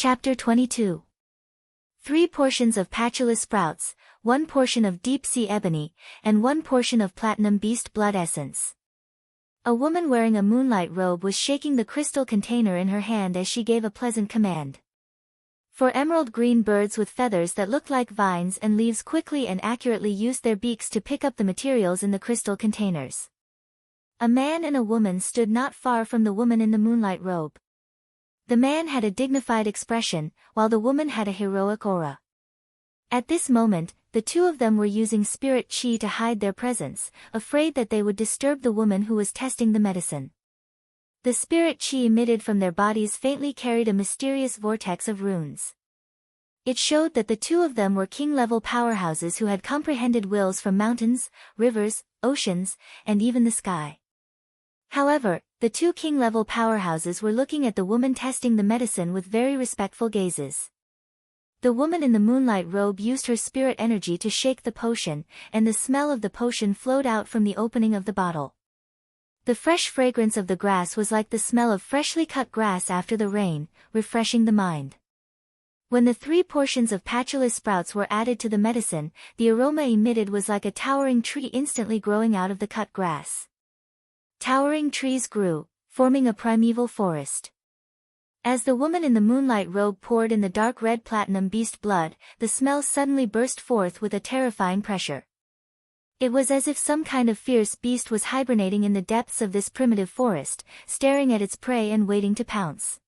Chapter 22. 3 portions of patchouli sprouts, 1 portion of deep-sea ebony, and 1 portion of platinum beast blood essence. A woman wearing a moonlight robe was shaking the crystal container in her hand as she gave a pleasant command. 4 emerald green birds with feathers that looked like vines and leaves quickly and accurately used their beaks to pick up the materials in the crystal containers. A man and a woman stood not far from the woman in the moonlight robe. The man had a dignified expression, while the woman had a heroic aura. At this moment, the two of them were using spirit chi to hide their presence, afraid that they would disturb the woman who was testing the medicine. The spirit chi emitted from their bodies faintly carried a mysterious vortex of runes. It showed that the two of them were king-level powerhouses who had comprehended wills from mountains, rivers, oceans, and even the sky. However, the 2 king-level powerhouses were looking at the woman testing the medicine with very respectful gazes. The woman in the moonlight robe used her spirit energy to shake the potion, and the smell of the potion flowed out from the opening of the bottle. The fresh fragrance of the grass was like the smell of freshly cut grass after the rain, refreshing the mind. When the 3 portions of patchouli sprouts were added to the medicine, the aroma emitted was like a towering tree instantly growing out of the cut grass. Towering trees grew, forming a primeval forest. As the woman in the moonlight robe poured in the dark red platinum beast blood, the smell suddenly burst forth with a terrifying pressure. It was as if some kind of fierce beast was hibernating in the depths of this primitive forest, staring at its prey and waiting to pounce.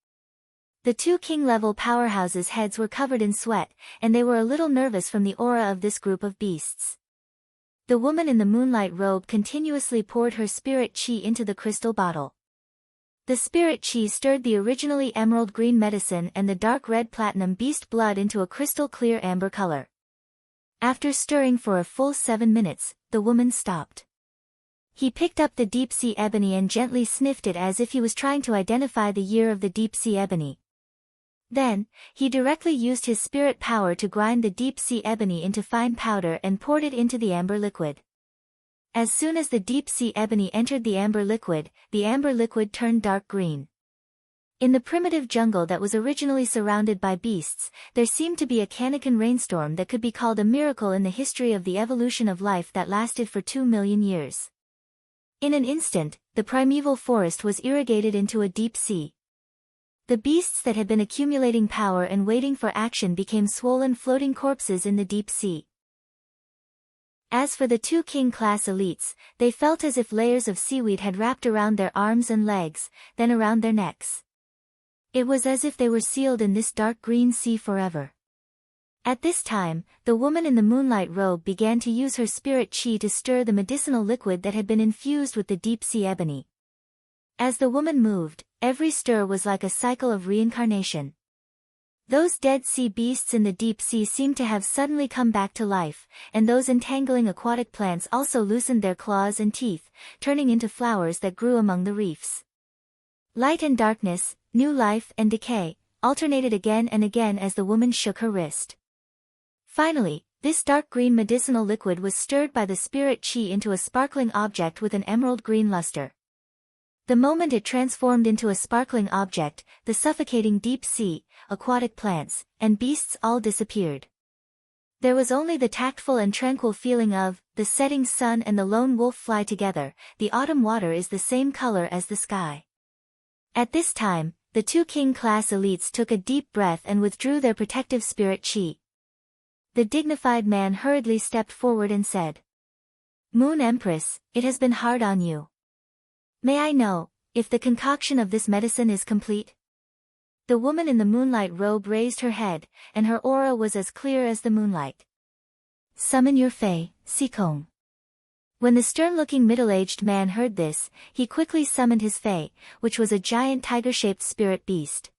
The 2 king-level powerhouses' heads were covered in sweat, and they were a little nervous from the aura of this group of beasts. The woman in the moonlight robe continuously poured her spirit chi into the crystal bottle. The spirit chi stirred the originally emerald green medicine and the dark red platinum beast blood into a crystal clear amber color. After stirring for a full 7 minutes, the woman stopped. He picked up the deep-sea ebony and gently sniffed it as if he was trying to identify the year of the deep-sea ebony. Then, he directly used his spirit power to grind the deep-sea ebony into fine powder and poured it into the amber liquid. As soon as the deep-sea ebony entered the amber liquid turned dark green. In the primitive jungle that was originally surrounded by beasts, there seemed to be a Kaneken rainstorm that could be called a miracle in the history of the evolution of life that lasted for 2 million years. In an instant, the primeval forest was irrigated into a deep sea. The beasts that had been accumulating power and waiting for action became swollen floating corpses in the deep sea. As for the 2 king-class elites, they felt as if layers of seaweed had wrapped around their arms and legs, then around their necks. It was as if they were sealed in this dark green sea forever. At this time, the woman in the moonlight robe began to use her spirit chi to stir the medicinal liquid that had been infused with the deep-sea ebony. As the woman moved, every stir was like a cycle of reincarnation. Those dead sea beasts in the deep sea seemed to have suddenly come back to life, and those entangling aquatic plants also loosened their claws and teeth, turning into flowers that grew among the reefs. Light and darkness, new life and decay, alternated again and again as the woman shook her wrist. Finally, this dark green medicinal liquid was stirred by the spirit chi into a sparkling object with an emerald green luster. The moment it transformed into a sparkling object, the suffocating deep sea, aquatic plants, and beasts all disappeared. There was only the tactful and tranquil feeling of, the setting sun and the lone wolf fly together, the autumn water is the same color as the sky. At this time, the 2 king-class elites took a deep breath and withdrew their protective spirit chi. The dignified man hurriedly stepped forward and said, "Moon Empress, it has been hard on you. May I know, if the concoction of this medicine is complete?" The woman in the moonlight robe raised her head, and her aura was as clear as the moonlight. "Summon your fae, Sikong." When the stern-looking middle-aged man heard this, he quickly summoned his fae, which was a giant tiger-shaped spirit beast.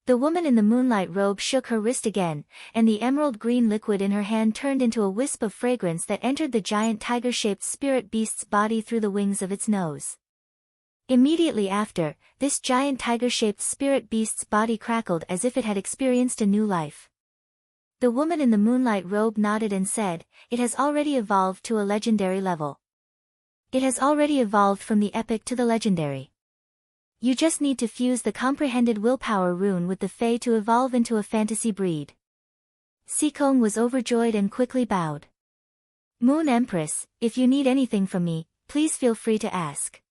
The woman in the moonlight robe shook her wrist again, and the emerald green liquid in her hand turned into a wisp of fragrance that entered the giant tiger-shaped spirit beast's body through the wings of its nose. Immediately after, this giant tiger-shaped spirit beast's body crackled as if it had experienced a new life. The woman in the moonlight robe nodded and said, "It has already evolved to a legendary level. It has already evolved from the epic to the legendary." You just need to fuse the comprehended willpower rune with the Fae to evolve into a fantasy breed. Seekong was overjoyed and quickly bowed. Moon Empress, if you need anything from me, please feel free to ask.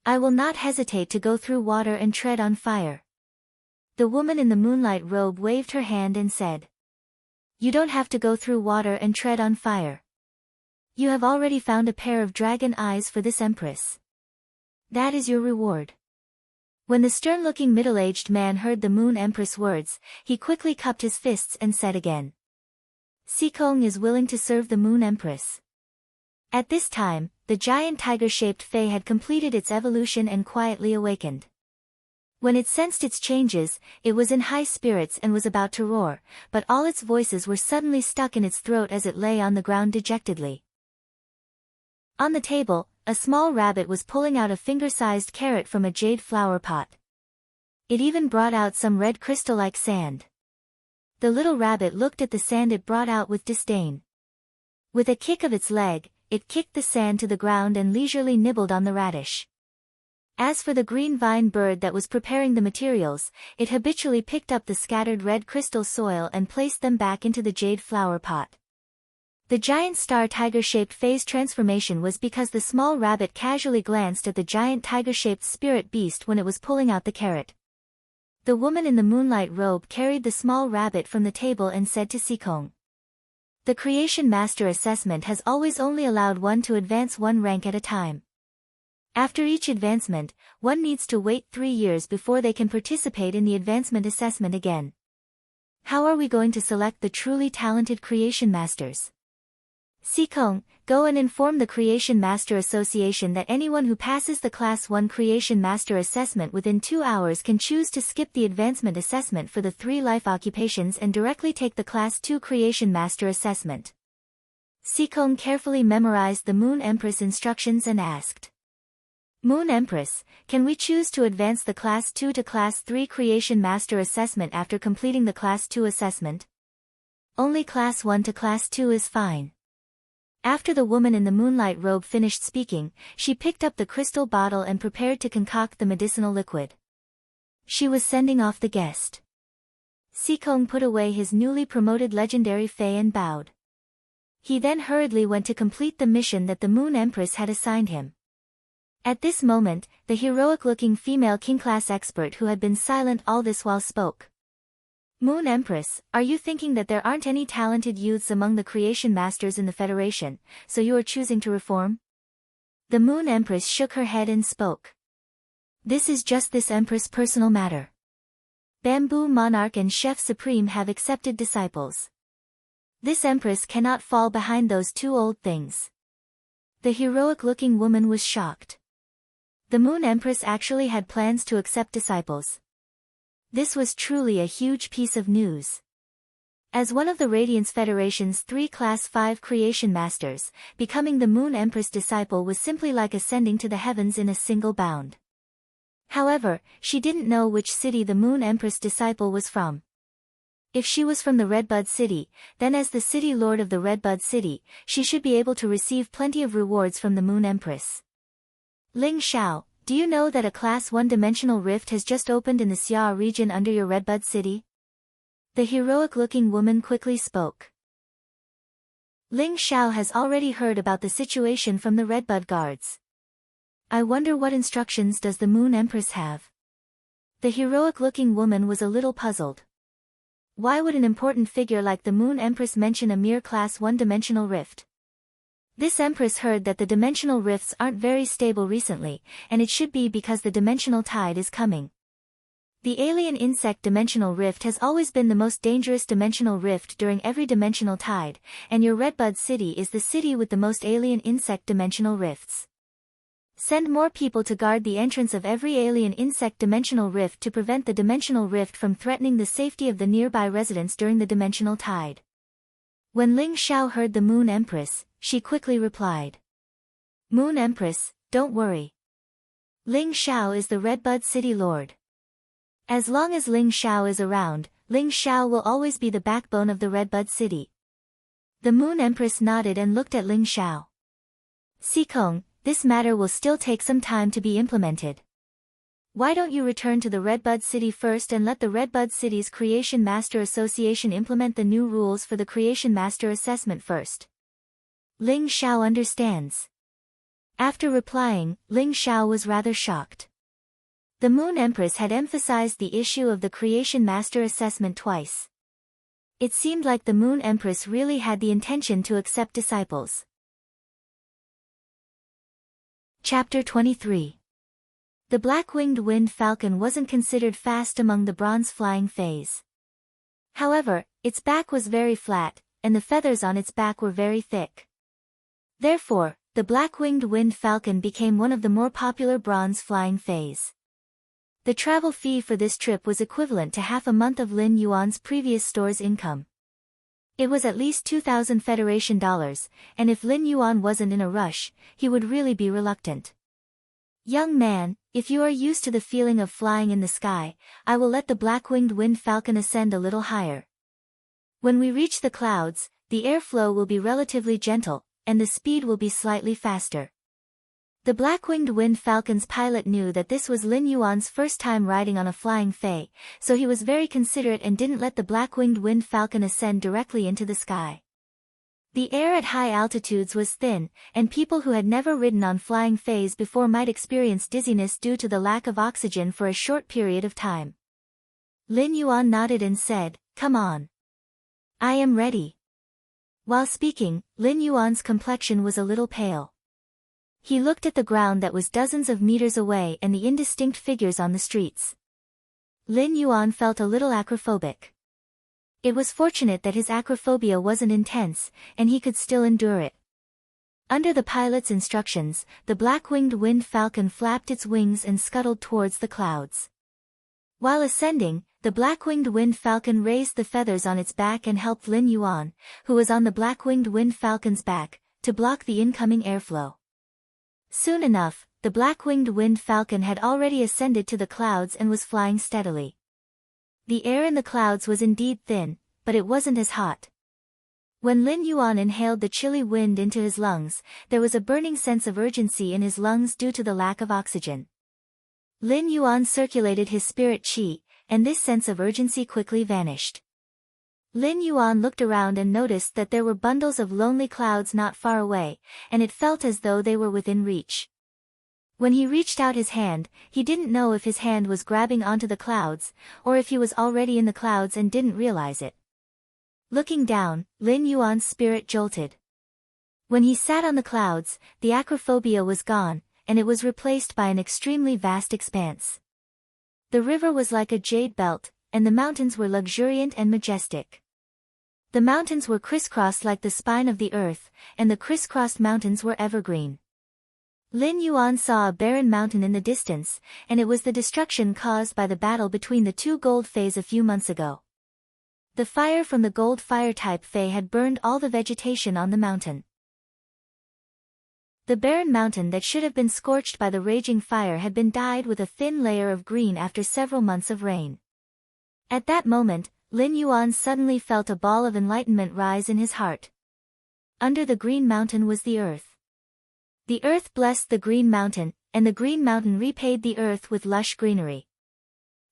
I will not hesitate to go through water and tread on fire. The woman in the moonlight robe waved her hand and said. You don't have to go through water and tread on fire. You have already found a pair of dragon eyes for this empress. That is your reward. When the stern-looking middle-aged man heard the Moon Empress' words, he quickly cupped his fists and said again. Seekong is willing to serve the Moon Empress. At this time, the giant tiger-shaped Fae had completed its evolution and quietly awakened. When it sensed its changes, it was in high spirits and was about to roar, but all its voices were suddenly stuck in its throat as it lay on the ground dejectedly. On the table, a small rabbit was pulling out a finger-sized carrot from a jade flower pot. It even brought out some red crystal-like sand. The little rabbit looked at the sand it brought out with disdain. With a kick of its leg, it kicked the sand to the ground and leisurely nibbled on the radish. As for the green vine bird that was preparing the materials, it habitually picked up the scattered red crystal soil and placed them back into the jade flower pot. The giant star tiger-shaped Fae's transformation was because the small rabbit casually glanced at the giant tiger-shaped spirit beast when it was pulling out the carrot. The woman in the moonlight robe carried the small rabbit from the table and said to Seekong. The Creation Master assessment has always only allowed one to advance one rank at a time. After each advancement, one needs to wait 3 years before they can participate in the advancement assessment again. How are we going to select the truly talented Creation Masters? Seekong, go and inform the Creation Master Association that anyone who passes the Class 1 Creation Master assessment within 2 hours can choose to skip the advancement assessment for the 3 life occupations and directly take the Class 2 Creation Master assessment. Seekong carefully memorized the Moon Empress instructions and asked. Moon Empress, can we choose to advance the Class 2 to Class 3 Creation Master assessment after completing the Class 2 assessment? Only Class 1 to Class 2 is fine. After the woman in the moonlight robe finished speaking, she picked up the crystal bottle and prepared to concoct the medicinal liquid. She was sending off the guest. Seekong put away his newly promoted legendary Fae and bowed. He then hurriedly went to complete the mission that the Moon Empress had assigned him. At this moment, the heroic-looking female king-class expert who had been silent all this while spoke. Moon Empress, are you thinking that there aren't any talented youths among the Creation Masters in the Federation, so you are choosing to reform? The Moon Empress shook her head and spoke. This is just this Empress' personal matter. Bamboo Monarch and Chef Supreme have accepted disciples. This Empress cannot fall behind those 2 old things. The heroic-looking woman was shocked. The Moon Empress actually had plans to accept disciples. This was truly a huge piece of news. As one of the Radiance Federation's 3 Class 5 Creation Masters, becoming the Moon Empress disciple was simply like ascending to the heavens in a single bound. However, she didn't know which city the Moon Empress disciple was from. If she was from the Redbud City, then as the City Lord of the Redbud City, she should be able to receive plenty of rewards from the Moon Empress. Ling Xiao, do you know that a Class 1 dimensional rift has just opened in the Xia region under your Redbud City? The heroic-looking woman quickly spoke. Ling Xiao has already heard about the situation from the Redbud guards. I wonder what instructions does the Moon Empress have? The heroic-looking woman was a little puzzled. Why would an important figure like the Moon Empress mention a mere Class 1 dimensional rift? This Empress heard that the dimensional rifts aren't very stable recently, and it should be because the dimensional tide is coming. The alien insect dimensional rift has always been the most dangerous dimensional rift during every dimensional tide, and your Redbud City is the city with the most alien insect dimensional rifts. Send more people to guard the entrance of every alien insect dimensional rift to prevent the dimensional rift from threatening the safety of the nearby residents during the dimensional tide. When Ling Xiao heard the Moon Empress, she quickly replied. Moon Empress, don't worry. Ling Xiao is the Redbud City Lord. As long as Ling Xiao is around, Ling Xiao will always be the backbone of the Redbud City. The Moon Empress nodded and looked at Ling Xiao. Seekong, this matter will still take some time to be implemented. Why don't you return to the Redbud City first and let the Redbud City's Creation Master Association implement the new rules for the Creation Master assessment first? Ling Xiao understands. After replying, Ling Xiao was rather shocked. The Moon Empress had emphasized the issue of the Creation Master assessment twice. It seemed like the Moon Empress really had the intention to accept disciples. Chapter 23. The black-winged wind falcon wasn't considered fast among the bronze flying fays. However, its back was very flat, and the feathers on its back were very thick. Therefore, the black-winged wind falcon became one of the more popular bronze flying fays. The travel fee for this trip was equivalent to half a month of Lin Yuan's previous store's income. It was at least 2,000 Federation dollars, and if Lin Yuan wasn't in a rush, he would really be reluctant. Young man, if you are used to the feeling of flying in the sky, I will let the black-winged wind falcon ascend a little higher. When we reach the clouds, the airflow will be relatively gentle, and the speed will be slightly faster. The black-winged wind falcon's pilot knew that this was Lin Yuan's first time riding on a flying fei, so he was very considerate and didn't let the black-winged wind falcon ascend directly into the sky. The air at high altitudes was thin, and people who had never ridden on flying fays before might experience dizziness due to the lack of oxygen for a short period of time. Lin Yuan nodded and said, "Come on. I am ready." While speaking, Lin Yuan's complexion was a little pale. He looked at the ground that was dozens of meters away and the indistinct figures on the streets. Lin Yuan felt a little acrophobic. It was fortunate that his acrophobia wasn't intense, and he could still endure it. Under the pilot's instructions, the black-winged wind falcon flapped its wings and scuttled towards the clouds. While ascending, the black-winged wind falcon raised the feathers on its back and helped Lin Yuan, who was on the black-winged wind falcon's back, to block the incoming airflow. Soon enough, the black-winged wind falcon had already ascended to the clouds and was flying steadily. The air in the clouds was indeed thin, but it wasn't as hot. When Lin Yuan inhaled the chilly wind into his lungs, there was a burning sense of urgency in his lungs due to the lack of oxygen. Lin Yuan circulated his spirit qi, and this sense of urgency quickly vanished. Lin Yuan looked around and noticed that there were bundles of lonely clouds not far away, and it felt as though they were within reach. When he reached out his hand, he didn't know if his hand was grabbing onto the clouds, or if he was already in the clouds and didn't realize it. Looking down, Lin Yuan's spirit jolted. When he sat on the clouds, the acrophobia was gone, and it was replaced by an extremely vast expanse. The river was like a jade belt, and the mountains were luxuriant and majestic. The mountains were crisscrossed like the spine of the earth, and the crisscrossed mountains were evergreen. Lin Yuan saw a barren mountain in the distance, and it was the destruction caused by the battle between the two gold fays a few months ago. The fire from the gold fire-type fey had burned all the vegetation on the mountain. The barren mountain that should have been scorched by the raging fire had been dyed with a thin layer of green after several months of rain. At that moment, Lin Yuan suddenly felt a ball of enlightenment rise in his heart. Under the green mountain was the earth. The earth blessed the green mountain, and the green mountain repaid the earth with lush greenery.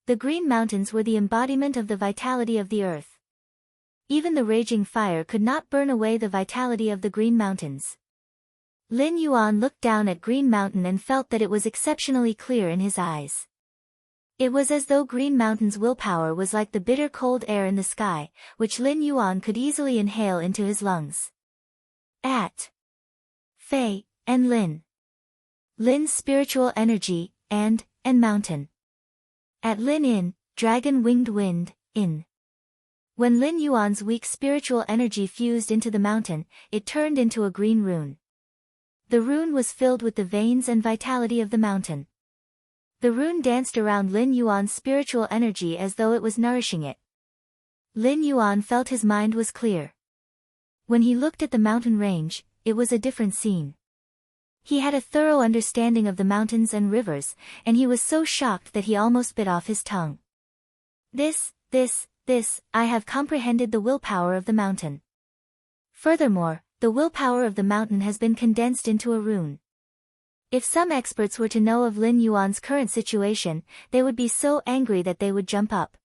The green mountains were the embodiment of the vitality of the earth. Even the raging fire could not burn away the vitality of the green mountains. Lin Yuan looked down at Green Mountain and felt that it was exceptionally clear in his eyes. It was as though Green Mountain's willpower was like the bitter cold air in the sky, which Lin Yuan could easily inhale into his lungs. At Fei and Lin's spiritual energy, and mountain. At Lin in, dragon-winged wind, in. When Lin Yuan's weak spiritual energy fused into the mountain, it turned into a green rune. The rune was filled with the veins and vitality of the mountain. The rune danced around Lin Yuan's spiritual energy as though it was nourishing it. Lin Yuan felt his mind was clear. When he looked at the mountain range, it was a different scene. He had a thorough understanding of the mountains and rivers, and he was so shocked that he almost bit off his tongue. I have comprehended the willpower of the mountain. Furthermore, the willpower of the mountain has been condensed into a rune. If some experts were to know of Lin Yuan's current situation, they would be so angry that they would jump up.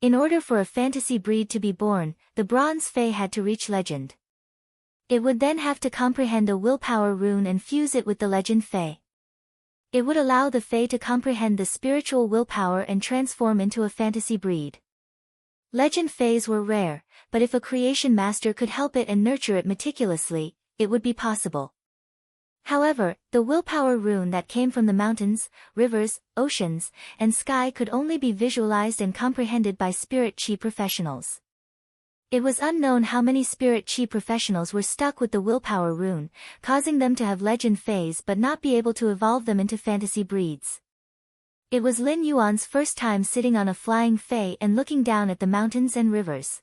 In order for a fantasy breed to be born, the bronze fae had to reach legend. It would then have to comprehend a willpower rune and fuse it with the legend fae. It would allow the fae to comprehend the spiritual willpower and transform into a fantasy breed. Legend faes were rare, but if a creation master could help it and nurture it meticulously, it would be possible. However, the willpower rune that came from the mountains, rivers, oceans, and sky could only be visualized and comprehended by spirit chi professionals. It was unknown how many spirit chi professionals were stuck with the willpower rune, causing them to have legend faes but not be able to evolve them into fantasy breeds. It was Lin Yuan's first time sitting on a flying fae and looking down at the mountains and rivers.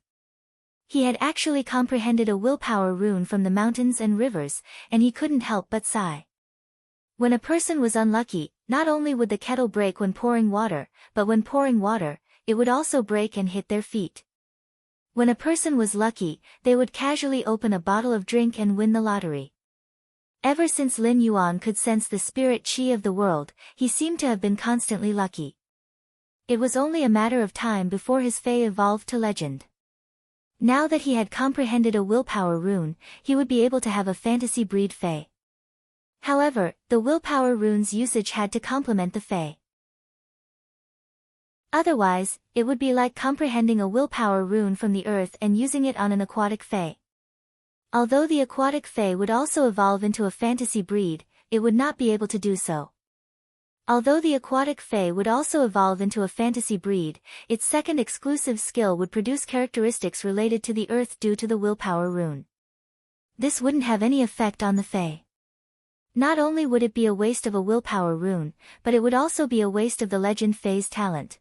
He had actually comprehended a willpower rune from the mountains and rivers, and he couldn't help but sigh. When a person was unlucky, not only would the kettle break when pouring water, but when pouring water, it would also break and hit their feet. When a person was lucky, they would casually open a bottle of drink and win the lottery. Ever since Lin Yuan could sense the spirit chi of the world, he seemed to have been constantly lucky. It was only a matter of time before his fae evolved to legend. Now that he had comprehended a willpower rune, he would be able to have a fantasy breed fae. However, the willpower rune's usage had to complement the fae. Otherwise, it would be like comprehending a willpower rune from the earth and using it on an aquatic fae. Although the aquatic fae would also evolve into a fantasy breed, it would not be able to do so. Although the aquatic fae would also evolve into a fantasy breed, its second exclusive skill would produce characteristics related to the earth due to the willpower rune. This wouldn't have any effect on the fae. Not only would it be a waste of a willpower rune, but it would also be a waste of the legend fae's talent.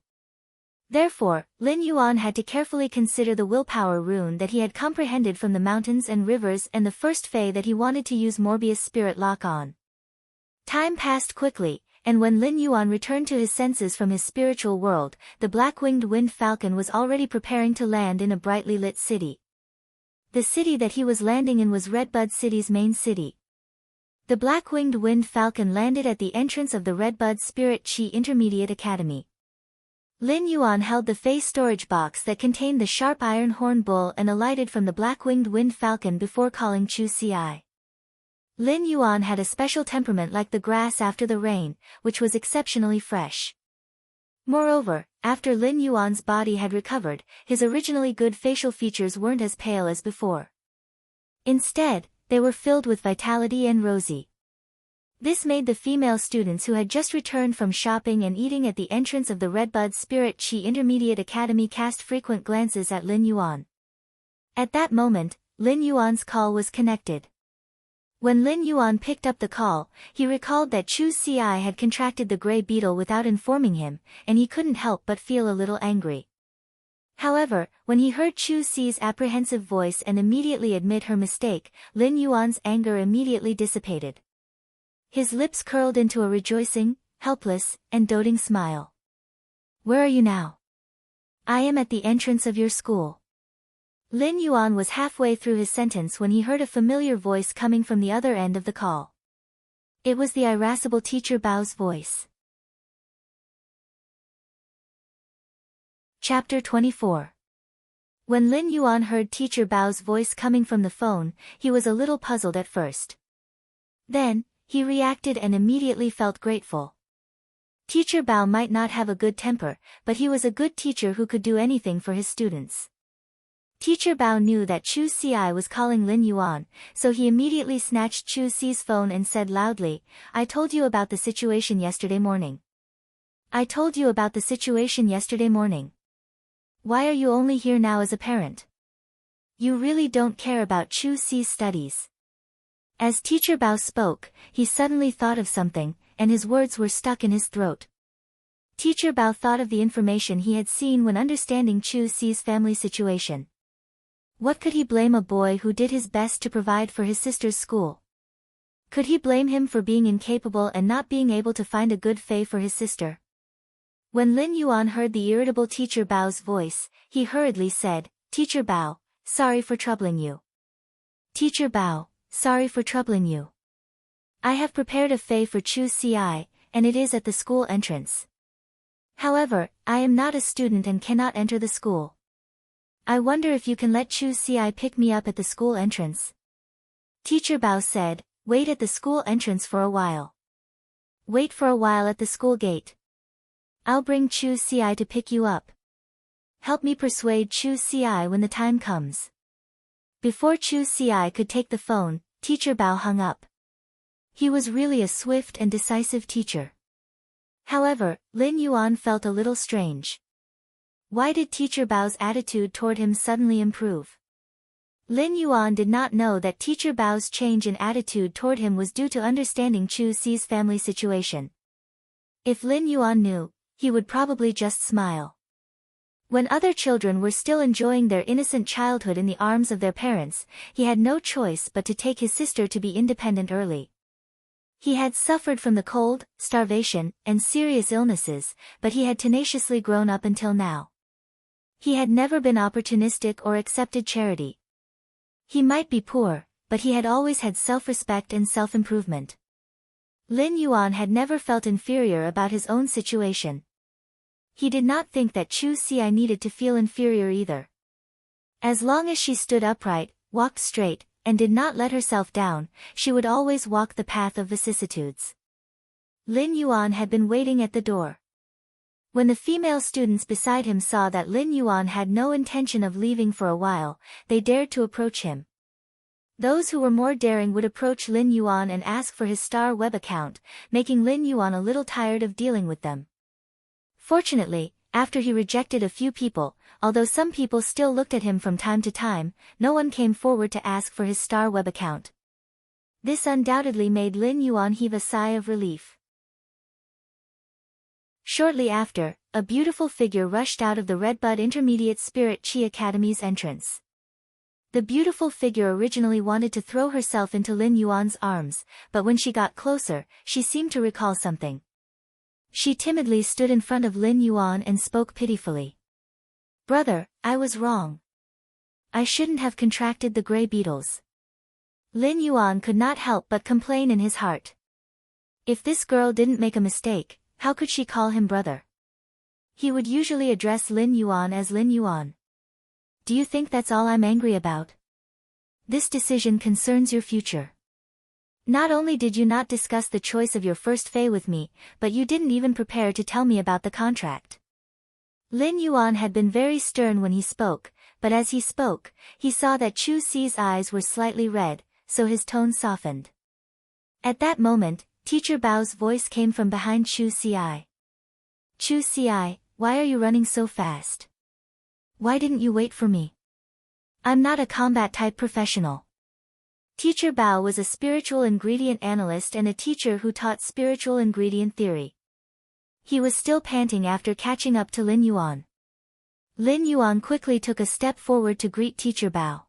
Therefore, Lin Yuan had to carefully consider the willpower rune that he had comprehended from the mountains and rivers and the first fae that he wanted to use Morbius Spirit Lock on. Time passed quickly, and when Lin Yuan returned to his senses from his spiritual world, the black-winged wind falcon was already preparing to land in a brightly lit city. The city that he was landing in was Redbud City's main city. The black-winged wind falcon landed at the entrance of the Redbud Spirit Chi Intermediate Academy. Lin Yuan held the Fae storage box that contained the sharp iron horn bull and alighted from the black-winged wind falcon before calling Chu Ci. Lin Yuan had a special temperament like the grass after the rain, which was exceptionally fresh. Moreover, after Lin Yuan's body had recovered, his originally good facial features weren't as pale as before. Instead, they were filled with vitality and rosy. This made the female students who had just returned from shopping and eating at the entrance of the Redbud Spirit Chi Intermediate Academy cast frequent glances at Lin Yuan. At that moment, Lin Yuan's call was connected. When Lin Yuan picked up the call, he recalled that Chu Ci had contracted the gray beetle without informing him, and he couldn't help but feel a little angry. However, when he heard Chu Ci's apprehensive voice and immediately admit her mistake, Lin Yuan's anger immediately dissipated. His lips curled into a rejoicing, helpless, and doting smile. "Where are you now?" "I am at the entrance of your school." Lin Yuan was halfway through his sentence when he heard a familiar voice coming from the other end of the call. It was the irascible teacher Bao's voice. Chapter 24. When Lin Yuan heard teacher Bao's voice coming from the phone, he was a little puzzled at first. Then, he reacted and immediately felt grateful. Teacher Bao might not have a good temper, but he was a good teacher who could do anything for his students. Teacher Bao knew that Chu Ci was calling Lin Yuan, so he immediately snatched Chu Ci's phone and said loudly, "I told you about the situation yesterday morning. I told you about the situation yesterday morning. Why are you only here now as a parent? You really don't care about Chu Ci's studies." As Teacher Bao spoke, he suddenly thought of something, and his words were stuck in his throat. Teacher Bao thought of the information he had seen when understanding Chu Ci's family situation. What could he blame a boy who did his best to provide for his sister's school? Could he blame him for being incapable and not being able to find a good fae for his sister? When Lin Yuan heard the irritable Teacher Bao's voice, he hurriedly said, "Teacher Bao, sorry for troubling you." "Teacher Bao, sorry for troubling you." I have prepared a fei for Chu Si, and it is at the school entrance. However, I am not a student and cannot enter the school. I wonder if you can let Chu Si pick me up at the school entrance. Teacher Bao said, wait at the school entrance for a while. Wait for a while at the school gate. I'll bring Chu Si to pick you up. Help me persuade Chu Si when the time comes. Before Chu Si could take the phone, Teacher Bao hung up. He was really a swift and decisive teacher. However, Lin Yuan felt a little strange. Why did Teacher Bao's attitude toward him suddenly improve? Lin Yuan did not know that Teacher Bao's change in attitude toward him was due to understanding Chu Si's family situation. If Lin Yuan knew, he would probably just smile. When other children were still enjoying their innocent childhood in the arms of their parents, he had no choice but to take his sister to be independent early. He had suffered from the cold, starvation, and serious illnesses, but he had tenaciously grown up until now. He had never been opportunistic or accepted charity. He might be poor, but he had always had self-respect and self-improvement. Lin Yuan had never felt inferior about his own situation. He did not think that Chu Si needed to feel inferior either. As long as she stood upright, walked straight, and did not let herself down, she would always walk the path of vicissitudes. Lin Yuan had been waiting at the door. When the female students beside him saw that Lin Yuan had no intention of leaving for a while, they dared to approach him. Those who were more daring would approach Lin Yuan and ask for his star web account, making Lin Yuan a little tired of dealing with them. Fortunately, after he rejected a few people, although some people still looked at him from time to time, no one came forward to ask for his star web account. This undoubtedly made Lin Yuan heave a sigh of relief. Shortly after, a beautiful figure rushed out of the Redbud Intermediate Spirit Chi Academy's entrance. The beautiful figure originally wanted to throw herself into Lin Yuan's arms, but when she got closer, she seemed to recall something. She timidly stood in front of Lin Yuan and spoke pitifully. "Brother, I was wrong. I shouldn't have contracted the gray beetles." Lin Yuan could not help but complain in his heart. If this girl didn't make a mistake, how could she call him brother? He would usually address Lin Yuan as Lin Yuan. "Do you think that's all I'm angry about? This decision concerns your future. Not only did you not discuss the choice of your first fei with me, but you didn't even prepare to tell me about the contract." Lin Yuan had been very stern when he spoke, but as he spoke, he saw that Chu Si's eyes were slightly red, so his tone softened. At that moment, Teacher Bao's voice came from behind Chu Si. "Chu Si, why are you running so fast? Why didn't you wait for me? I'm not a combat-type professional." Teacher Bao was a spiritual ingredient analyst and a teacher who taught spiritual ingredient theory. He was still panting after catching up to Lin Yuan. Lin Yuan quickly took a step forward to greet Teacher Bao.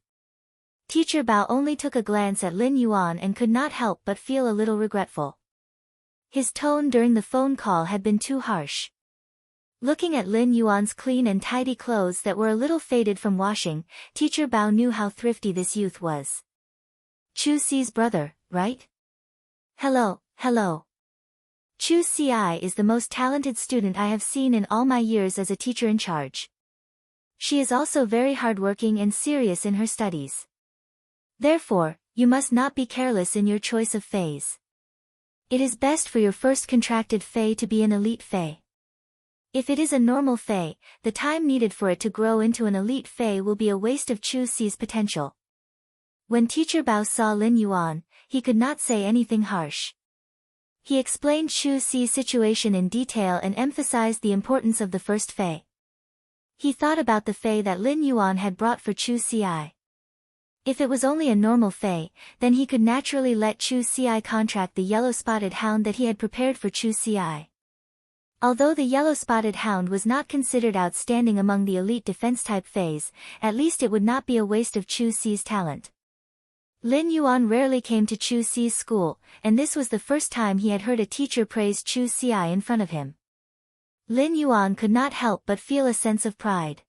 Teacher Bao only took a glance at Lin Yuan and could not help but feel a little regretful. His tone during the phone call had been too harsh. Looking at Lin Yuan's clean and tidy clothes that were a little faded from washing, Teacher Bao knew how thrifty this youth was. "Chu Si's brother, right? Hello. Chu Si is the most talented student I have seen in all my years as a teacher in charge. She is also very hardworking and serious in her studies. Therefore, you must not be careless in your choice of feis. It is best for your first contracted fei to be an elite fei. If it is a normal fei, the time needed for it to grow into an elite fei will be a waste of Chu Si's potential." When Teacher Bao saw Lin Yuan, he could not say anything harsh. He explained Chu Si's situation in detail and emphasized the importance of the first fei. He thought about the fei that Lin Yuan had brought for Chu Si. If it was only a normal fei, then he could naturally let Chu Si contract the yellow-spotted hound that he had prepared for Chu Si. Although the yellow-spotted hound was not considered outstanding among the elite defense-type feis, at least it would not be a waste of Chu Si's talent. Lin Yuan rarely came to Chu Si's school, and this was the first time he had heard a teacher praise Chu Si in front of him. Lin Yuan could not help but feel a sense of pride.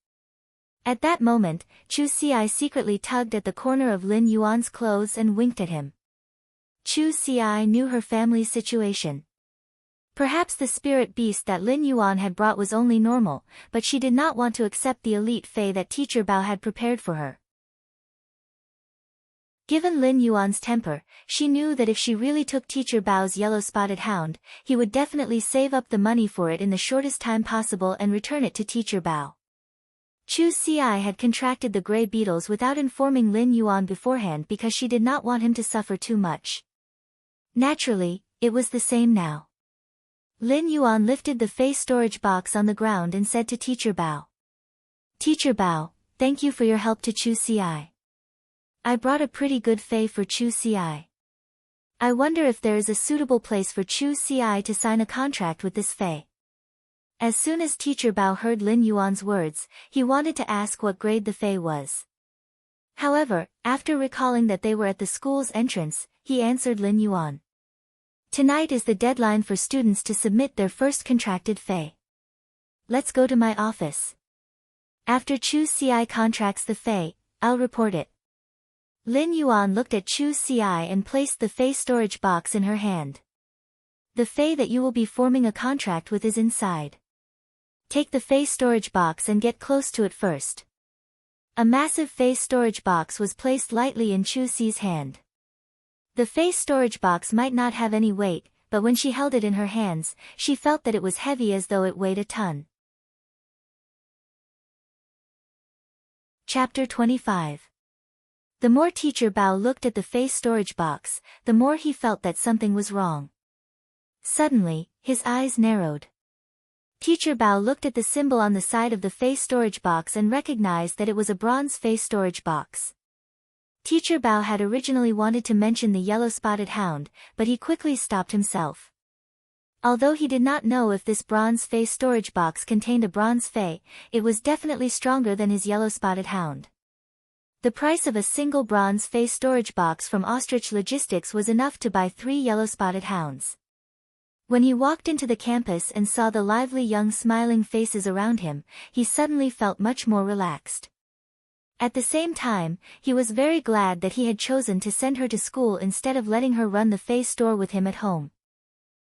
At that moment, Chu Si secretly tugged at the corner of Lin Yuan's clothes and winked at him. Chu Xi knew her family's situation. Perhaps the spirit beast that Lin Yuan had brought was only normal, but she did not want to accept the elite fey that Teacher Bao had prepared for her. Given Lin Yuan's temper, she knew that if she really took Teacher Bao's yellow-spotted hound, he would definitely save up the money for it in the shortest time possible and return it to Teacher Bao. Chu Xi had contracted the gray beetles without informing Lin Yuan beforehand because she did not want him to suffer too much. Naturally, it was the same now. Lin Yuan lifted the fey storage box on the ground and said to Teacher Bao. Teacher Bao, thank you for your help to Chu Xi. I brought a pretty good fey for Chu Xi. I wonder if there is a suitable place for Chu Xi to sign a contract with this fey. As soon as Teacher Bao heard Lin Yuan's words, he wanted to ask what grade the fey was. However, after recalling that they were at the school's entrance, he answered Lin Yuan. Tonight is the deadline for students to submit their first contracted fey. Let's go to my office. After Chu Xi contracts the fey, I'll report it. Lin Yuan looked at Chu Xi and placed the fey storage box in her hand. The fey that you will be forming a contract with is inside. Take the fey storage box and get close to it first. A massive fey storage box was placed lightly in Chu Xi's hand. The fey storage box might not have any weight, but when she held it in her hands, she felt that it was heavy as though it weighed a ton. Chapter 25. The more Teacher Bao looked at the fey storage box, the more he felt that something was wrong. Suddenly, his eyes narrowed. Teacher Bao looked at the symbol on the side of the fey storage box and recognized that it was a bronze fey storage box. Teacher Bao had originally wanted to mention the yellow-spotted hound, but he quickly stopped himself. Although he did not know if this bronze fey storage box contained a bronze fey, it was definitely stronger than his yellow-spotted hound. The price of a single bronze fey storage box from Ostrich Logistics was enough to buy 3 yellow-spotted hounds. When he walked into the campus and saw the lively young smiling faces around him, he suddenly felt much more relaxed. At the same time, he was very glad that he had chosen to send her to school instead of letting her run the fey store with him at home.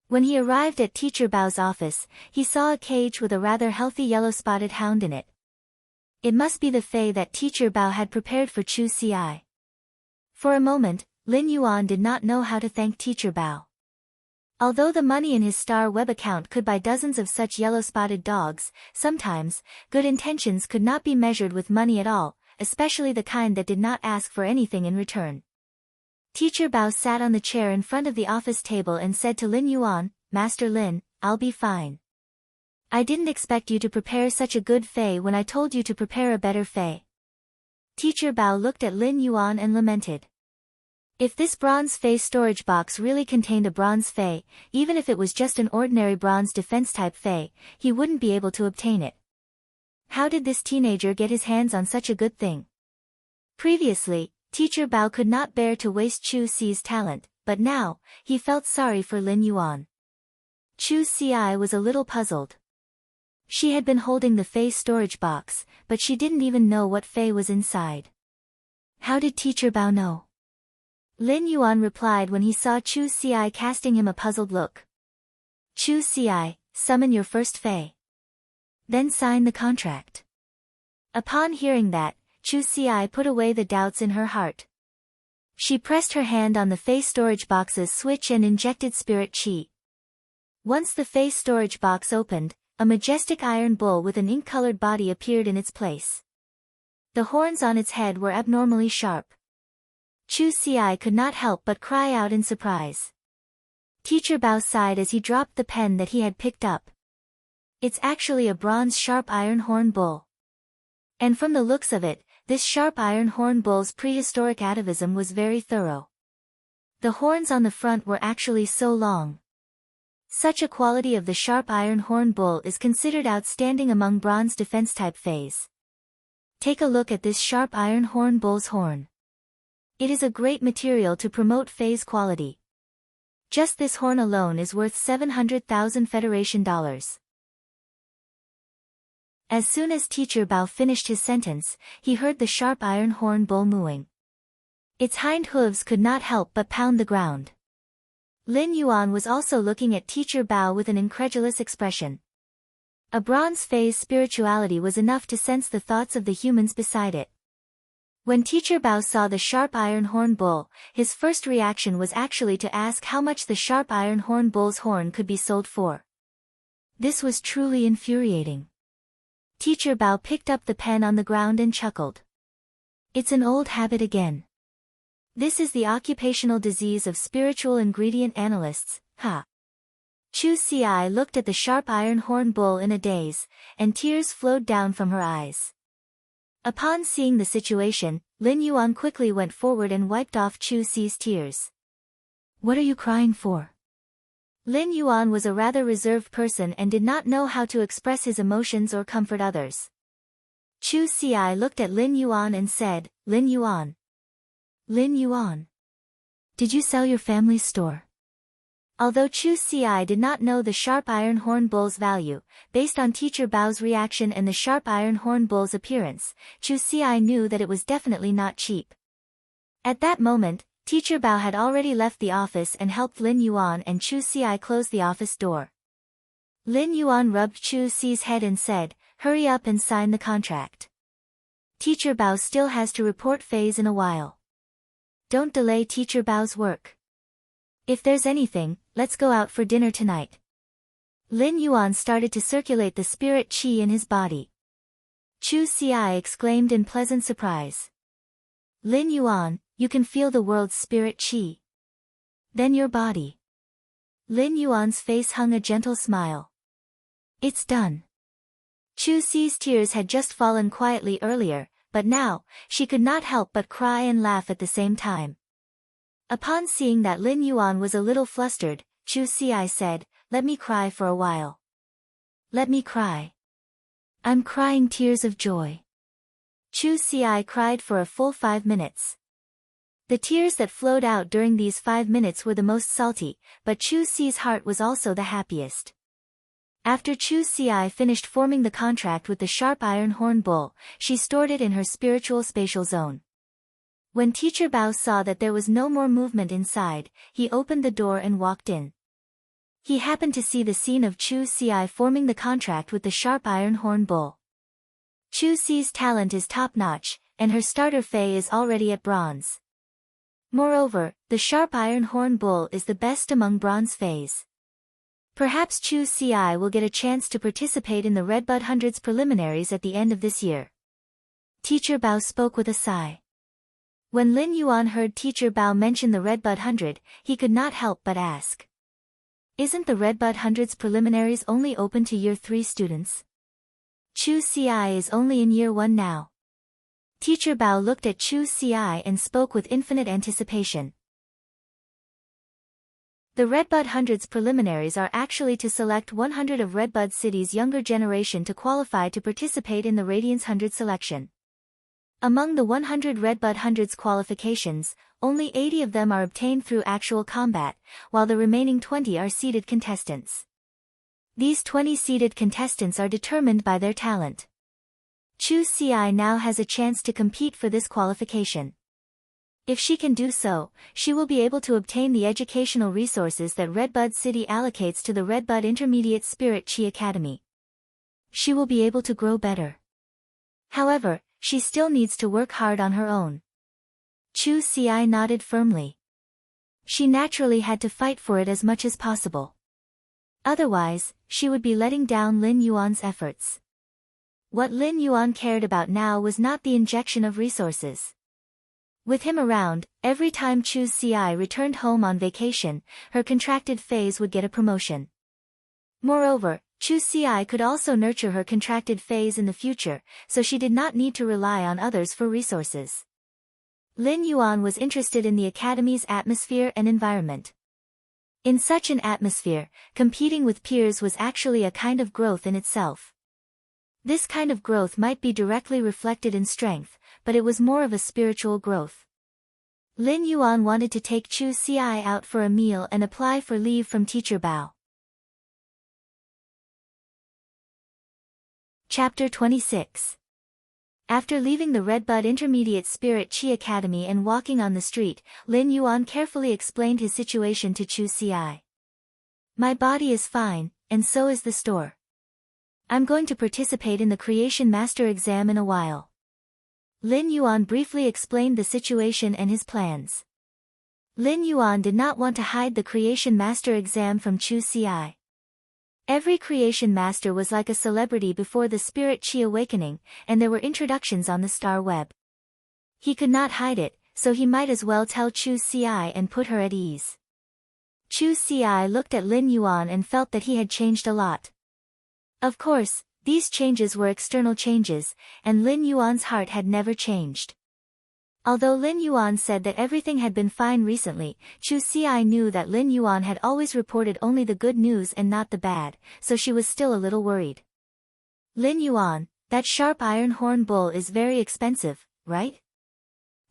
When he arrived at Teacher Bao's office, he saw a cage with a rather healthy yellow-spotted hound in it. It must be the fey that Teacher Bao had prepared for Chu Xi. For a moment, Lin Yuan did not know how to thank Teacher Bao. Although the money in his Star Web account could buy dozens of such yellow-spotted dogs, sometimes, good intentions could not be measured with money at all, especially the kind that did not ask for anything in return. Teacher Bao sat on the chair in front of the office table and said to Lin Yuan, Master Lin, I'll be fine. I didn't expect you to prepare such a good fey when I told you to prepare a better fey. Teacher Bao looked at Lin Yuan and lamented. If this bronze fey storage box really contained a bronze fey, even if it was just an ordinary bronze defense-type fey, he wouldn't be able to obtain it. How did this teenager get his hands on such a good thing? Previously, Teacher Bao could not bear to waste Chu Xi's talent, but now, he felt sorry for Lin Yuan. Chu Xi was a little puzzled. She had been holding the fey storage box, but she didn't even know what fey was inside. How did Teacher Bao know? Lin Yuan replied when he saw Chu Xi casting him a puzzled look. Chu Xi, summon your first fey. Then sign the contract. Upon hearing that, Chu Xi put away the doubts in her heart. She pressed her hand on the fey storage box's switch and injected spirit chi. Once the fey storage box opened, a majestic iron bull with an ink-colored body appeared in its place. The horns on its head were abnormally sharp. Chu Xi could not help but cry out in surprise. Teacher Bao sighed as he dropped the pen that he had picked up. It's actually a bronze sharp iron horn bull. And from the looks of it, this sharp iron horn bull's prehistoric atavism was very thorough. The horns on the front were actually so long. Such a quality of the sharp iron horn bull is considered outstanding among bronze defense-type feys. Take a look at this sharp iron horn bull's horn. It is a great material to promote feys quality. Just this horn alone is worth 700,000 Federation dollars. As soon as Teacher Bao finished his sentence, he heard the sharp iron horn bull mooing. Its hind hooves could not help but pound the ground. Lin Yuan was also looking at Teacher Bao with an incredulous expression. A bronze phase spirituality was enough to sense the thoughts of the humans beside it. When Teacher Bao saw the sharp iron horn bull, his first reaction was actually to ask how much the sharp iron horn bull's horn could be sold for. This was truly infuriating. Teacher Bao picked up the pen on the ground and chuckled. It's an old habit again. This is the occupational disease of spiritual ingredient analysts, ha. Chu Ci looked at the sharp iron horn bull in a daze, and tears flowed down from her eyes. Upon seeing the situation, Lin Yuan quickly went forward and wiped off Chu Ci's tears. What are you crying for? Lin Yuan was a rather reserved person and did not know how to express his emotions or comfort others. Chu Ci looked at Lin Yuan and said, Lin Yuan. Lin Yuan. Did you sell your family's store? Although Chu Ci did not know the sharp iron horn bull's value, based on Teacher Bao's reaction and the sharp iron horn bull's appearance, Chu Ci knew that it was definitely not cheap. At that moment, Teacher Bao had already left the office and helped Lin Yuan and Chu Ci close the office door. Lin Yuan rubbed Chu Ci's head and said, hurry up and sign the contract. Teacher Bao still has to report phase in a while. Don't delay Teacher Bao's work. If there's anything, let's go out for dinner tonight. Lin Yuan started to circulate the spirit qi in his body. Chu Ci exclaimed in pleasant surprise. Lin Yuan, you can feel the world's spirit qi. Then your body. Lin Yuan's face hung a gentle smile. It's done. Chu Ci's tears had just fallen quietly earlier, but now, she could not help but cry and laugh at the same time. Upon seeing that Lin Yuan was a little flustered, Chu Ci said, let me cry for a while. Let me cry. I'm crying tears of joy. Chu Ci cried for a full 5 minutes. The tears that flowed out during these 5 minutes were the most salty, but Chu Ci's heart was also the happiest. After Chu Ci finished forming the contract with the sharp iron horn bull, she stored it in her spiritual spatial zone. When Teacher Bao saw that there was no more movement inside, he opened the door and walked in. He happened to see the scene of Chu Ci forming the contract with the sharp iron horn bull. Chu Ci's talent is top-notch, and her starter phase is already at bronze. Moreover, the sharp iron horn bull is the best among bronze phase. Perhaps Chu Ci will get a chance to participate in the Redbud Hundreds preliminaries at the end of this year. Teacher Bao spoke with a sigh. When Lin Yuan heard Teacher Bao mention the Redbud 100, he could not help but ask. Isn't the Redbud Hundreds preliminaries only open to Year 3 students? Chu Ci is only in Year 1 now. Teacher Bao looked at Chu Ci and spoke with infinite anticipation. The Redbud Hundreds preliminaries are actually to select 100 of Redbud City's younger generation to qualify to participate in the Radiance 100 selection. Among the 100 Redbud Hundreds qualifications, only 80 of them are obtained through actual combat, while the remaining 20 are seeded contestants. These 20 seeded contestants are determined by their talent. Chu Ci now has a chance to compete for this qualification. If she can do so, she will be able to obtain the educational resources that Redbud City allocates to the Redbud Intermediate Spirit Chi Academy. She will be able to grow better. However, she still needs to work hard on her own. Chu Ci nodded firmly. She naturally had to fight for it as much as possible. Otherwise, she would be letting down Lin Yuan's efforts. What Lin Yuan cared about now was not the injection of resources. With him around, every time Chu Ci returned home on vacation, her contracted phase would get a promotion. Moreover, Chu Ci could also nurture her contracted phase in the future, so she did not need to rely on others for resources. Lin Yuan was interested in the academy's atmosphere and environment. In such an atmosphere, competing with peers was actually a kind of growth in itself. This kind of growth might be directly reflected in strength, but it was more of a spiritual growth. Lin Yuan wanted to take Chu Ci out for a meal and apply for leave from Teacher Bao. Chapter 26. After leaving the Redbud Intermediate Spirit Chi Academy and walking on the street, Lin Yuan carefully explained his situation to Chu Ci. My body is fine, and so is the store. I'm going to participate in the Creation Master exam in a while. Lin Yuan briefly explained the situation and his plans. Lin Yuan did not want to hide the Creation Master exam from Chu Ci. Every Creation Master was like a celebrity before the Spirit Chi awakening, and there were introductions on the star web. He could not hide it, so he might as well tell Chu Ci and put her at ease. Chu Ci looked at Lin Yuan and felt that he had changed a lot. Of course, these changes were external changes, and Lin Yuan's heart had never changed. Although Lin Yuan said that everything had been fine recently, Chu Ci knew that Lin Yuan had always reported only the good news and not the bad, so she was still a little worried. Lin Yuan, that sharp iron horn bull is very expensive, right?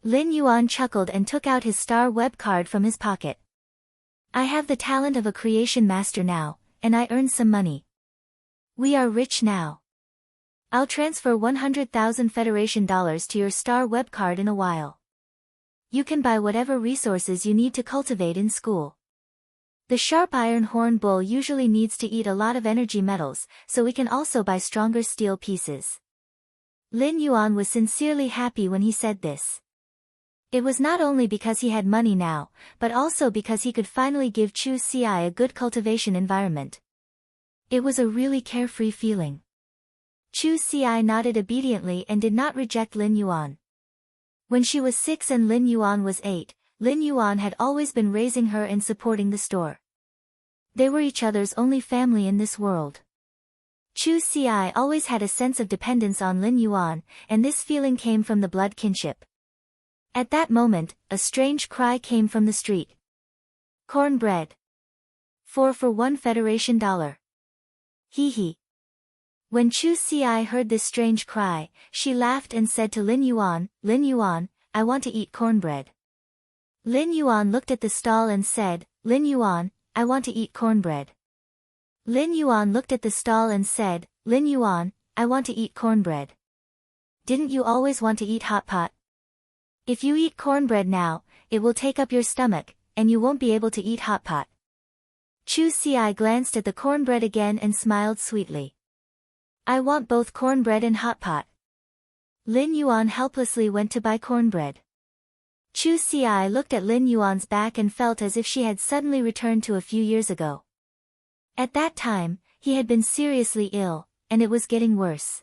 Lin Yuan chuckled and took out his star web card from his pocket. I have the talent of a creation master now, and I earned some money. We are rich now. I'll transfer 100,000 Federation dollars to your star web card in a while. You can buy whatever resources you need to cultivate in school. The sharp iron horn bull usually needs to eat a lot of energy metals, so we can also buy stronger steel pieces. Lin Yuan was sincerely happy when he said this. It was not only because he had money now, but also because he could finally give Chu Ci a good cultivation environment. It was a really carefree feeling. Chu Ci nodded obediently and did not reject Lin Yuan. When she was 6 and Lin Yuan was 8, Lin Yuan had always been raising her and supporting the store. They were each other's only family in this world. Chu Ci always had a sense of dependence on Lin Yuan, and this feeling came from the blood kinship. At that moment, a strange cry came from the street. Cornbread. 4 for 1 Federation dollar. Hee hee. When Chu Ci heard this strange cry, she laughed and said to Lin Yuan, I want to eat cornbread. Lin Yuan looked at the stall and said, Lin Yuan, I want to eat cornbread. Lin Yuan looked at the stall and said, Lin Yuan, I want to eat cornbread. Didn't you always want to eat hot pot? If you eat cornbread now, it will take up your stomach, and you won't be able to eat hot pot. Chu Ci glanced at the cornbread again and smiled sweetly. I want both cornbread and hot pot. Lin Yuan helplessly went to buy cornbread. Chu Ci looked at Lin Yuan's back and felt as if she had suddenly returned to a few years ago. At that time, he had been seriously ill, and it was getting worse.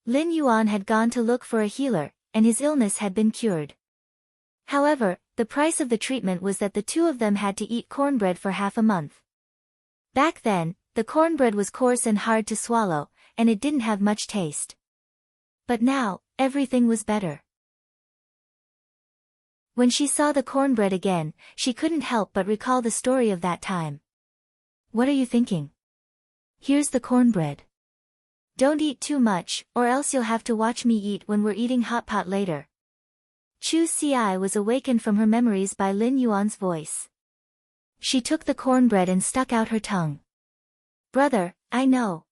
Lin Yuan had gone to look for a healer, and his illness had been cured. However, the price of the treatment was that the two of them had to eat cornbread for half a month. Back then, the cornbread was coarse and hard to swallow, and it didn't have much taste. But now, everything was better. When she saw the cornbread again, she couldn't help but recall the story of that time. What are you thinking? Here's the cornbread. Don't eat too much, or else you'll have to watch me eat when we're eating hot pot later. Chu Ci was awakened from her memories by Lin Yuan's voice. She took the cornbread and stuck out her tongue. Brother, I know.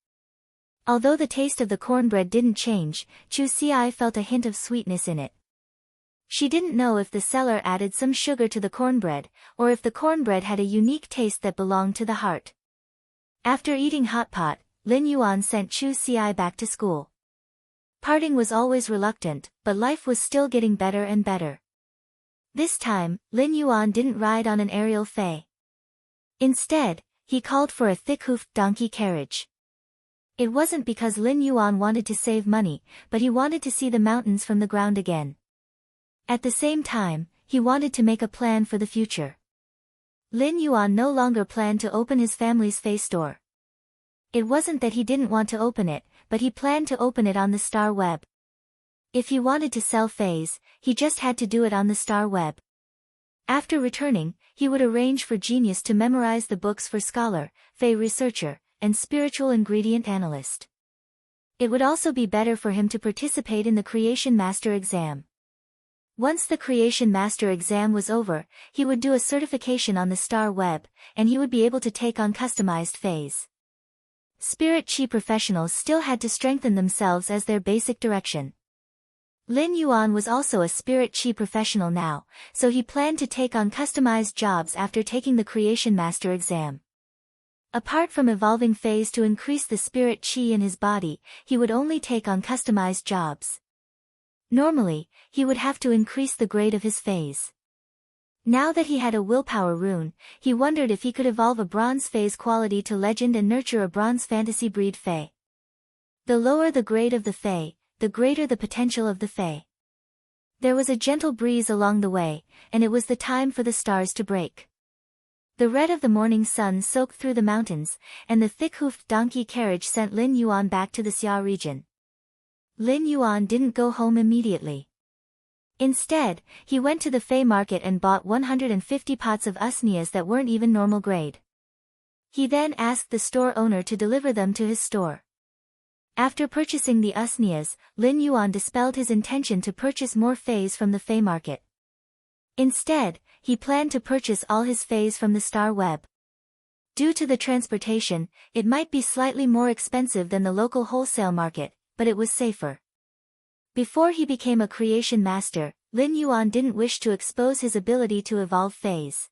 Although the taste of the cornbread didn't change, Chu Ci felt a hint of sweetness in it. She didn't know if the seller added some sugar to the cornbread, or if the cornbread had a unique taste that belonged to the heart. After eating hot pot, Lin Yuan sent Chu Ci back to school. Parting was always reluctant, but life was still getting better and better. This time, Lin Yuan didn't ride on an aerial fei. Instead, he called for a thick-hoofed donkey carriage. It wasn't because Lin Yuan wanted to save money, but he wanted to see the mountains from the ground again. At the same time, he wanted to make a plan for the future. Lin Yuan no longer planned to open his family's fei store. It wasn't that he didn't want to open it, but he planned to open it on the star web. If he wanted to sell feis, he just had to do it on the star web. After returning, he would arrange for Genius to memorize the books for scholar, fei researcher, and spiritual ingredient analyst. It would also be better for him to participate in the Creation Master exam. Once the Creation Master exam was over, he would do a certification on the star web, and he would be able to take on customized feis. Spirit Chi professionals still had to strengthen themselves as their basic direction. Lin Yuan was also a spirit chi professional now, so he planned to take on customized jobs after taking the Creation Master exam. Apart from evolving phase to increase the spirit chi in his body, he would only take on customized jobs. Normally, he would have to increase the grade of his phase. Now that he had a willpower rune, he wondered if he could evolve a bronze phase quality to legend and nurture a bronze fantasy breed fae. The lower the grade of the fae, the greater the potential of the fae. There was a gentle breeze along the way, and it was the time for the stars to break. The red of the morning sun soaked through the mountains, and the thick-hoofed donkey carriage sent Lin Yuan back to the Xia region. Lin Yuan didn't go home immediately. Instead, he went to the Fey market and bought 150 pots of usnias that weren't even normal grade. He then asked the store owner to deliver them to his store. After purchasing the usnias, Lin Yuan dispelled his intention to purchase more fays from the Fey market. Instead, he planned to purchase all his fays from the Star Web. Due to the transportation, it might be slightly more expensive than the local wholesale market, but it was safer. Before he became a creation master, Lin Yuan didn't wish to expose his ability to evolve fays.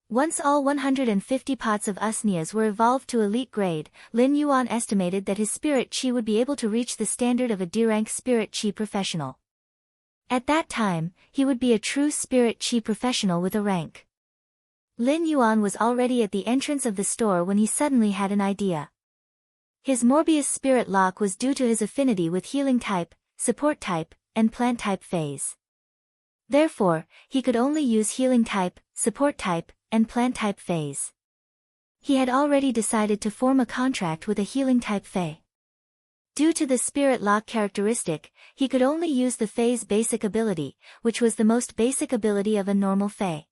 Once all 150 pots of usnias were evolved to elite grade, Lin Yuan estimated that his spirit chi would be able to reach the standard of a D-rank spirit chi professional. At that time, he would be a true spirit chi professional with a rank. Lin Yuan was already at the entrance of the store when he suddenly had an idea. His Morbius spirit lock was due to his affinity with healing type, support type, and plant type phase. Therefore, he could only use healing type, support type, and plant type phase. He had already decided to form a contract with a healing type fae. Due to the spirit lock characteristic, he could only use the fae's basic ability, which was the most basic ability of a normal fae.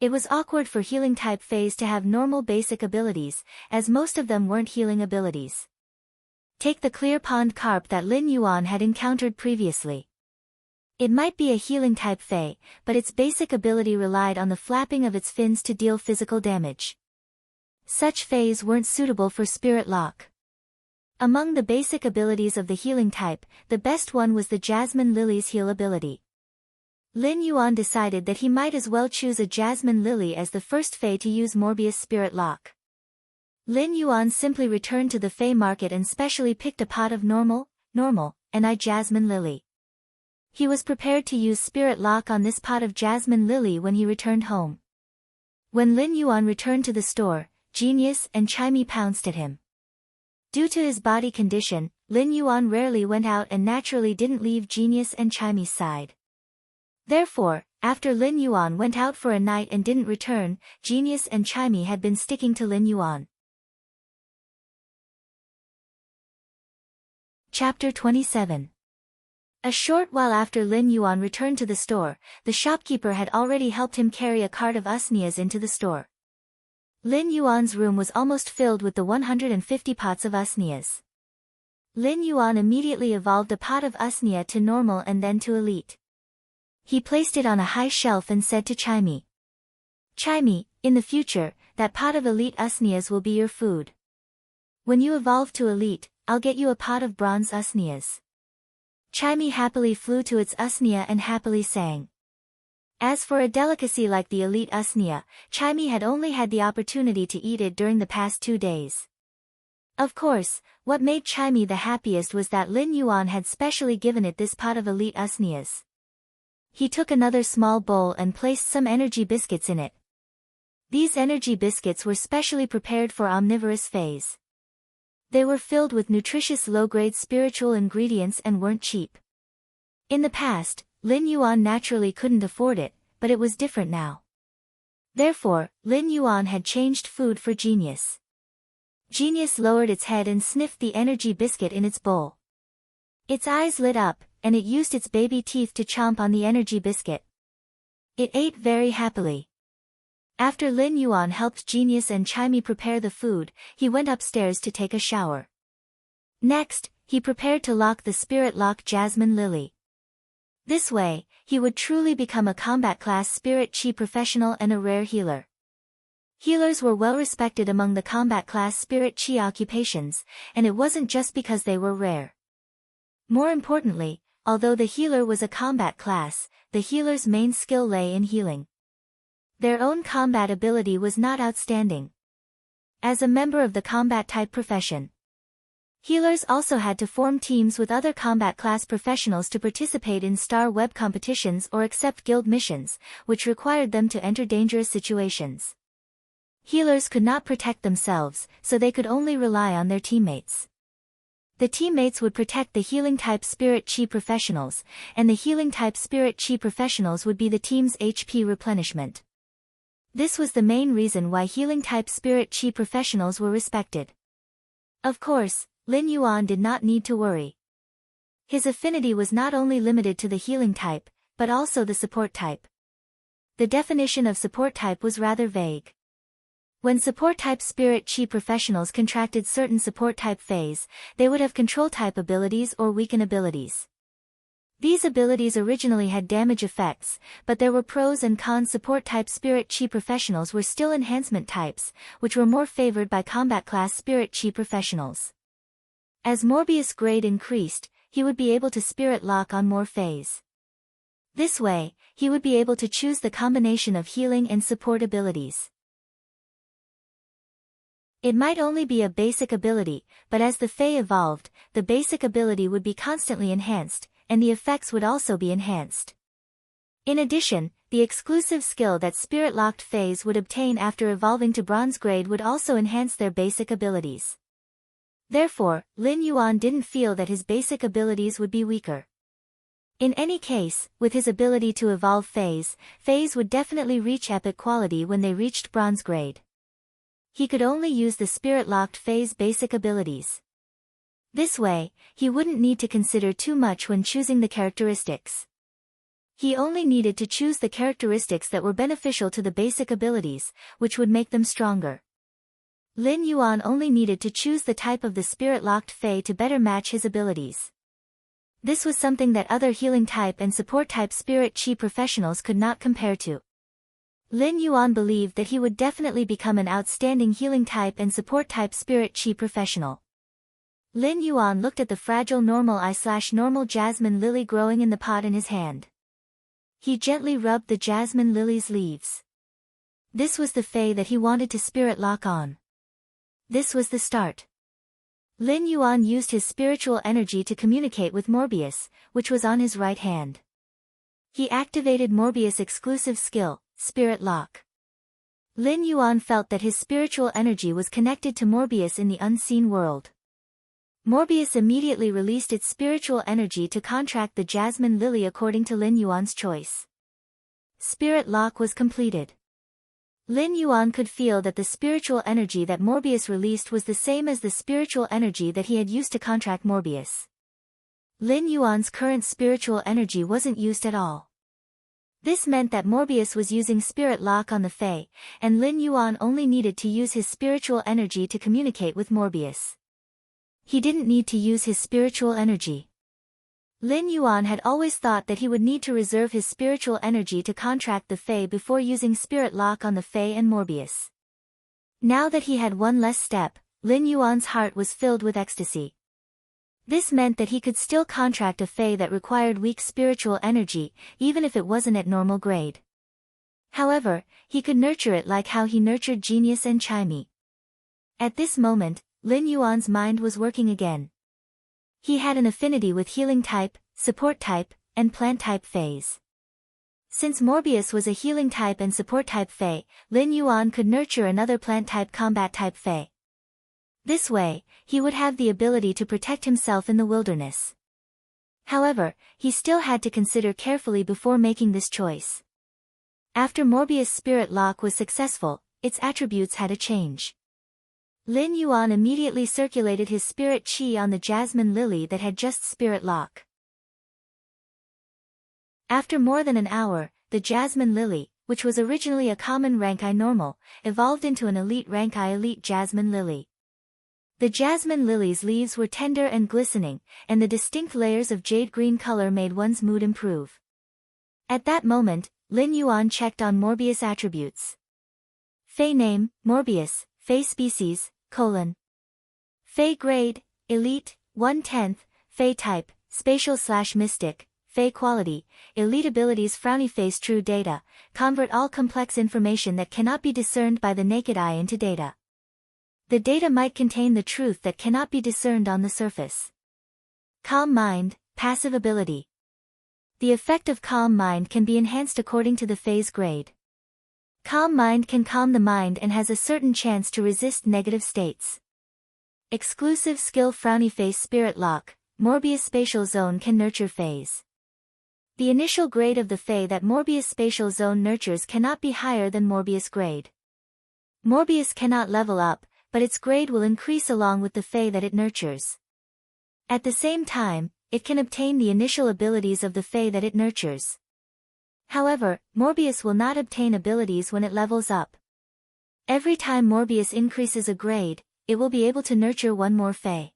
It was awkward for healing type faes to have normal basic abilities, as most of them weren't healing abilities. Take the clear pond carp that Lin Yuan had encountered previously. It might be a healing type fae, but its basic ability relied on the flapping of its fins to deal physical damage. Such faes weren't suitable for spirit lock. Among the basic abilities of the healing type, the best one was the Jasmine Lily's heal ability. Lin Yuan decided that he might as well choose a Jasmine Lily as the first fae to use Morbius spirit lock. Lin Yuan simply returned to the fae market and specially picked a pot of normal, and I Jasmine Lily. He was prepared to use spirit lock on this pot of Jasmine Lily when he returned home. When Lin Yuan returned to the store, Genius and Chimey pounced at him. Due to his body condition, Lin Yuan rarely went out and naturally didn't leave Genius and Chimey's side. Therefore, after Lin Yuan went out for a night and didn't return, Genius and Chimey had been sticking to Lin Yuan. Chapter 27. A short while after Lin Yuan returned to the store, the shopkeeper had already helped him carry a cart of usnias into the store. Lin Yuan's room was almost filled with the 150 pots of usnias. Lin Yuan immediately evolved a pot of usnia to normal and then to elite. He placed it on a high shelf and said to Chimey, "Chimey, in the future, that pot of elite usnias will be your food. When you evolve to elite, I'll get you a pot of bronze usnias." Chimey happily flew to its usnia and happily sang. As for a delicacy like the elite usnia, Chimey had only had the opportunity to eat it during the past 2 days. Of course, what made Chimey the happiest was that Lin Yuan had specially given it this pot of elite usnias. He took another small bowl and placed some energy biscuits in it. These energy biscuits were specially prepared for omnivorous phase. They were filled with nutritious low-grade spiritual ingredients and weren't cheap. In the past, Lin Yuan naturally couldn't afford it, but it was different now. Therefore, Lin Yuan had changed food for Genius. Genius lowered its head and sniffed the energy biscuit in its bowl. Its eyes lit up, and it used its baby teeth to chomp on the energy biscuit. It ate very happily. After Lin Yuan helped Genius and Chimey prepare the food, he went upstairs to take a shower. Next, he prepared to lock the spirit lock Jasmine Lily. This way, he would truly become a combat class spirit chi professional and a rare healer. Healers were well respected among the combat class spirit chi occupations, and it wasn't just because they were rare. More importantly, although the healer was a combat class, the healer's main skill lay in healing. Their own combat ability was not outstanding. As a member of the combat type profession, healers also had to form teams with other combat class professionals to participate in star web competitions or accept guild missions, which required them to enter dangerous situations. Healers could not protect themselves, so they could only rely on their teammates. The teammates would protect the healing type spirit chi professionals, and the healing type spirit chi professionals would be the team's HP replenishment. This was the main reason why healing type spirit chi professionals were respected. Of course, Lin Yuan did not need to worry. His affinity was not only limited to the healing type, but also the support type. The definition of support type was rather vague. When support-type spirit chi professionals contracted certain support-type phase, they would have control-type abilities or weaken abilities. These abilities originally had damage effects, but there were pros and cons. Support-type spirit chi professionals were still enhancement types, which were more favored by combat class spirit chi professionals. As Morbius' grade increased, he would be able to spirit lock on more phase. This way, he would be able to choose the combination of healing and support abilities. It might only be a basic ability, but as the Fae evolved, the basic ability would be constantly enhanced, and the effects would also be enhanced. In addition, the exclusive skill that Spirit-Locked Faes would obtain after evolving to Bronze grade would also enhance their basic abilities. Therefore, Lin Yuan didn't feel that his basic abilities would be weaker. In any case, with his ability to evolve Faes would definitely reach epic quality when they reached Bronze grade. He could only use the Spirit-Locked Fae's basic abilities. This way, he wouldn't need to consider too much when choosing the characteristics. He only needed to choose the characteristics that were beneficial to the basic abilities, which would make them stronger. Lin Yuan only needed to choose the type of the Spirit-Locked Fae to better match his abilities. This was something that other healing type and support type spirit chi professionals could not compare to. Lin Yuan believed that he would definitely become an outstanding healing type and support type spirit chi professional. Lin Yuan looked at the fragile normal eye/normal jasmine lily growing in the pot in his hand. He gently rubbed the jasmine lily's leaves. This was the Fae that he wanted to spirit lock on. This was the start. Lin Yuan used his spiritual energy to communicate with Morbius, which was on his right hand. He activated Morbius' exclusive skill, Spirit Lock. Lin Yuan felt that his spiritual energy was connected to Morbius in the unseen world. Morbius immediately released its spiritual energy to contract the Jasmine Lily according to Lin Yuan's choice. Spirit Lock was completed. Lin Yuan could feel that the spiritual energy that Morbius released was the same as the spiritual energy that he had used to contract Morbius. Lin Yuan's current spiritual energy wasn't used at all. This meant that Morbius was using Spirit Lock on the Fae, and Lin Yuan only needed to use his spiritual energy to communicate with Morbius. He didn't need to use his spiritual energy. Lin Yuan had always thought that he would need to reserve his spiritual energy to contract the Fae before using Spirit Lock on the Fae and Morbius. Now that he had one less step, Lin Yuan's heart was filled with ecstasy. This meant that he could still contract a Fae that required weak spiritual energy, even if it wasn't at normal grade. However, he could nurture it like how he nurtured Genius and Chimey. At this moment, Lin Yuan's mind was working again. He had an affinity with healing type, support type, and plant type Faes. Since Morbius was a healing type and support type Fae, Lin Yuan could nurture another plant type combat type Fae. This way, he would have the ability to protect himself in the wilderness. However, he still had to consider carefully before making this choice. After Morbius' Spirit Lock was successful, its attributes had a change. Lin Yuan immediately circulated his spirit chi on the Jasmine Lily that had just Spirit Lock. After more than an hour, the Jasmine Lily, which was originally a common rank I normal, evolved into an elite rank I elite Jasmine Lily. The Jasmine Lily's leaves were tender and glistening, and the distinct layers of jade green color made one's mood improve. At that moment, Lin Yuan checked on Morbius attributes. Fae name, Morbius, Fae species, Fae grade, elite, 1/10, Fae type, spatial/mystic, Fey quality, elite abilities frowny face true data, convert all complex information that cannot be discerned by the naked eye into data. The data might contain the truth that cannot be discerned on the surface. Calm mind, passive ability. The effect of calm mind can be enhanced according to the Fey's grade. Calm mind can calm the mind and has a certain chance to resist negative states. Exclusive skill frowny face spirit lock, Morbius spatial zone can nurture Feys. The initial grade of the Fey that Morbius spatial zone nurtures cannot be higher than Morbius grade. Morbius cannot level up, but its grade will increase along with the Fey that it nurtures. At the same time, it can obtain the initial abilities of the Fey that it nurtures. However, Morbius will not obtain abilities when it levels up. Every time Morbius increases a grade, it will be able to nurture one more Fey.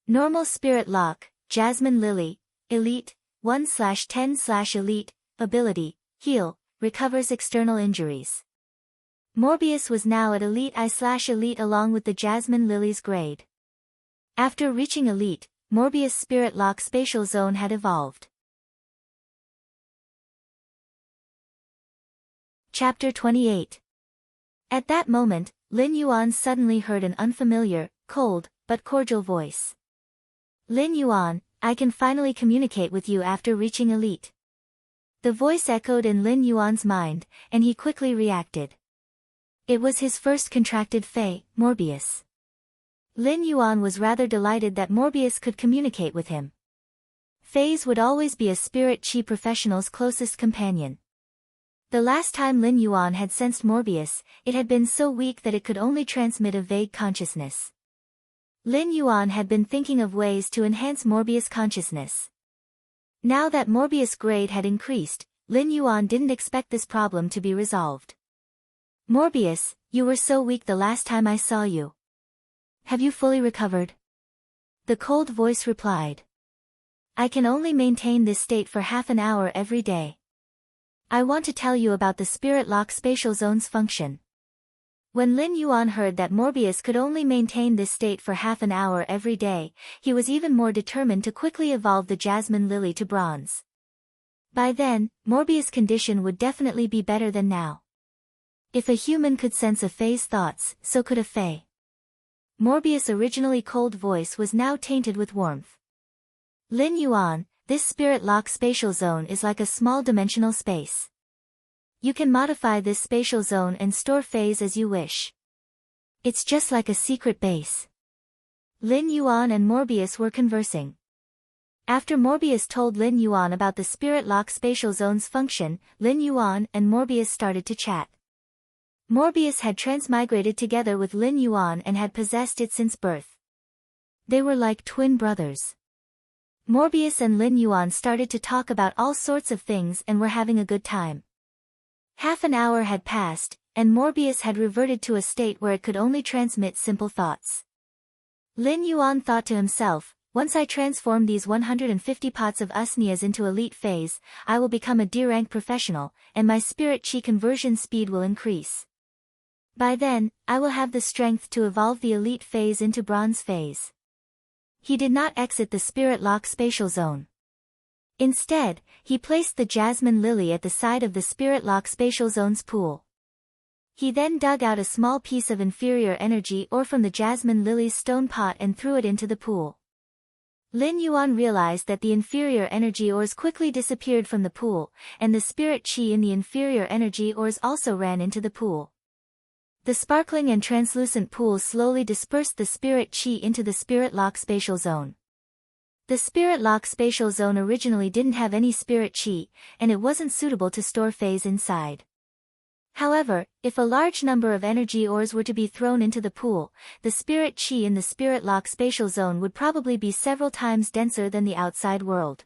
Normal Spirit Lock, Jasmine Lily, Elite, 1/10/Elite, Ability, Heal, recovers external injuries. Morbius was now at Elite I/Elite along with the Jasmine Lily's grade. After reaching Elite, Morbius Spirit Lock Spatial Zone had evolved. Chapter 28. At that moment, Lin Yuan suddenly heard an unfamiliar, cold, but cordial voice. Lin Yuan, I can finally communicate with you after reaching Elite. The voice echoed in Lin Yuan's mind, and he quickly reacted. It was his first contracted Fey, Morbius. Lin Yuan was rather delighted that Morbius could communicate with him. Feys would always be a spirit chi professional's closest companion. The last time Lin Yuan had sensed Morbius, it had been so weak that it could only transmit a vague consciousness. Lin Yuan had been thinking of ways to enhance Morbius consciousness. Now that Morbius grade had increased, Lin Yuan didn't expect this problem to be resolved. Morbius, you were so weak the last time I saw you. Have you fully recovered? The cold voice replied. I can only maintain this state for half an hour every day. I want to tell you about the Spirit Lock Spatial Zone's function. When Lin Yuan heard that Morbius could only maintain this state for half an hour every day, he was even more determined to quickly evolve the Jasmine Lily to bronze. By then, Morbius' condition would definitely be better than now. If a human could sense a Fey's thoughts, so could a Fey. Morbius' originally cold voice was now tainted with warmth. Lin Yuan, this Spirit Lock Spatial Zone is like a small dimensional space. You can modify this spatial zone and store Feys as you wish. It's just like a secret base. Lin Yuan and Morbius were conversing. After Morbius told Lin Yuan about the Spirit Lock Spatial Zone's function, Lin Yuan and Morbius started to chat. Morbius had transmigrated together with Lin Yuan and had possessed it since birth. They were like twin brothers. Morbius and Lin Yuan started to talk about all sorts of things and were having a good time. Half an hour had passed, and Morbius had reverted to a state where it could only transmit simple thoughts. Lin Yuan thought to himself, once I transform these 150 pots of Usnias into elite Feys, I will become a D-rank professional, and my spirit chi conversion speed will increase. By then, I will have the strength to evolve the elite Feys into bronze Feys. He did not exit the Spirit Lock Spatial Zone. Instead, he placed the Jasmine Lily at the side of the Spirit Lock Spatial Zone's pool. He then dug out a small piece of inferior energy ore from the Jasmine Lily's stone pot and threw it into the pool. Lin Yuan realized that the inferior energy ores quickly disappeared from the pool, and the spirit chi in the inferior energy ores also ran into the pool. The sparkling and translucent pool slowly dispersed the spirit chi into the Spirit Lock Spatial Zone. The Spirit Lock Spatial Zone originally didn't have any spirit chi, and it wasn't suitable to store Feys inside. However, if a large number of energy ores were to be thrown into the pool, the spirit chi in the Spirit Lock Spatial Zone would probably be several times denser than the outside world.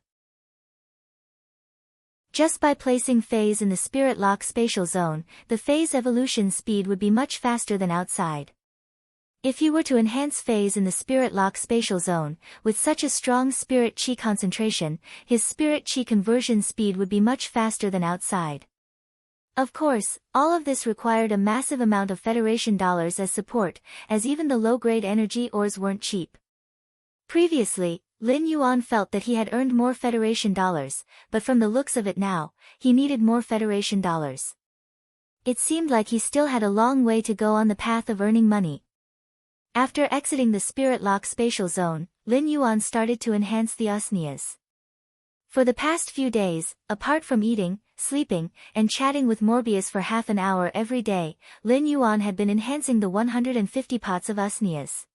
Just by placing Feys in the Spirit Lock Spatial Zone, the Fey's evolution speed would be much faster than outside. If you were to enhance Feys in the Spirit Lock Spatial Zone, with such a strong spirit chi concentration, his spirit chi conversion speed would be much faster than outside. Of course, all of this required a massive amount of Federation dollars as support, as even the low-grade energy ores weren't cheap. Previously, Lin Yuan felt that he had earned more Federation dollars, but from the looks of it now, he needed more Federation dollars. It seemed like he still had a long way to go on the path of earning money. After exiting the Spirit Lock spatial zone, Lin Yuan started to enhance the usnias. For the past few days, apart from eating, sleeping, and chatting with Morbius for half an hour every day, Lin Yuan had been enhancing the 150 pots of usnias.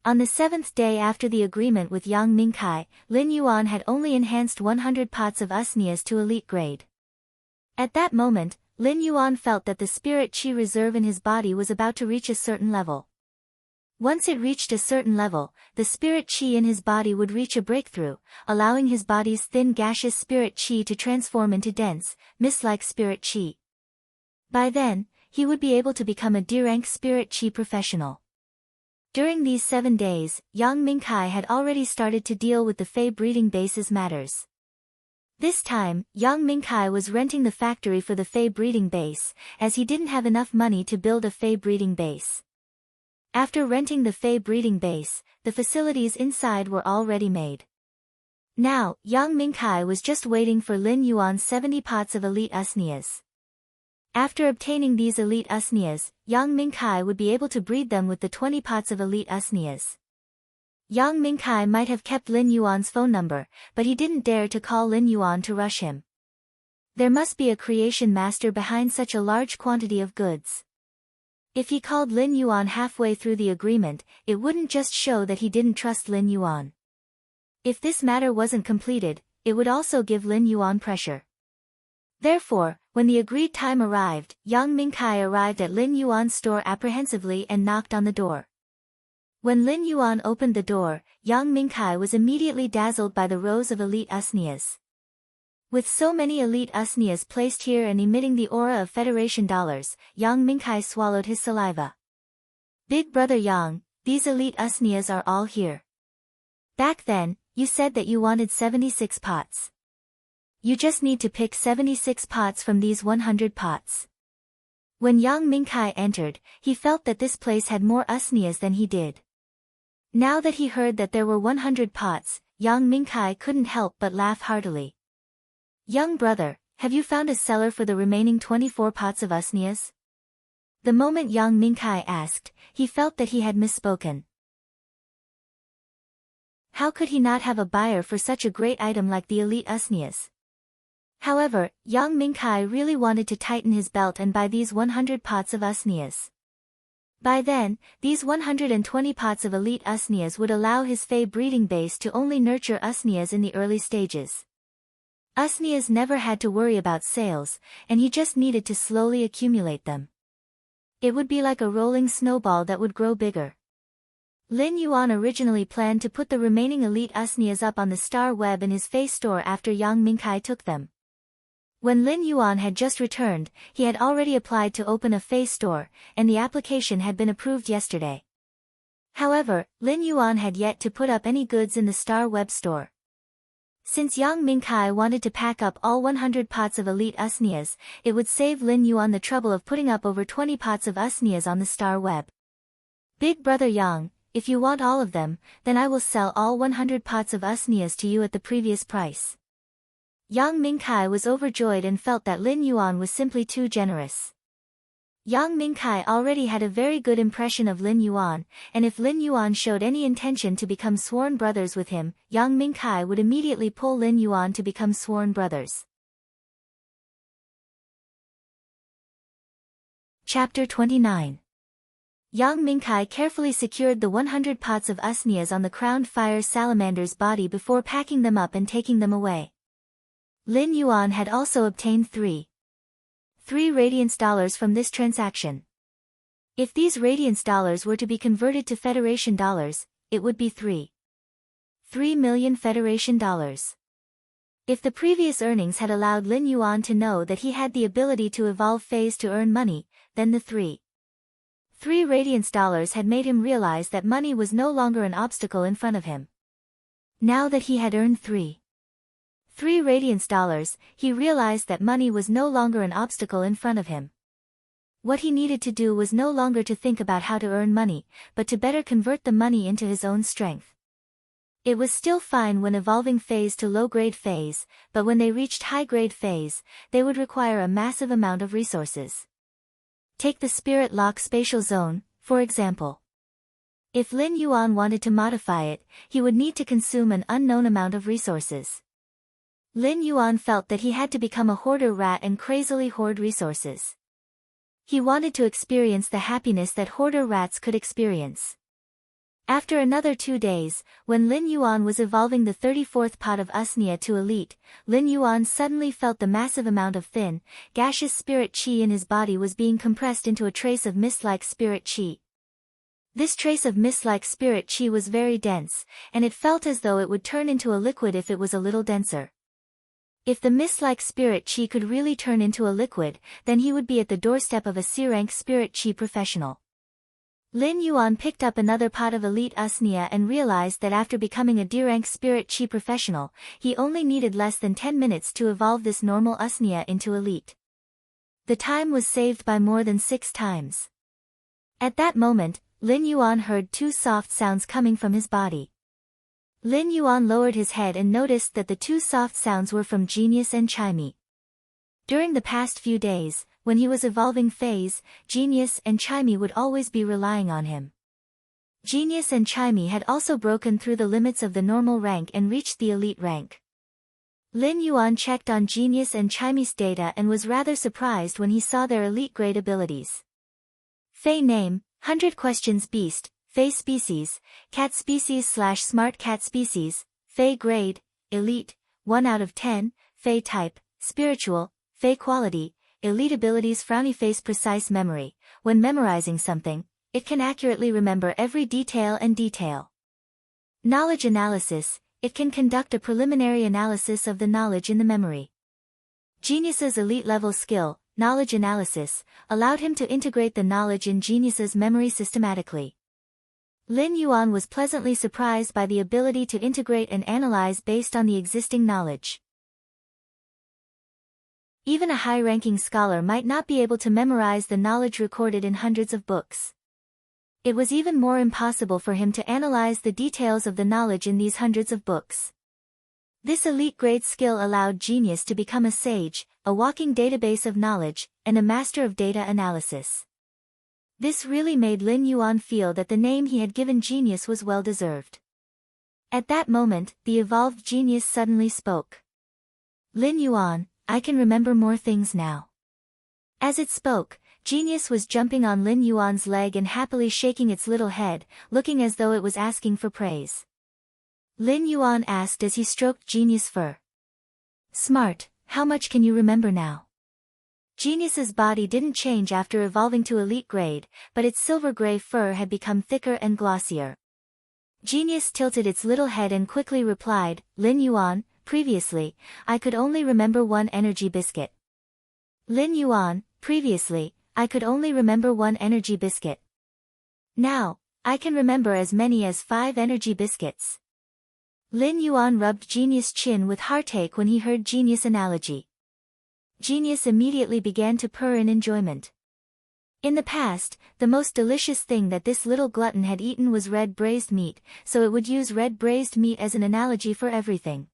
On the 7th day after the agreement with Yang Mingkai, Lin Yuan had only enhanced 100 pots of usnias to elite grade. At that moment, Lin Yuan felt that the spirit qi reserve in his body was about to reach a certain level. Once it reached a certain level, the spirit qi in his body would reach a breakthrough, allowing his body's thin gaseous spirit qi to transform into dense, mist-like spirit qi. By then, he would be able to become a D-rank spirit qi professional. During these 7 days, Yang Mingkai had already started to deal with the Fey breeding base's matters. This time, Yang Mingkai was renting the factory for the Fey breeding base, as he didn't have enough money to build a Fey breeding base. After renting the Fey breeding base, the facilities inside were already made. Now, Yang Mingkai was just waiting for Lin Yuan's 70 pots of elite usnias. After obtaining these elite usnias, Yang Mingkai would be able to breed them with the 20 pots of elite usnias. Yang Mingkai might have kept Lin Yuan's phone number, but he didn't dare to call Lin Yuan to rush him. There must be a creation master behind such a large quantity of goods. If he called Lin Yuan halfway through the agreement, it wouldn't just show that he didn't trust Lin Yuan. If this matter wasn't completed, it would also give Lin Yuan pressure. Therefore, when the agreed time arrived, Yang Mingkai arrived at Lin Yuan's store apprehensively and knocked on the door. When Lin Yuan opened the door, Yang Mingkai was immediately dazzled by the rows of elite usnias. With so many elite usnias placed here and emitting the aura of Federation dollars, Yang Mingkai swallowed his saliva. Big brother Yang, these elite usnias are all here. Back then, you said that you wanted 76 pots. You just need to pick 76 pots from these 100 pots. When Yang Mingkai entered, he felt that this place had more usnias than he did. Now that he heard that there were 100 pots, Yang Mingkai couldn't help but laugh heartily. Young brother, have you found a seller for the remaining 24 pots of usnias? The moment Yang Mingkai asked, he felt that he had misspoken. How could he not have a buyer for such a great item like the elite usnias? However, Yang Mingkai really wanted to tighten his belt and buy these 100 pots of usnias. By then, these 120 pots of elite usnias would allow his Fey breeding base to only nurture usnias in the early stages. Usnias never had to worry about sales, and he just needed to slowly accumulate them. It would be like a rolling snowball that would grow bigger. Lin Yuan originally planned to put the remaining elite usnias up on the star web in his Fey store after Yang Mingkai took them. When Lin Yuan had just returned, he had already applied to open a Fey store, and the application had been approved yesterday. However, Lin Yuan had yet to put up any goods in the star web store. Since Yang Mingkai wanted to pack up all 100 pots of elite usnias, it would save Lin Yuan the trouble of putting up over 20 pots of usnias on the star web. Big brother Yang, if you want all of them, then I will sell all 100 pots of usnias to you at the previous price. Yang Mingkai was overjoyed and felt that Lin Yuan was simply too generous. Yang Mingkai already had a very good impression of Lin Yuan, and if Lin Yuan showed any intention to become sworn brothers with him, Yang Mingkai would immediately pull Lin Yuan to become sworn brothers. Chapter 29. Yang Mingkai carefully secured the 100 pots of usnias on the crowned fire salamander's body before packing them up and taking them away. Lin Yuan had also obtained 3 radiance dollars from this transaction. If these radiance dollars were to be converted to Federation dollars, it would be 3 million Federation dollars. If the previous earnings had allowed Lin Yuan to know that he had the ability to evolve phase to earn money, then the 3 radiance dollars had made him realize that money was no longer an obstacle in front of him. Now that he had earned 3 radiance dollars, he realized that money was no longer an obstacle in front of him. What he needed to do was no longer to think about how to earn money, but to better convert the money into his own strength. It was still fine when evolving phase to low-grade phase, but when they reached high-grade phase, they would require a massive amount of resources. Take the Spirit Lock spatial zone, for example. If Lin Yuan wanted to modify it, he would need to consume an unknown amount of resources. Lin Yuan felt that he had to become a hoarder rat and crazily hoard resources. He wanted to experience the happiness that hoarder rats could experience. After another 2 days, when Lin Yuan was evolving the 34th pot of Usnia to elite, Lin Yuan suddenly felt the massive amount of thin, gaseous spirit qi in his body was being compressed into a trace of mist-like spirit qi. This trace of mist-like spirit qi was very dense, and it felt as though it would turn into a liquid if it was a little denser. If the mist-like spirit qi could really turn into a liquid, then he would be at the doorstep of a C-rank spirit qi professional. Lin Yuan picked up another pot of elite Usnia and realized that after becoming a D-rank spirit qi professional, he only needed less than 10 minutes to evolve this normal Usnia into elite. The time was saved by more than 6 times. At that moment, Lin Yuan heard 2 soft sounds coming from his body. Lin Yuan lowered his head and noticed that the 2 soft sounds were from Genius and Chimey. During the past few days, when he was evolving phase, Genius and Chimey would always be relying on him. Genius and Chimey had also broken through the limits of the normal rank and reached the elite rank. Lin Yuan checked on Genius and Chimey's data and was rather surprised when he saw their elite grade abilities. Fey name, 100 questions beast, Fey species, cat species/smart cat species, Fey grade, elite, 1 out of 10, Fey type, spiritual, Fey quality, elite abilities frowny face precise memory. When memorizing something, it can accurately remember every detail and detail. Knowledge analysis, it can conduct a preliminary analysis of the knowledge in the memory. Genius's elite level skill, knowledge analysis, allowed him to integrate the knowledge in Genius's memory systematically. Lin Yuan was pleasantly surprised by the ability to integrate and analyze based on the existing knowledge. Even a high-ranking scholar might not be able to memorize the knowledge recorded in hundreds of books. It was even more impossible for him to analyze the details of the knowledge in these hundreds of books. This elite-grade skill allowed Genius to become a sage, a walking database of knowledge, and a master of data analysis. This really made Lin Yuan feel that the name he had given Genius was well-deserved. At that moment, the evolved Genius suddenly spoke. Lin Yuan, I can remember more things now. As it spoke, Genius was jumping on Lin Yuan's leg and happily shaking its little head, looking as though it was asking for praise. Lin Yuan asked as he stroked Genius' fur. Smart, how much can you remember now? Genius's body didn't change after evolving to elite grade, but its silver-gray fur had become thicker and glossier. Genius tilted its little head and quickly replied, Lin Yuan, previously, I could only remember 1 energy biscuit. Lin Yuan, previously, I could only remember 1 energy biscuit. Now, I can remember as many as 5 energy biscuits. Lin Yuan rubbed Genius' chin with heartache when he heard Genius' analogy. Genius immediately began to purr in enjoyment. In the past, the most delicious thing that this little glutton had eaten was red braised meat, so it would use red braised meat as an analogy for everything.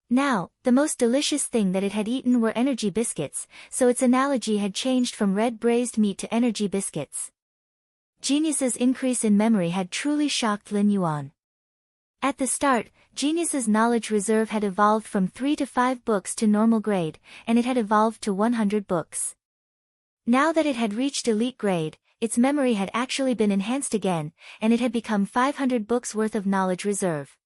Now, the most delicious thing that it had eaten were energy biscuits, so its analogy had changed from red braised meat to energy biscuits. Genius's increase in memory had truly shocked Lin Yuan. At the start, Genius's knowledge reserve had evolved from 3 to 5 books to normal grade, and it had evolved to 100 books. Now that it had reached elite grade, its memory had actually been enhanced again, and it had become 500 books worth of knowledge reserve.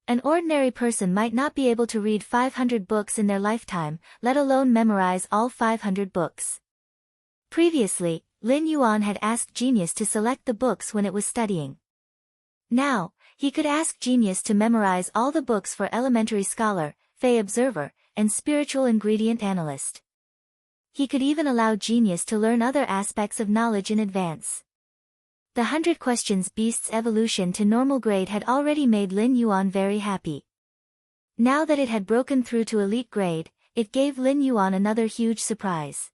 An ordinary person might not be able to read 500 books in their lifetime, let alone memorize all 500 books. Previously, Lin Yuan had asked Genius to select the books when it was studying. Now, he could ask Genius to memorize all the books for Elementary Scholar, Fey Observer, and Spiritual Ingredient Analyst. He could even allow Genius to learn other aspects of knowledge in advance. The 100 Questions Beast's evolution to normal grade had already made Lin Yuan very happy. Now that it had broken through to elite grade, it gave Lin Yuan another huge surprise.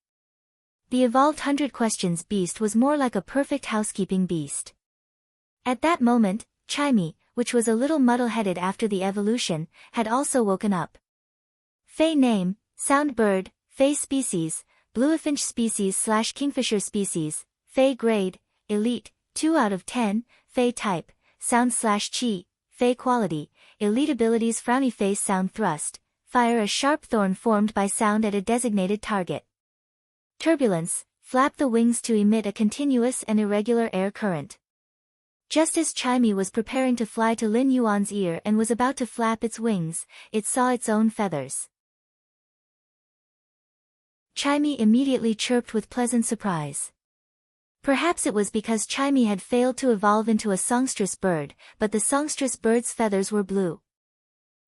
The evolved 100 Questions Beast was more like a perfect housekeeping beast. At that moment, Chimey, which was a little muddle-headed after the evolution, had also woken up. Fey name, sound bird, Fey species, bluefinch species/kingfisher species, Fey grade, elite, 2 out of 10, Fey type, sound/chi, Fey quality, elite abilities frowny face sound thrust, fire a sharp thorn formed by sound at a designated target. Turbulence, flap the wings to emit a continuous and irregular air current. Just as Chimey was preparing to fly to Lin Yuan's ear and was about to flap its wings, it saw its own feathers. Chimey immediately chirped with pleasant surprise. Perhaps it was because Chimey had failed to evolve into a songstress bird, but the songstress bird's feathers were blue.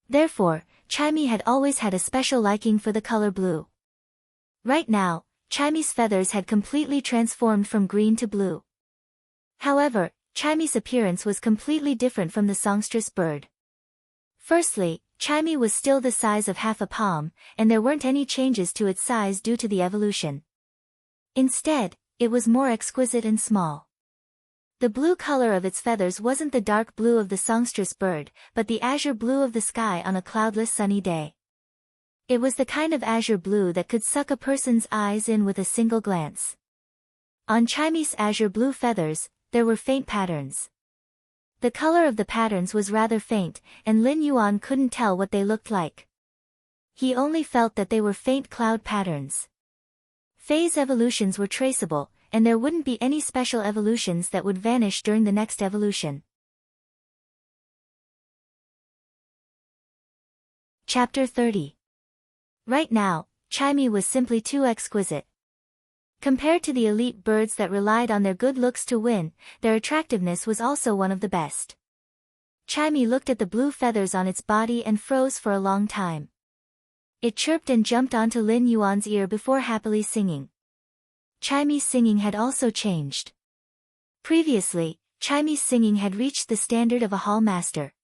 Therefore, Chimey had always had a special liking for the color blue. Right now, Chimey's feathers had completely transformed from green to blue. However, Chimey's appearance was completely different from the songstress bird. Firstly, Chimey was still the size of half a palm, and there weren't any changes to its size due to the evolution. Instead, it was more exquisite and small. The blue color of its feathers wasn't the dark blue of the songstress bird, but the azure blue of the sky on a cloudless sunny day. It was the kind of azure blue that could suck a person's eyes in with a single glance. On Chimey's azure blue feathers, there were faint patterns. The color of the patterns was rather faint, and Lin Yuan couldn't tell what they looked like. He only felt that they were faint cloud patterns. Phase evolutions were traceable, and there wouldn't be any special evolutions that would vanish during the next evolution. Chapter 30. Right now, Chimey was simply too exquisite. Compared to the elite birds that relied on their good looks to win, their attractiveness was also one of the best. Chimey looked at the blue feathers on its body and froze for a long time. It chirped and jumped onto Lin Yuan's ear before happily singing. Chimey's singing had also changed. Previously, Chimey's singing had reached the standard of a hall master.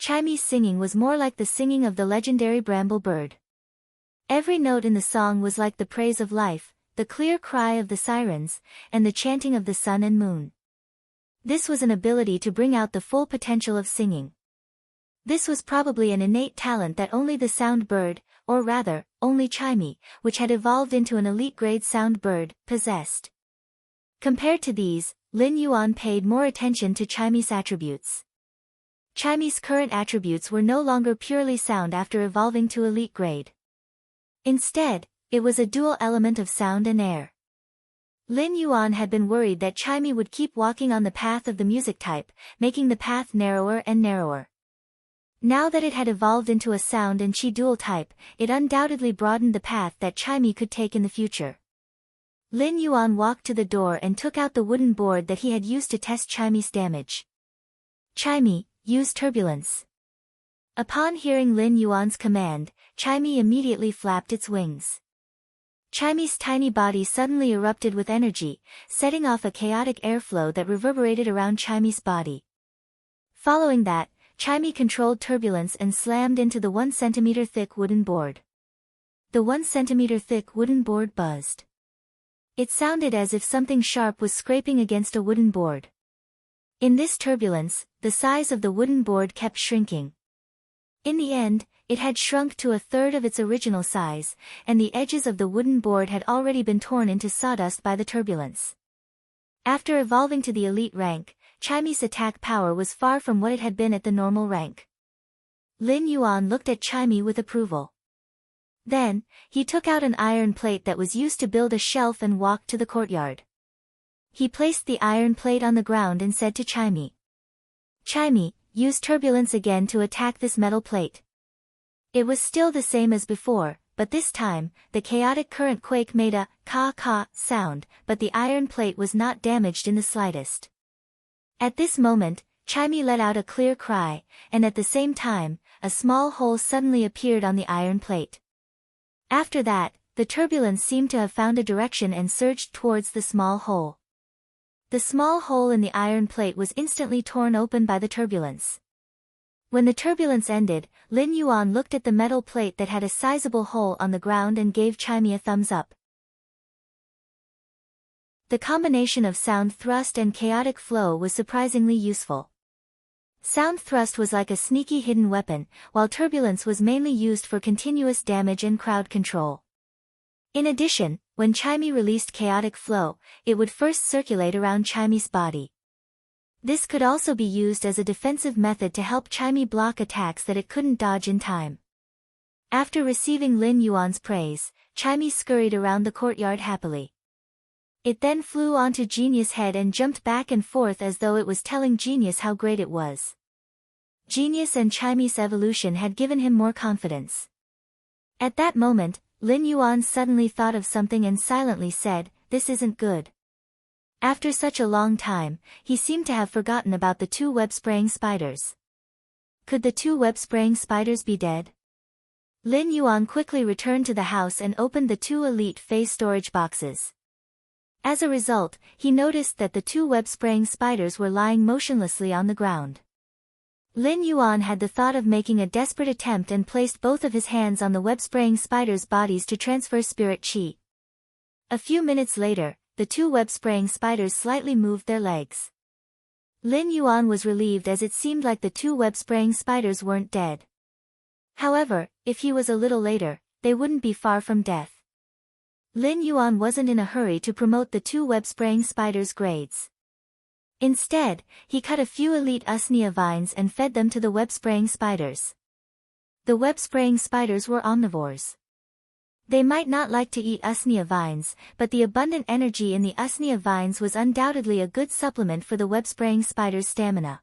Chimey's singing was more like the singing of the legendary bramble bird. Every note in the song was like the praise of life, the clear cry of the sirens, and the chanting of the sun and moon. This was an ability to bring out the full potential of singing. This was probably an innate talent that only the sound bird, or rather, only Chimey, which had evolved into an elite-grade sound bird, possessed. Compared to these, Lin Yuan paid more attention to Chimey's attributes. Chimey's current attributes were no longer purely sound after evolving to elite grade. Instead, it was a dual element of sound and air. Lin Yuan had been worried that Chimey would keep walking on the path of the music type, making the path narrower and narrower. Now that it had evolved into a sound and chi dual type, it undoubtedly broadened the path that Chimey could take in the future. Lin Yuan walked to the door and took out the wooden board that he had used to test Chimey's damage. Chimey, use turbulence. Upon hearing Lin Yuan's command, Chimey immediately flapped its wings. Chimey's tiny body suddenly erupted with energy, setting off a chaotic airflow that reverberated around Chimey's body. Following that, Chimey controlled turbulence and slammed into the 1 centimeter thick wooden board. The 1 centimeter thick wooden board buzzed. It sounded as if something sharp was scraping against a wooden board. In this turbulence, the size of the wooden board kept shrinking. In the end, it had shrunk to 1/3 of its original size, and the edges of the wooden board had already been torn into sawdust by the turbulence. After evolving to the elite rank, Chimey's attack power was far from what it had been at the normal rank. Lin Yuan looked at Chimey with approval. Then, he took out an iron plate that was used to build a shelf and walked to the courtyard. He placed the iron plate on the ground and said to Chimey, "Chimey, use turbulence again to attack this metal plate." It was still the same as before, but this time, the chaotic current quake made a "ka-ka" sound, but the iron plate was not damaged in the slightest. At this moment, Chimey let out a clear cry, and at the same time, a small hole suddenly appeared on the iron plate. After that, the turbulence seemed to have found a direction and surged towards the small hole. The small hole in the iron plate was instantly torn open by the turbulence. When the turbulence ended, Lin Yuan looked at the metal plate that had a sizable hole on the ground and gave Chimey a thumbs up. The combination of sound thrust and chaotic flow was surprisingly useful. Sound thrust was like a sneaky hidden weapon, while turbulence was mainly used for continuous damage and crowd control. In addition, when Chimey released chaotic flow, it would first circulate around Chimey's body. This could also be used as a defensive method to help Chimey block attacks that it couldn't dodge in time. After receiving Lin Yuan's praise, Chimey scurried around the courtyard happily. It then flew onto Genius' head and jumped back and forth as though it was telling Genius how great it was. Genius and Chimey's evolution had given him more confidence. At that moment, Lin Yuan suddenly thought of something and silently said, "This isn't good." After such a long time, he seemed to have forgotten about the two web-spraying spiders. Could the two web-spraying spiders be dead? Lin Yuan quickly returned to the house and opened the two elite phase storage boxes. As a result, he noticed that the two web-spraying spiders were lying motionlessly on the ground. Lin Yuan had the thought of making a desperate attempt and placed both of his hands on the web-spraying spiders' bodies to transfer spirit chi. A few minutes later, the two web-spraying spiders slightly moved their legs. Lin Yuan was relieved as it seemed like the two web-spraying spiders weren't dead. However, if he was a little later, they wouldn't be far from death. Lin Yuan wasn't in a hurry to promote the two web-spraying spiders' grades. Instead, he cut a few elite usnea vines and fed them to the web-spraying spiders. The web-spraying spiders were omnivores. They might not like to eat usnea vines, but the abundant energy in the usnea vines was undoubtedly a good supplement for the web-spraying spiders' stamina.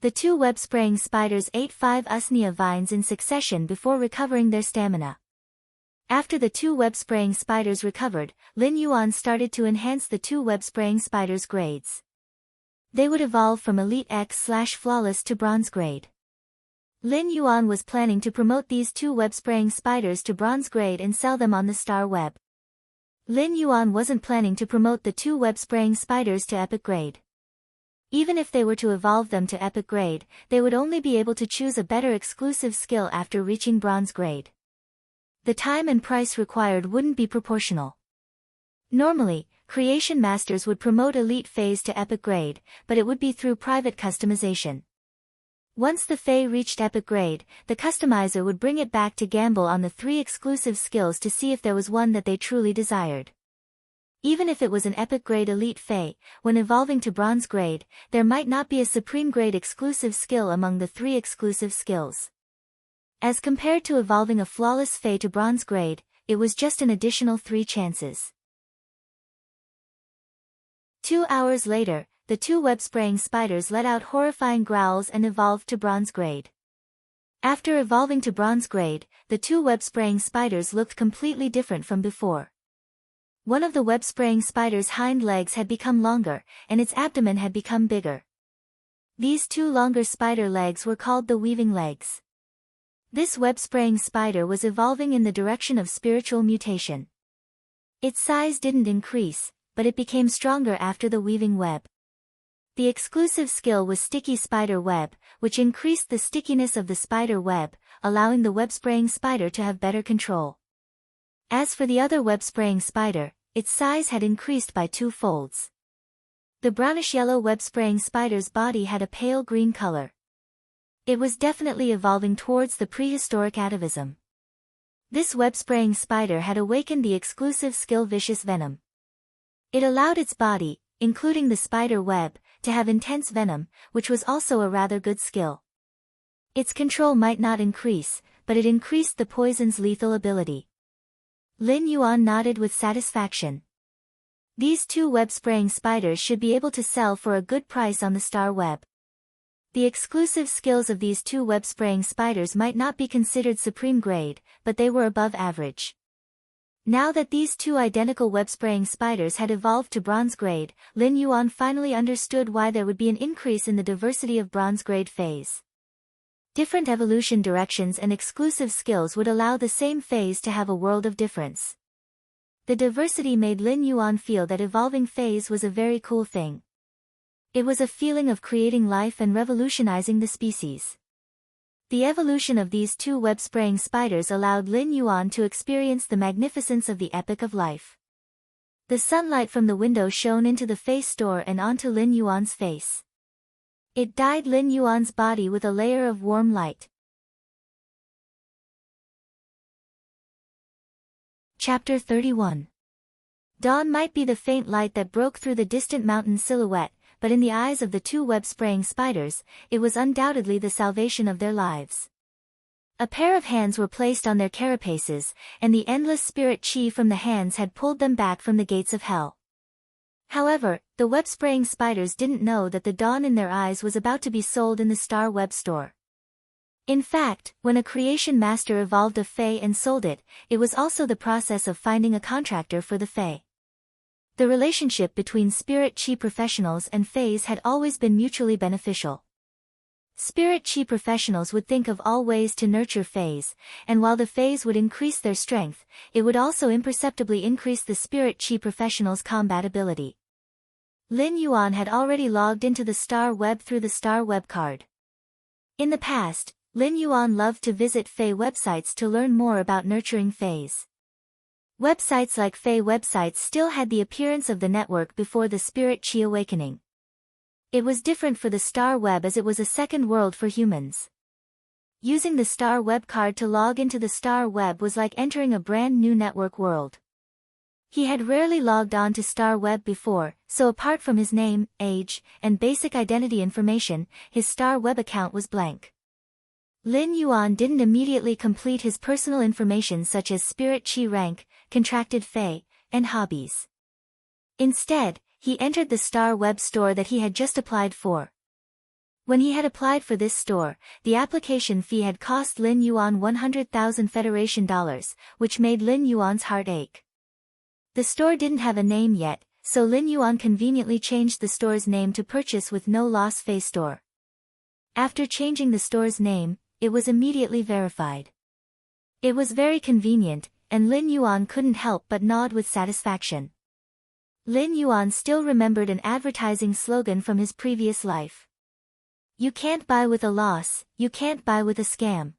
The two web-spraying spiders ate 5 usnea vines in succession before recovering their stamina. After the two web-spraying spiders recovered, Lin Yuan started to enhance the two web-spraying spiders' grades. They would evolve from Elite X/Flawless to Bronze grade. Lin Yuan was planning to promote these two web-spraying spiders to Bronze grade and sell them on the Star Web. Lin Yuan wasn't planning to promote the two web-spraying spiders to Epic grade. Even if they were to evolve them to Epic grade, they would only be able to choose a better exclusive skill after reaching Bronze grade. The time and price required wouldn't be proportional. Normally, Creation Masters would promote Elite Phase to Epic grade, but it would be through private customization. Once the Fae reached Epic grade, the customizer would bring it back to gamble on the 3 exclusive skills to see if there was one that they truly desired. Even if it was an Epic grade Elite Fae, when evolving to Bronze grade, there might not be a Supreme grade exclusive skill among the 3 exclusive skills. As compared to evolving a Flawless Fae to Bronze grade, it was just an additional 3 chances. 2 hours later, the two web-spraying spiders let out horrifying growls and evolved to Bronze grade. After evolving to Bronze grade, the two web-spraying spiders looked completely different from before. One of the web-spraying spider's hind legs had become longer, and its abdomen had become bigger. These 2 longer spider legs were called the weaving legs. This web-spraying spider was evolving in the direction of spiritual mutation. Its size didn't increase, but it became stronger after the weaving web. The exclusive skill was Sticky Spider Web, which increased the stickiness of the spider web, allowing the web-spraying spider to have better control. As for the other web-spraying spider, its size had increased by 2 folds. The brownish-yellow web-spraying spider's body had a pale green color. It was definitely evolving towards the prehistoric atavism. This web-spraying spider had awakened the exclusive skill Vicious Venom. It allowed its body, including the spider web, to have intense venom, which was also a rather good skill. Its control might not increase, but it increased the poison's lethal ability. Lin Yuan nodded with satisfaction. These 2 web-spraying spiders should be able to sell for a good price on the Star Web. The exclusive skills of these 2 web-spraying spiders might not be considered supreme grade, but they were above average. Now that these 2 identical web-spraying spiders had evolved to Bronze grade, Lin Yuan finally understood why there would be an increase in the diversity of Bronze grade phase. Different evolution directions and exclusive skills would allow the same phase to have a world of difference. The diversity made Lin Yuan feel that evolving phase was a very cool thing. It was a feeling of creating life and revolutionizing the species. The evolution of these 2 web-spraying spiders allowed Lin Yuan to experience the magnificence of the epic of life. The sunlight from the window shone into the face store and onto Lin Yuan's face. It dyed Lin Yuan's body with a layer of warm light. Chapter 31. Dawn might be the faint light that broke through the distant mountain silhouette, but in the eyes of the two web-spraying spiders, it was undoubtedly the salvation of their lives. A pair of hands were placed on their carapaces, and the endless spirit chi from the hands had pulled them back from the gates of hell. However, the web-spraying spiders didn't know that the dawn in their eyes was about to be sold in the Star Web store. In fact, when a creation master evolved a fae and sold it, it was also the process of finding a contractor for the fae. The relationship between spirit chi professionals and faes had always been mutually beneficial. Spirit chi professionals would think of all ways to nurture faes, and while the faes would increase their strength, it would also imperceptibly increase the spirit chi professionals' combat ability. Lin Yuan had already logged into the Star Web through the Star Web card. In the past, Lin Yuan loved to visit fae websites to learn more about nurturing faes. Websites like fae websites still had the appearance of the network before the spirit chi awakening. It was different for the Star Web as it was a second world for humans. Using the Star Web card to log into the Star Web was like entering a brand new network world. He had rarely logged on to Star Web before, so apart from his name, age, and basic identity information, his Star Web account was blank. Lin Yuan didn't immediately complete his personal information such as spirit chi rank, contracted fae, and hobbies. Instead, he entered the Star Web store that he had just applied for. When he had applied for this store, the application fee had cost Lin Yuan 100,000 Federation dollars, which made Lin Yuan's heart ache. The store didn't have a name yet, so Lin Yuan conveniently changed the store's name to Purchase with No Loss Fae Store. After changing the store's name, it was immediately verified. It was very convenient, and Lin Yuan couldn't help but nod with satisfaction. Lin Yuan still remembered an advertising slogan from his previous life. You can't buy with a loss, you can't buy with a scam.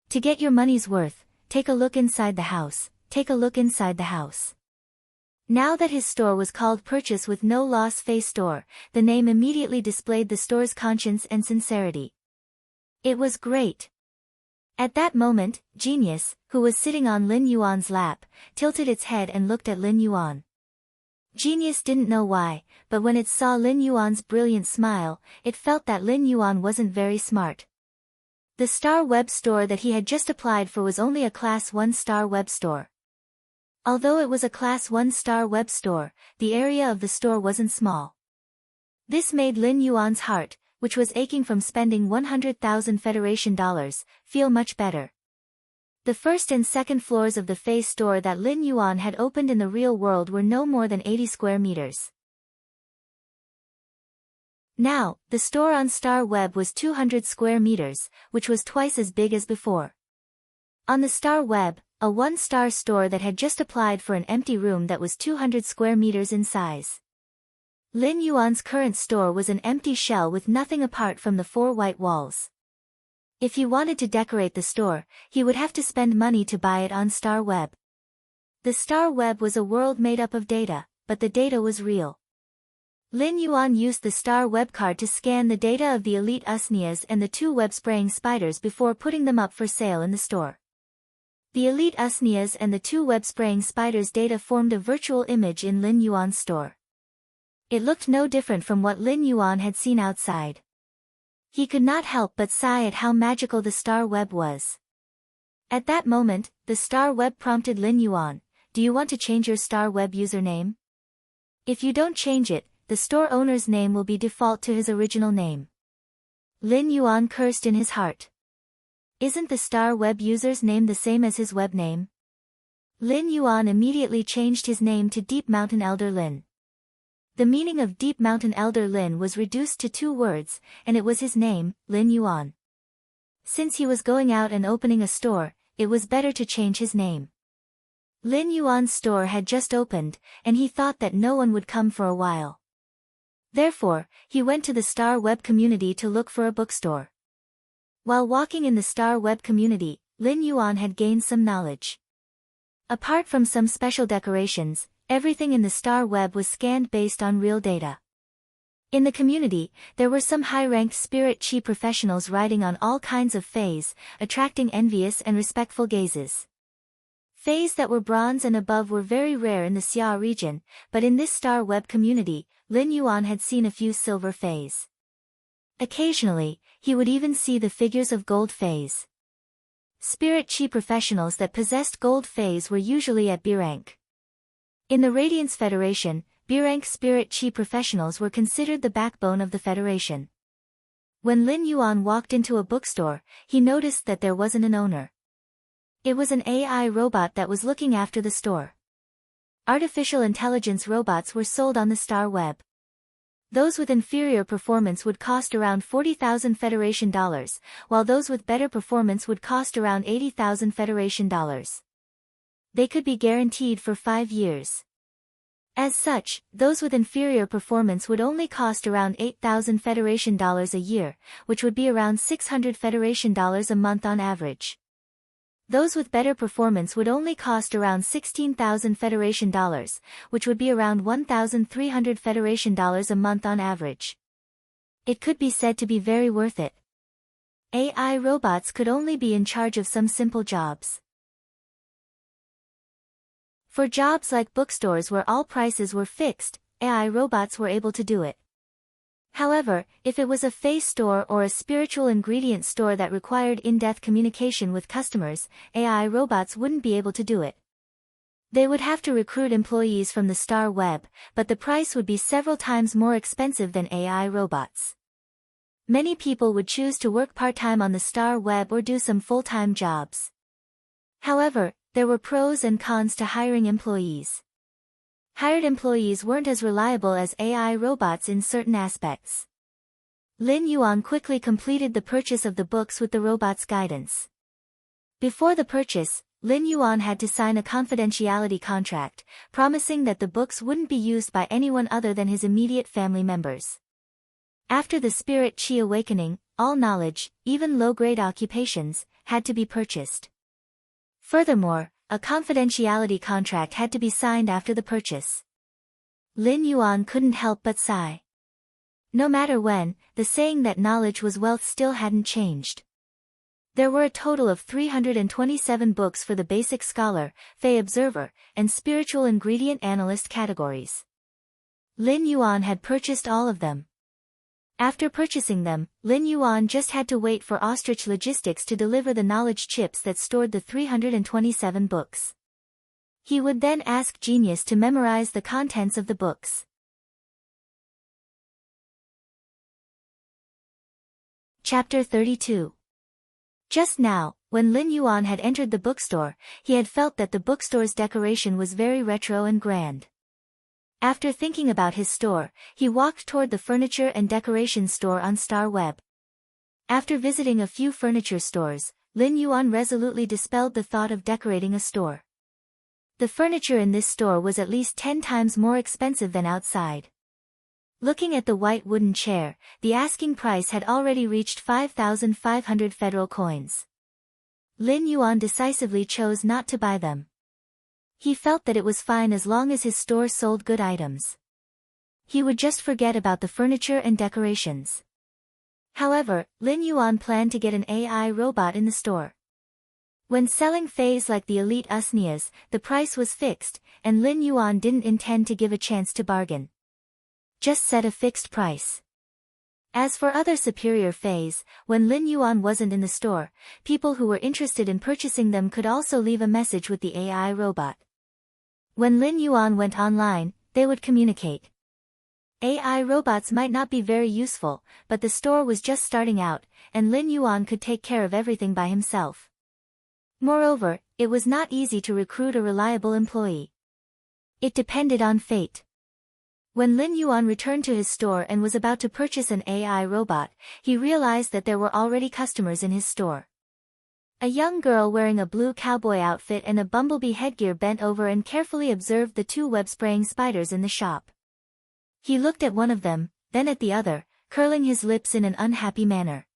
To get your money's worth, take a look inside the house, take a look inside the house. Now that his store was called Purchase with No Loss Fae Store, the name immediately displayed the store's conscience and sincerity. It was great. At that moment, Genius, who was sitting on Lin Yuan's lap, tilted its head and looked at Lin Yuan. Genius didn't know why, but when it saw Lin Yuan's brilliant smile, it felt that Lin Yuan wasn't very smart. The Star Web store that he had just applied for was only a Class 1 Star Web store. Although it was a Class 1 Star Web store, the area of the store wasn't small. This made Lin Yuan's heart, which was aching from spending 100,000 Federation dollars, feel much better. The first and second floors of the Fae store that Lin Yuan had opened in the real world were no more than 80 square meters. Now, the store on Star Web was 200 square meters, which was twice as big as before. On the Star Web, a one-star store that had just applied for an empty room that was 200 square meters in size. Lin Yuan's current store was an empty shell with nothing apart from the 4 white walls. If he wanted to decorate the store, he would have to spend money to buy it on Star Web. The Star Web was a world made up of data, but the data was real. Lin Yuan used the Star Web card to scan the data of the elite Usnias and the 2 web-spraying spiders before putting them up for sale in the store. The elite Usnias and the 2 web-spraying spiders' data formed a virtual image in Lin Yuan's store. It looked no different from what Lin Yuan had seen outside. He could not help but sigh at how magical the Star Web was. At that moment, the Star Web prompted Lin Yuan, "Do you want to change your Star Web username? If you don't change it, the store owner's name will be default to his original name." Lin Yuan cursed in his heart. Isn't the Star Web user's name the same as his web name? Lin Yuan immediately changed his name to Deep Mountain Elder Lin. The meaning of Deep Mountain Elder Lin was reduced to 2 words, and it was his name, Lin Yuan. Since he was going out and opening a store, it was better to change his name. Lin Yuan's store had just opened, and he thought that no one would come for a while. Therefore, he went to the Star Web community to look for a bookstore. While walking in the Star Web community, Lin Yuan had gained some knowledge. Apart from some special decorations, everything in the Star Web was scanned based on real data. In the community, there were some high-ranked spirit chi professionals riding on all kinds of fays, attracting envious and respectful gazes. Fays that were bronze and above were very rare in the Xia region, but in this star web community, Lin Yuan had seen a few silver fays. Occasionally, he would even see the figures of gold fays. Spirit chi professionals that possessed gold fays were usually at B rank. In the Radiance Federation, B-rank spirit chi professionals were considered the backbone of the Federation. When Lin Yuan walked into a bookstore, he noticed that there wasn't an owner. It was an AI robot that was looking after the store. Artificial intelligence robots were sold on the Star Web. Those with inferior performance would cost around 40,000 Federation dollars, while those with better performance would cost around 80,000 Federation dollars. They could be guaranteed for 5 years. As such, those with inferior performance would only cost around 8,000 Federation dollars a year, which would be around 600 Federation dollars a month on average. Those with better performance would only cost around 16,000 Federation dollars, which would be around 1,300 Federation dollars a month on average. It could be said to be very worth it. AI robots could only be in charge of some simple jobs. For jobs like bookstores where all prices were fixed, AI robots were able to do it. However, if it was a face store or a spiritual ingredient store that required in-depth communication with customers, AI robots wouldn't be able to do it. They would have to recruit employees from the Star Web, but the price would be several times more expensive than AI robots. Many people would choose to work part-time on the Star Web or do some full-time jobs. However, there were pros and cons to hiring employees. Hired employees weren't as reliable as AI robots in certain aspects. Lin Yuan quickly completed the purchase of the books with the robot's guidance. Before the purchase, Lin Yuan had to sign a confidentiality contract, promising that the books wouldn't be used by anyone other than his immediate family members. After the Spirit Chi awakening, all knowledge, even low-grade occupations, had to be purchased. Furthermore, a confidentiality contract had to be signed after the purchase. Lin Yuan couldn't help but sigh. No matter when, the saying that knowledge was wealth still hadn't changed. There were a total of 327 books for the Basic Scholar, Fey Observer, and Spiritual Ingredient Analyst categories. Lin Yuan had purchased all of them. After purchasing them, Lin Yuan just had to wait for Ostrich Logistics to deliver the knowledge chips that stored the 327 books. He would then ask Genius to memorize the contents of the books. Chapter 32. Just now, when Lin Yuan had entered the bookstore, he had felt that the bookstore's decoration was very retro and grand. After thinking about his store, he walked toward the furniture and decoration store on Star Web. After visiting a few furniture stores, Lin Yuan resolutely dispelled the thought of decorating a store. The furniture in this store was at least 10 times more expensive than outside. Looking at the white wooden chair, the asking price had already reached 5,500 federal coins. Lin Yuan decisively chose not to buy them. He felt that it was fine as long as his store sold good items. He would just forget about the furniture and decorations. However, Lin Yuan planned to get an AI robot in the store. When selling fays like the elite Usnias, the price was fixed, and Lin Yuan didn't intend to give a chance to bargain. Just set a fixed price. As for other superior fays, when Lin Yuan wasn't in the store, people who were interested in purchasing them could also leave a message with the AI robot. When Lin Yuan went online, they would communicate. AI robots might not be very useful, but the store was just starting out, and Lin Yuan could take care of everything by himself. Moreover, it was not easy to recruit a reliable employee. It depended on fate. When Lin Yuan returned to his store and was about to purchase an AI robot, he realized that there were already customers in his store. A young girl wearing a blue cowboy outfit and a bumblebee headgear bent over and carefully observed the 2 web-spraying spiders in the shop. He looked at one of them, then at the other, curling his lips in an unhappy manner.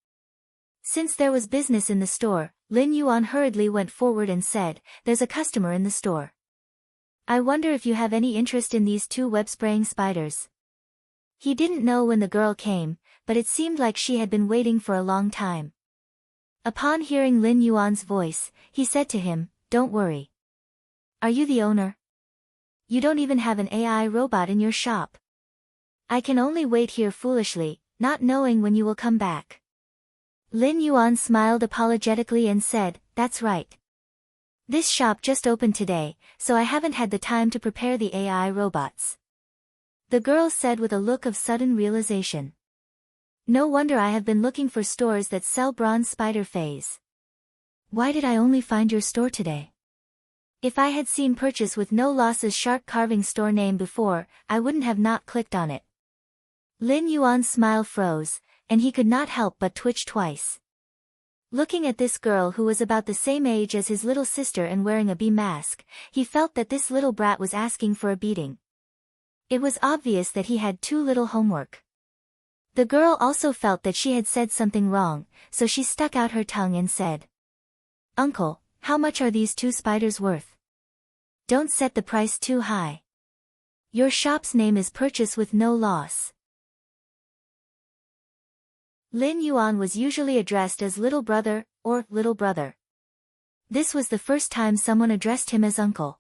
Since there was business in the store, Lin Yuan hurriedly went forward and said, "There's a customer in the store. I wonder if you have any interest in these 2 web-spraying spiders." He didn't know when the girl came, but it seemed like she had been waiting for a long time. Upon hearing Lin Yuan's voice, he said to him, "Don't worry. Are you the owner? You don't even have an AI robot in your shop. I can only wait here foolishly, not knowing when you will come back." Lin Yuan smiled apologetically and said, "That's right. This shop just opened today, so I haven't had the time to prepare the AI robots." The girl said with a look of sudden realization. "No wonder I have been looking for stores that sell bronze spider phase. Why did I only find your store today? If I had seen purchase with no losses shark carving store name before, I wouldn't have not clicked on it." Lin Yuan's smile froze, and he could not help but twitch twice. Looking at this girl who was about the same age as his little sister and wearing a bee mask, he felt that this little brat was asking for a beating. It was obvious that he had too little homework. The girl also felt that she had said something wrong, so she stuck out her tongue and said, "Uncle, how much are these 2 spiders worth? Don't set the price too high. Your shop's name is Purchase with No Loss." Lin Yuan was usually addressed as little brother, or little brother. This was the first time someone addressed him as uncle.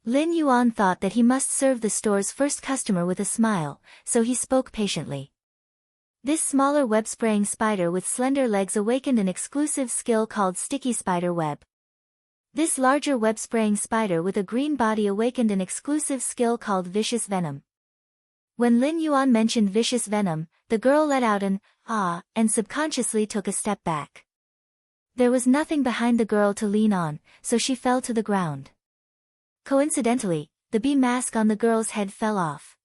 Lin Yuan thought that he must serve the store's first customer with a smile, so he spoke patiently. This smaller web-spraying spider with slender legs awakened an exclusive skill called Sticky Spider Web. This larger web-spraying spider with a green body awakened an exclusive skill called Vicious Venom. When Lin Yuan mentioned Vicious Venom, the girl let out an "ah" and subconsciously took a step back. There was nothing behind the girl to lean on, so she fell to the ground. Coincidentally, the bee mask on the girl's head fell off.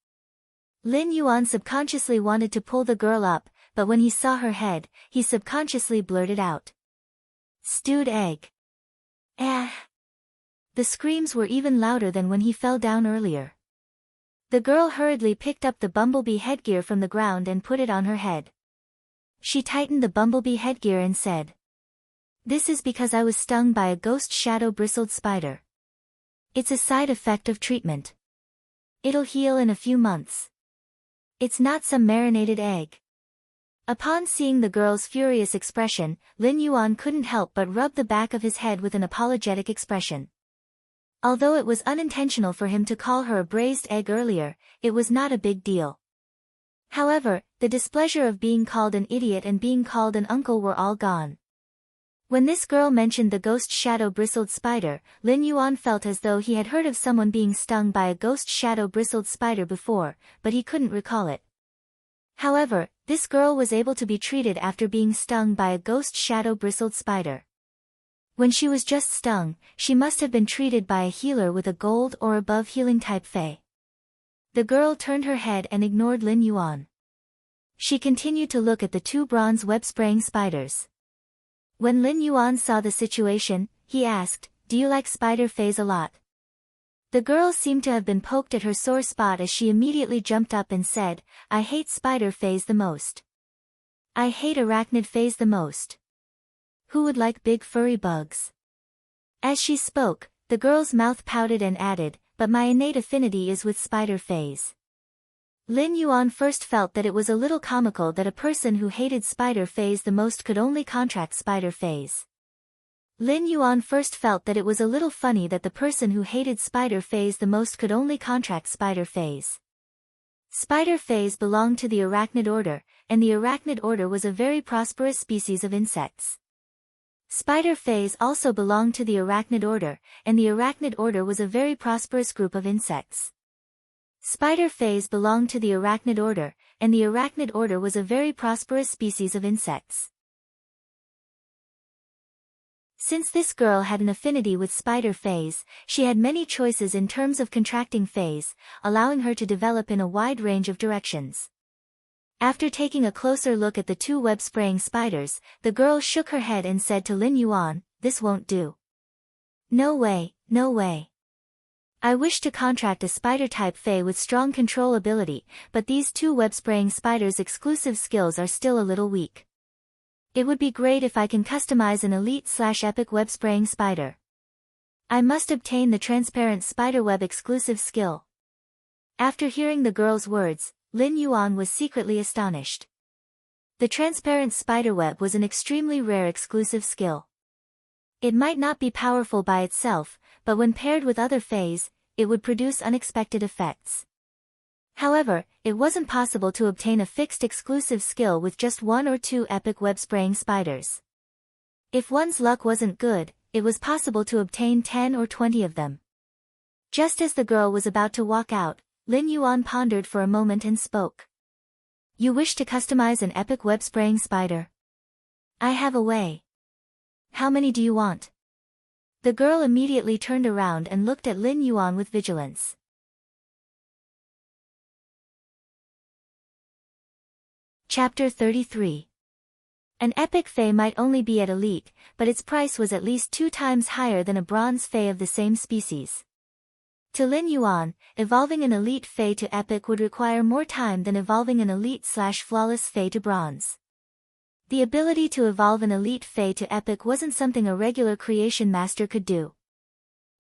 Lin Yuan subconsciously wanted to pull the girl up, but when he saw her head, he subconsciously blurted out, "Stewed egg." Eh. The screams were even louder than when he fell down earlier. The girl hurriedly picked up the bumblebee headgear from the ground and put it on her head. She tightened the bumblebee headgear and said, "This is because I was stung by a ghost shadow bristled spider. It's a side effect of treatment. It'll heal in a few months. It's not some marinated egg." Upon seeing the girl's furious expression, Lin Yuan couldn't help but rub the back of his head with an apologetic expression. Although it was unintentional for him to call her a braised egg earlier, it was not a big deal. However, the displeasure of being called an idiot and being called an uncle were all gone. When this girl mentioned the ghost shadow bristled spider, Lin Yuan felt as though he had heard of someone being stung by a ghost shadow bristled spider before, but he couldn't recall it. However, this girl was able to be treated after being stung by a ghost shadow bristled spider. When she was just stung, she must have been treated by a healer with a gold or above healing type fae. The girl turned her head and ignored Lin Yuan. She continued to look at the 2 bronze web-spraying spiders. When Lin Yuan saw the situation, he asked, "Do you like spider phase a lot?" The girl seemed to have been poked at her sore spot as she immediately jumped up and said, "I hate spider phase the most. I hate arachnid phase the most. Who would like big furry bugs?" As she spoke, the girl's mouth pouted and added, "But my innate affinity is with spider phase." Lin Yuan first felt that it was a little comical that a person who hated spider phase the most could only contract spider phase. Lin Yuan first felt that it was a little funny that the person who hated spider phase the most could only contract spider phase. Spider phase belonged to the arachnid order, and the arachnid order was a very prosperous species of insects. Spider phase also belonged to the arachnid order, and the arachnid order was a very prosperous group of insects. Spider phase belonged to the arachnid order, and the arachnid order was a very prosperous species of insects. Since this girl had an affinity with spider phase, she had many choices in terms of contracting phase, allowing her to develop in a wide range of directions. After taking a closer look at the 2 web-spraying spiders, the girl shook her head and said to Lin Yuan, "This won't do. No way, no way. I wish to contract a spider-type fae with strong control ability, but these 2 web-spraying spiders' exclusive skills are still a little weak. It would be great if I can customize an elite/epic web-spraying spider. I must obtain the transparent spiderweb exclusive skill." After hearing the girl's words, Lin Yuan was secretly astonished. The transparent spiderweb was an extremely rare exclusive skill. It might not be powerful by itself, but when paired with other fays, it would produce unexpected effects. However, it wasn't possible to obtain a fixed exclusive skill with just one or two epic web-spraying spiders. If one's luck wasn't good, it was possible to obtain 10 or 20 of them. Just as the girl was about to walk out, Lin Yuan pondered for a moment and spoke. You wish to customize an epic web-spraying spider? I have a way. How many do you want? The girl immediately turned around and looked at Lin Yuan with vigilance. Chapter 33. An epic fae might only be at elite, but its price was at least 2 times higher than a bronze fae of the same species. To Lin Yuan, evolving an elite fae to epic would require more time than evolving an elite/flawless fae to bronze. The ability to evolve an elite fae to epic wasn't something a regular creation master could do.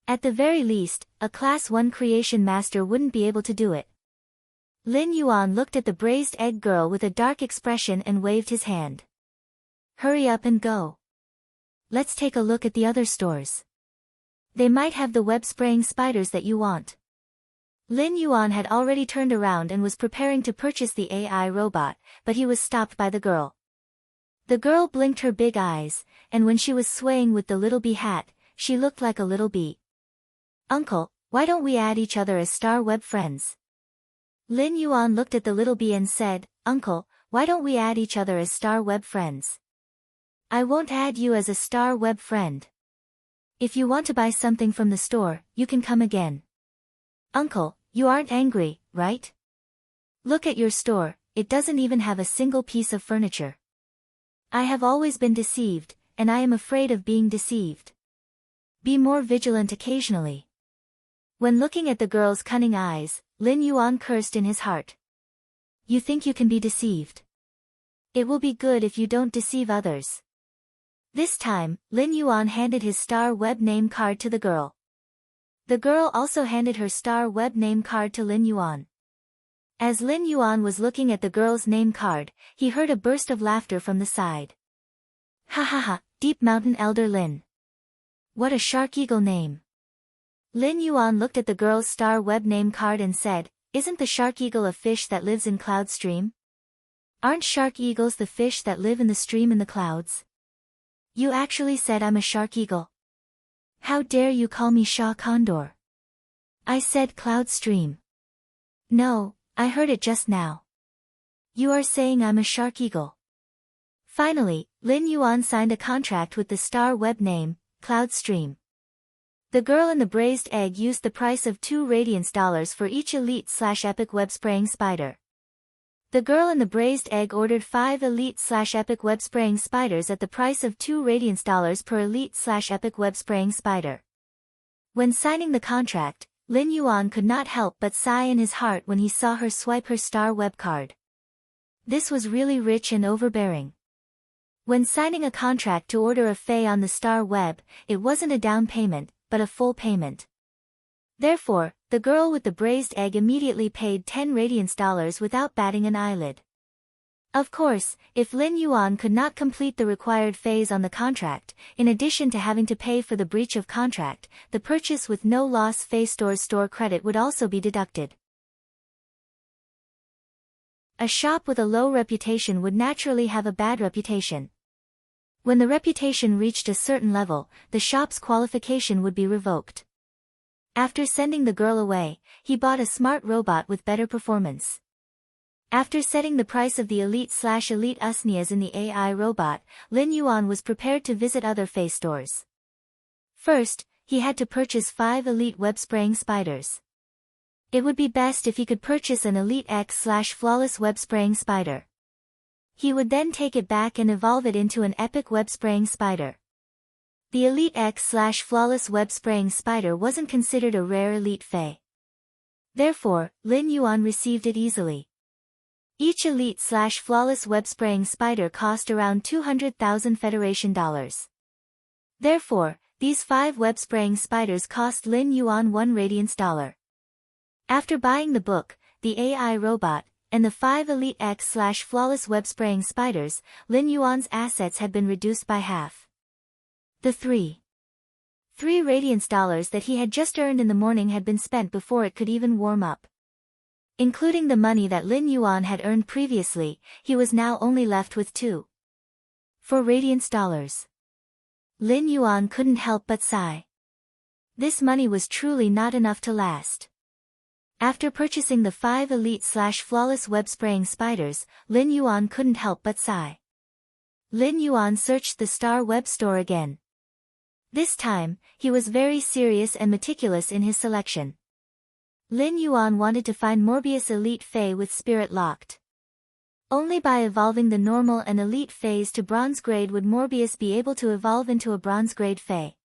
At the very least, a class 1 creation master wouldn't be able to do it. Lin Yuan looked at the braised egg girl with a dark expression and waved his hand. Hurry up and go. Let's take a look at the other stores. They might have the web-spraying spiders that you want. Lin Yuan had already turned around and was preparing to purchase the AI robot, but he was stopped by the girl. The girl blinked her big eyes, and when she was swaying with the little bee hat, she looked like a little bee. Uncle, why don't we add each other as star web friends? Lin Yuan looked at the little bee and said, Uncle, why don't we add each other as star web friends? I won't add you as a star web friend. If you want to buy something from the store, you can come again. Uncle, you aren't angry, right? Look at your store, it doesn't even have a single piece of furniture. I have always been deceived, and I am afraid of being deceived. Be more vigilant occasionally. When looking at the girl's cunning eyes, Lin Yuan cursed in his heart. You think you can be deceived? It will be good if you don't deceive others. This time, Lin Yuan handed his star web name card to the girl. The girl also handed her star web name card to Lin Yuan. As Lin Yuan was looking at the girl's name card, he heard a burst of laughter from the side. Ha ha ha, Deep Mountain Elder Lin. What a shark eagle name. Lin Yuan looked at the girl's star web name card and said, Isn't the shark eagle a fish that lives in cloud stream? Aren't shark eagles the fish that live in the stream in the clouds? You actually said I'm a shark eagle. How dare you call me Shah Condor? I said cloud stream. No, I heard it just now. You are saying I'm a shark eagle. Finally, Lin Yuan signed a contract with the star web name, Cloud Stream. The girl in the braised egg used the price of 2 radiance dollars for each elite/epic web-spraying spider. The girl in the braised egg ordered 5 elite/epic web-spraying spiders at the price of 2 radiance dollars per elite/epic web-spraying spider. When signing the contract, Lin Yuan could not help but sigh in his heart when he saw her swipe her star web card. This was really rich and overbearing. When signing a contract to order a fae on the star web, it wasn't a down payment, but a full payment. Therefore, the girl with the braised egg immediately paid 10 radiance dollars without batting an eyelid. Of course, if Lin Yuan could not complete the required phase on the contract, in addition to having to pay for the breach of contract, the purchase with no loss phase store's store credit would also be deducted. A shop with a low reputation would naturally have a bad reputation. When the reputation reached a certain level, the shop's qualification would be revoked. After sending the girl away, he bought a smart robot with better performance. After setting the price of the elite/elite usnias in the AI robot, Lin Yuan was prepared to visit other fae stores. First, he had to purchase 5 elite web-spraying spiders. It would be best if he could purchase an elite X/flawless web-spraying spider. He would then take it back and evolve it into an epic web-spraying spider. The elite X/flawless web-spraying spider wasn't considered a rare elite fae. Therefore, Lin Yuan received it easily. Each elite/flawless web-spraying spider cost around 200,000 Federation dollars. Therefore, these 5 web-spraying spiders cost Lin Yuan 1 radiance dollar. After buying the book, the AI robot, and the 5 Elite X/Flawless Web Spraying Spiders, Lin Yuan's assets had been reduced by half. The three Radiance dollars that he had just earned in the morning had been spent before it could even warm up. Including the money that Lin Yuan had earned previously, he was now only left with 4 Radiance dollars. Lin Yuan couldn't help but sigh. This money was truly not enough to last. After purchasing the 5 Elite/Flawless Web Spraying Spiders, Lin Yuan couldn't help but sigh. Lin Yuan searched the Star Web store again. This time, he was very serious and meticulous in his selection. Lin Yuan wanted to find Morbius Elite Fae with Spirit Locked. Only by evolving the normal and elite phase to bronze grade would Morbius be able to evolve into a bronze grade Fae.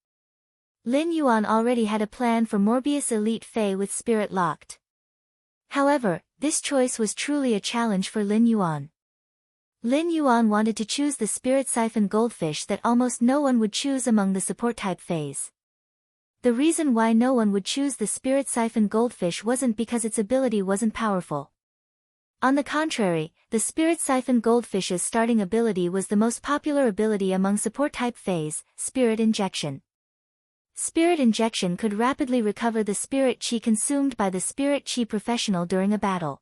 Lin Yuan already had a plan for Morbius Elite Fae with Spirit Locked. However, this choice was truly a challenge for Lin Yuan. Lin Yuan wanted to choose the Spirit Siphon Goldfish that almost no one would choose among the support-type phase. The reason why no one would choose the Spirit Siphon Goldfish wasn't because its ability wasn't powerful. On the contrary, the Spirit Siphon Goldfish's starting ability was the most popular ability among support-type phase, Spirit Injection. Spirit Injection could rapidly recover the Spirit Chi consumed by the Spirit Chi professional during a battle.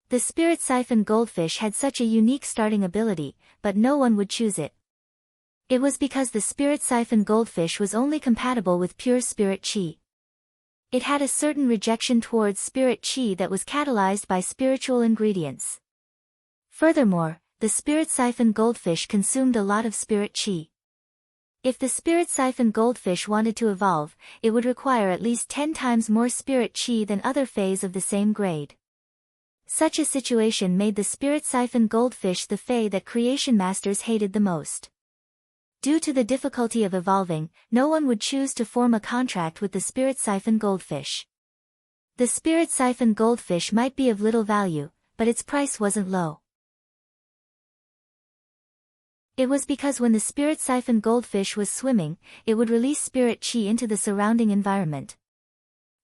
The Spirit Siphon Goldfish had such a unique starting ability, but no one would choose it. It was because the Spirit Siphon Goldfish was only compatible with pure Spirit Chi. It had a certain rejection towards Spirit Chi that was catalyzed by spiritual ingredients. Furthermore, the Spirit Siphon Goldfish consumed a lot of Spirit Chi. If the Spirit Siphon Goldfish wanted to evolve, it would require at least 10 times more Spirit Chi than other Faes of the same grade. Such a situation made the Spirit Siphon Goldfish the Fae that Creation Masters hated the most. Due to the difficulty of evolving, no one would choose to form a contract with the Spirit Siphon Goldfish. The Spirit Siphon Goldfish might be of little value, but its price wasn't low. It was because when the Spirit Siphon Goldfish was swimming, it would release Spirit Chi into the surrounding environment.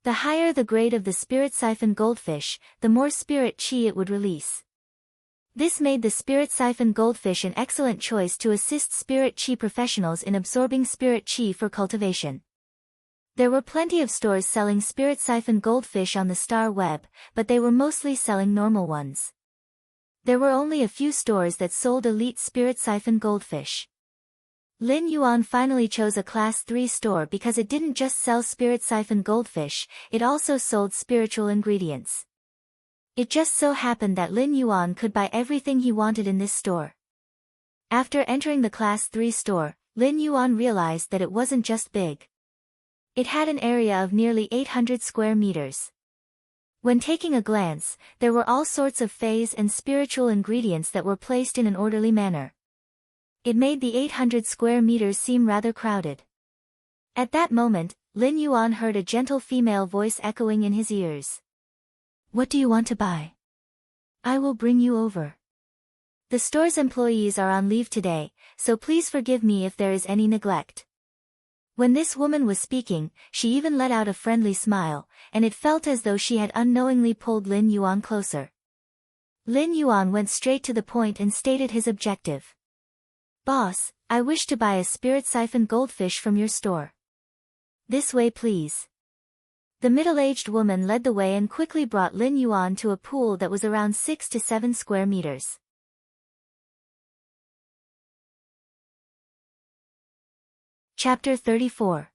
The higher the grade of the Spirit Siphon Goldfish, the more Spirit Chi it would release. This made the Spirit Siphon Goldfish an excellent choice to assist Spirit Chi professionals in absorbing Spirit Chi for cultivation. There were plenty of stores selling Spirit Siphon Goldfish on the Star Web, but they were mostly selling normal ones. There were only a few stores that sold elite Spirit Siphon Goldfish. Lin Yuan finally chose a Class 3 store because it didn't just sell Spirit Siphon Goldfish, it also sold spiritual ingredients. It just so happened that Lin Yuan could buy everything he wanted in this store. After entering the Class 3 store, Lin Yuan realized that it wasn't just big. It had an area of nearly 800 square meters. When taking a glance, there were all sorts of Faes and spiritual ingredients that were placed in an orderly manner. It made the 800 square meters seem rather crowded. At that moment, Lin Yuan heard a gentle female voice echoing in his ears. "What do you want to buy? I will bring you over. The store's employees are on leave today, so please forgive me if there is any neglect." When this woman was speaking, she even let out a friendly smile, and it felt as though she had unknowingly pulled Lin Yuan closer. Lin Yuan went straight to the point and stated his objective. "Boss, I wish to buy a Spirit Siphon Goldfish from your store. This way please." The middle-aged woman led the way and quickly brought Lin Yuan to a pool that was around 6 to 7 square meters. Chapter 34.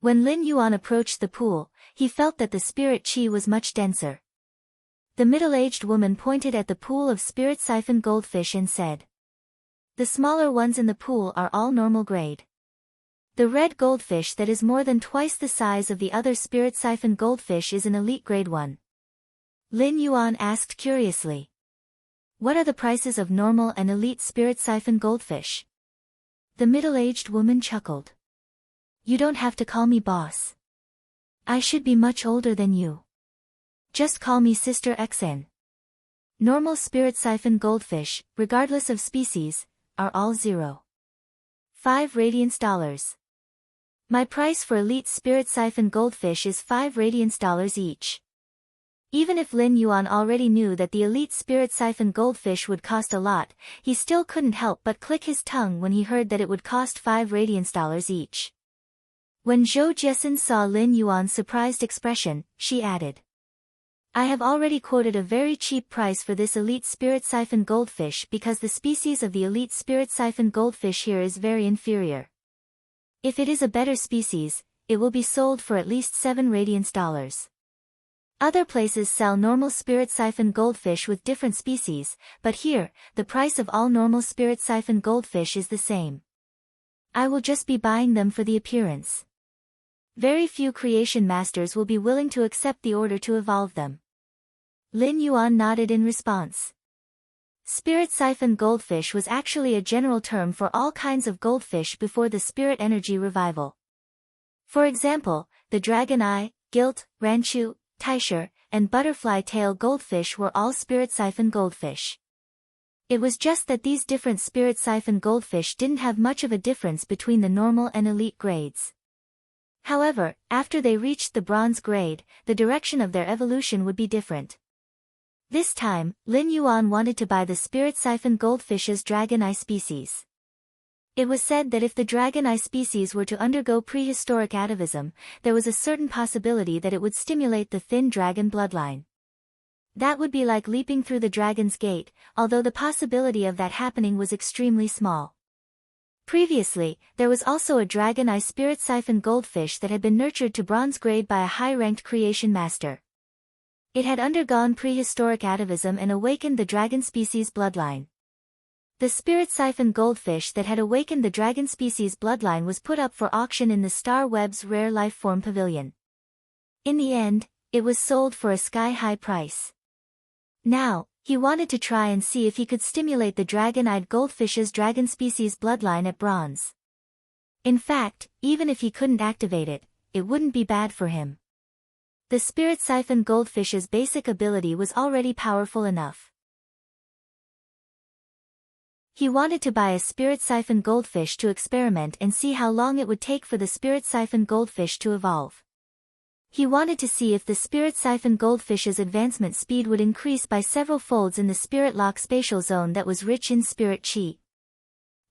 When Lin Yuan approached the pool, he felt that the Spirit Chi was much denser. The middle-aged woman pointed at the pool of Spirit Siphon Goldfish and said, "The smaller ones in the pool are all normal grade. The red goldfish that is more than twice the size of the other Spirit Siphon Goldfish is an elite grade one." Lin Yuan asked curiously, "What are the prices of normal and elite Spirit Siphon Goldfish?" The middle-aged woman chuckled. "You don't have to call me boss. I should be much older than you. Just call me Sister XN. Normal Spirit Siphon Goldfish, regardless of species, are all 0.5 Radiance dollars. My price for elite Spirit Siphon Goldfish is 5 Radiance dollars each. Even if Lin Yuan already knew that the elite spirit siphon goldfish would cost a lot, he still couldn't help but click his tongue when he heard that it would cost 5 radiance dollars each. When Zhou Jiesin saw Lin Yuan's surprised expression, she added, I have already quoted a very cheap price for this elite spirit siphon goldfish because the species of the elite spirit siphon goldfish here is very inferior. If it is a better species, it will be sold for at least 7 radiance dollars. Other places sell normal spirit siphon goldfish with different species, but here, the price of all normal spirit siphon goldfish is the same. I will just be buying them for the appearance. Very few creation masters will be willing to accept the order to evolve them. Lin Yuan nodded in response. Spirit siphon goldfish was actually a general term for all kinds of goldfish before the spirit energy revival. For example, the dragon eye, gilt, ranchu, Taisher, and butterfly tail goldfish were all spirit siphon goldfish. It was just that these different spirit siphon goldfish didn't have much of a difference between the normal and elite grades. However, after they reached the bronze grade, the direction of their evolution would be different. This time, Lin Yuan wanted to buy the spirit siphon goldfish's dragon eye species. It was said that if the dragon eye species were to undergo prehistoric atavism, there was a certain possibility that it would stimulate the thin dragon bloodline. That would be like leaping through the dragon's gate, although the possibility of that happening was extremely small. Previously, there was also a dragon eye spirit siphon goldfish that had been nurtured to bronze grade by a high-ranked creation master. It had undergone prehistoric atavism and awakened the dragon species bloodline. The spirit siphon goldfish that had awakened the dragon species bloodline was put up for auction in the Star Web's Rare Life Form Pavilion. In the end, it was sold for a sky-high price. Now, he wanted to try and see if he could stimulate the dragon-eyed goldfish's dragon species bloodline at bronze. In fact, even if he couldn't activate it, it wouldn't be bad for him. The spirit siphon goldfish's basic ability was already powerful enough. He wanted to buy a spirit siphon goldfish to experiment and see how long it would take for the spirit siphon goldfish to evolve. He wanted to see if the spirit siphon goldfish's advancement speed would increase by several folds in the spirit lock spatial zone that was rich in spirit chi.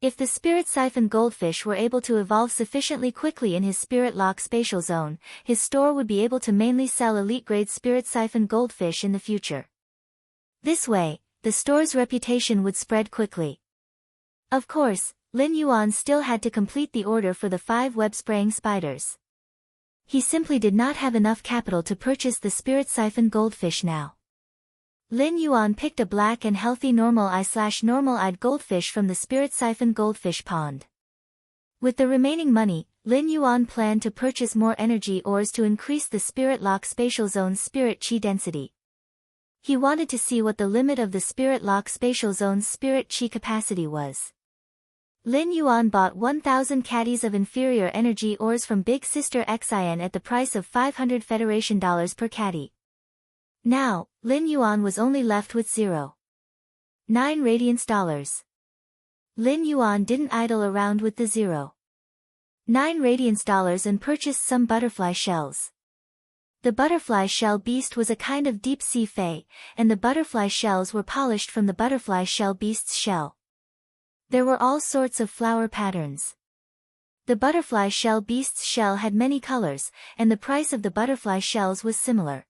If the spirit siphon goldfish were able to evolve sufficiently quickly in his spirit lock spatial zone, his store would be able to mainly sell elite-grade spirit siphon goldfish in the future. This way, the store's reputation would spread quickly. Of course, Lin Yuan still had to complete the order for the 5 web-spraying spiders. He simply did not have enough capital to purchase the spirit siphon goldfish now. Lin Yuan picked a black and healthy normal-eye/normal-eyed goldfish from the spirit siphon goldfish pond. With the remaining money, Lin Yuan planned to purchase more energy ores to increase the spirit lock spatial zone's spirit chi density. He wanted to see what the limit of the spirit lock spatial zone's spirit chi capacity was. Lin Yuan bought 1,000 caddies of inferior energy ores from Big Sister Xin at the price of 500 Federation dollars per caddy. Now, Lin Yuan was only left with 0.9 radiance dollars. Lin Yuan didn't idle around with the 0.9 radiance dollars and purchased some butterfly shells. The butterfly shell beast was a kind of deep-sea fae, and the butterfly shells were polished from the butterfly shell beast's shell. There were all sorts of flower patterns. The butterfly shell beast's shell had many colors, and the price of the butterfly shells was similar.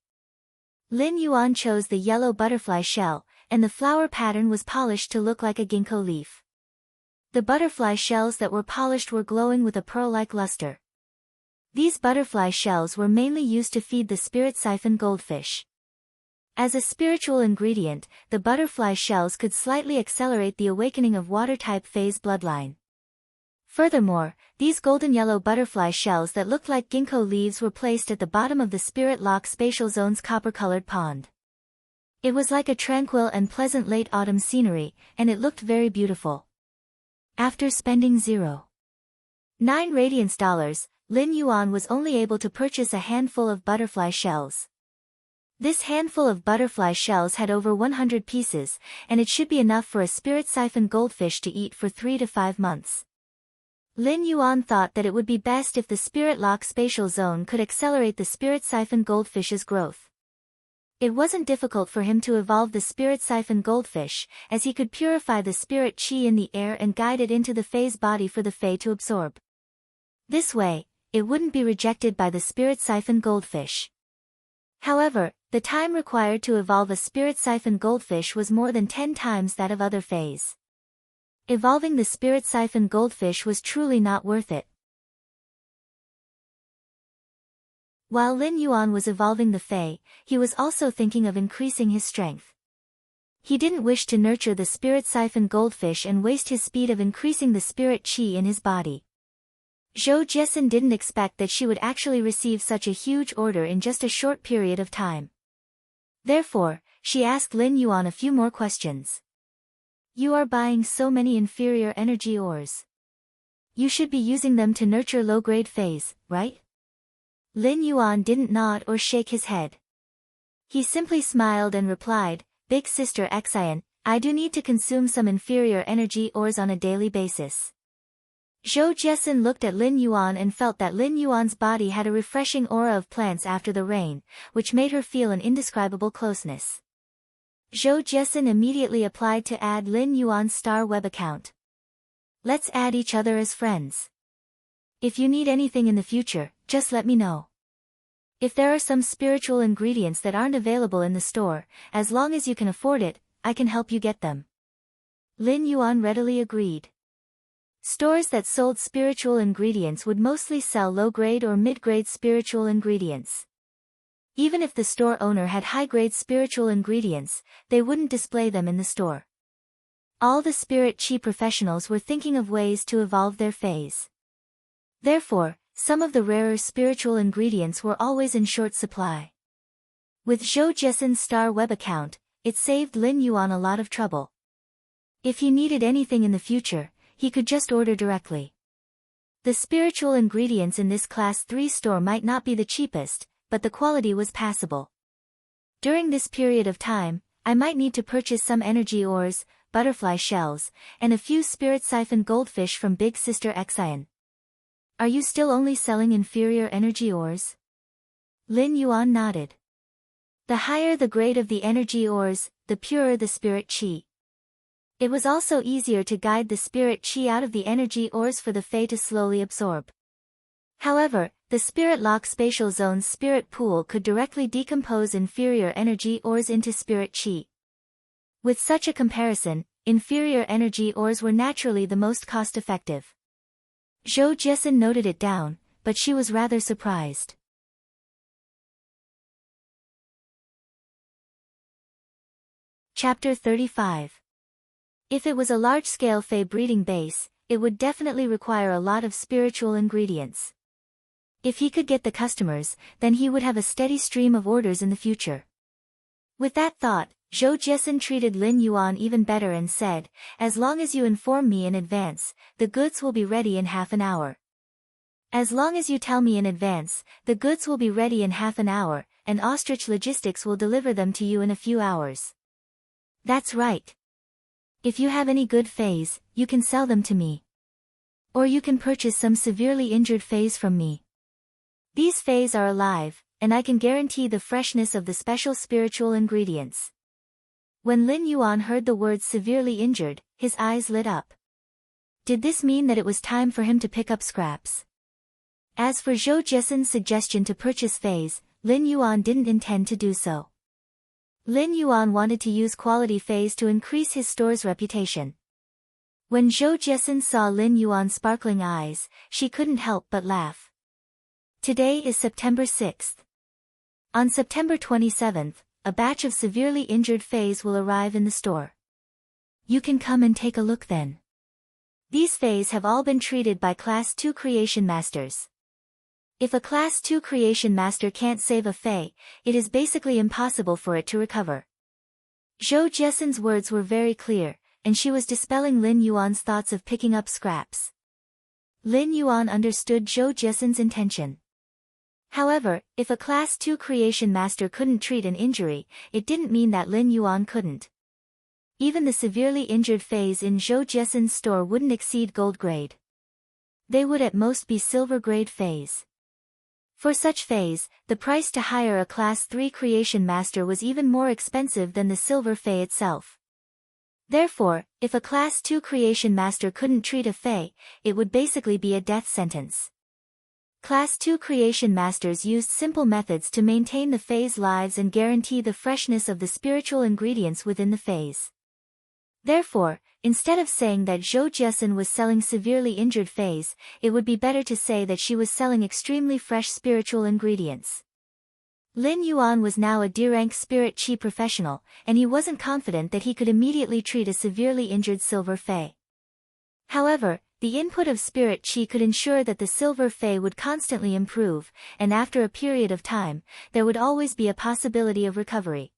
Lin Yuan chose the yellow butterfly shell, and the flower pattern was polished to look like a ginkgo leaf. The butterfly shells that were polished were glowing with a pearl-like luster. These butterfly shells were mainly used to feed the spirit siphon goldfish. As a spiritual ingredient, the butterfly shells could slightly accelerate the awakening of water-type phase bloodline. Furthermore, these golden yellow butterfly shells that looked like ginkgo leaves were placed at the bottom of the spirit lock spatial zone's copper-colored pond. It was like a tranquil and pleasant late autumn scenery, and it looked very beautiful. After spending 0.9 radiance dollars, Lin Yuan was only able to purchase a handful of butterfly shells. This handful of butterfly shells had over 100 pieces, and it should be enough for a spirit siphon goldfish to eat for 3 to 5 months. Lin Yuan thought that it would be best if the spirit lock spatial zone could accelerate the spirit siphon goldfish's growth. It wasn't difficult for him to evolve the spirit siphon goldfish, as he could purify the spirit chi in the air and guide it into the Fae's body for the Fae to absorb. This way, it wouldn't be rejected by the spirit siphon goldfish. However, the time required to evolve a spirit siphon goldfish was more than 10 times that of other Faes. Evolving the spirit siphon goldfish was truly not worth it. While Lin Yuan was evolving the Fae, he was also thinking of increasing his strength. He didn't wish to nurture the spirit siphon goldfish and waste his speed of increasing the spirit chi in his body. Zhou Jiesin didn't expect that she would actually receive such a huge order in just a short period of time. Therefore, she asked Lin Yuan a few more questions. You are buying so many inferior energy ores. You should be using them to nurture low-grade Faes, right? Lin Yuan didn't nod or shake his head. He simply smiled and replied, Big Sister Xian, I do need to consume some inferior energy ores on a daily basis. Zhou Jiesin looked at Lin Yuan and felt that Lin Yuan's body had a refreshing aura of plants after the rain, which made her feel an indescribable closeness. Zhou Jiesin immediately applied to add Lin Yuan's star web account. Let's add each other as friends. If you need anything in the future, just let me know. If there are some spiritual ingredients that aren't available in the store, as long as you can afford it, I can help you get them. Lin Yuan readily agreed. Stores that sold spiritual ingredients would mostly sell low-grade or mid-grade spiritual ingredients. Even if the store owner had high-grade spiritual ingredients, they wouldn't display them in the store. All the spirit chi professionals were thinking of ways to evolve their Faes. Therefore, some of the rarer spiritual ingredients were always in short supply. With Zhou Jiesin's star web account, it saved Lin Yuan a lot of trouble. If he needed anything in the future, he could just order directly. The spiritual ingredients in this Class 3 store might not be the cheapest, but the quality was passable. During this period of time, I might need to purchase some energy ores, butterfly shells, and a few spirit siphon goldfish from Big Sister Xian. Are you still only selling inferior energy ores? Lin Yuan nodded. The higher the grade of the energy ores, the purer the spirit chi. It was also easier to guide the spirit chi out of the energy ores for the Fae to slowly absorb. However, the Spirit Lock Spatial Zone's spirit pool could directly decompose inferior energy ores into spirit chi. With such a comparison, inferior energy ores were naturally the most cost-effective. Zhou Jiesin noted it down, but she was rather surprised. Chapter 35. If it was a large-scale Fae breeding base, it would definitely require a lot of spiritual ingredients. If he could get the customers, then he would have a steady stream of orders in the future. With that thought, Zhou Jiesin treated Lin Yuan even better and said, as long as you inform me in advance, the goods will be ready in half an hour. As long as you tell me in advance, the goods will be ready in half an hour, and Ostrich Logistics will deliver them to you in a few hours. That's right. If you have any good Faes, you can sell them to me. Or you can purchase some severely injured Faes from me. These Faes are alive, and I can guarantee the freshness of the special spiritual ingredients. When Lin Yuan heard the words severely injured, his eyes lit up. Did this mean that it was time for him to pick up scraps? As for Zhou Jiesin's suggestion to purchase Faes, Lin Yuan didn't intend to do so. Lin Yuan wanted to use quality Faes to increase his store's reputation. When Zhou Jiesin saw Lin Yuan's sparkling eyes, she couldn't help but laugh. Today is September 6th. On September 27th, a batch of severely injured Faes will arrive in the store. You can come and take a look then. These Faes have all been treated by Class 2 Creation Masters. If a Class 2 Creation Master can't save a Fae, it is basically impossible for it to recover. Zhou Jiesin's words were very clear, and she was dispelling Lin Yuan's thoughts of picking up scraps. Lin Yuan understood Zhou Jiesin's intention. However, if a Class 2 Creation Master couldn't treat an injury, it didn't mean that Lin Yuan couldn't. Even the severely injured Faes in Zhou Jiesin's store wouldn't exceed gold grade. They would at most be silver grade Faes. For such fays, the price to hire a Class 3 creation master was even more expensive than the silver fay itself. Therefore, if a Class 2 creation master couldn't treat a fay, it would basically be a death sentence. Class 2 creation masters used simple methods to maintain the fays' lives and guarantee the freshness of the spiritual ingredients within the fays. Therefore, instead of saying that Zhou Jiesun was selling severely injured fays, it would be better to say that she was selling extremely fresh spiritual ingredients. Lin Yuan was now a D-rank spirit qi professional, and he wasn't confident that he could immediately treat a severely injured silver fay. However, the input of spirit qi could ensure that the silver fay would constantly improve, and after a period of time, there would always be a possibility of recovery.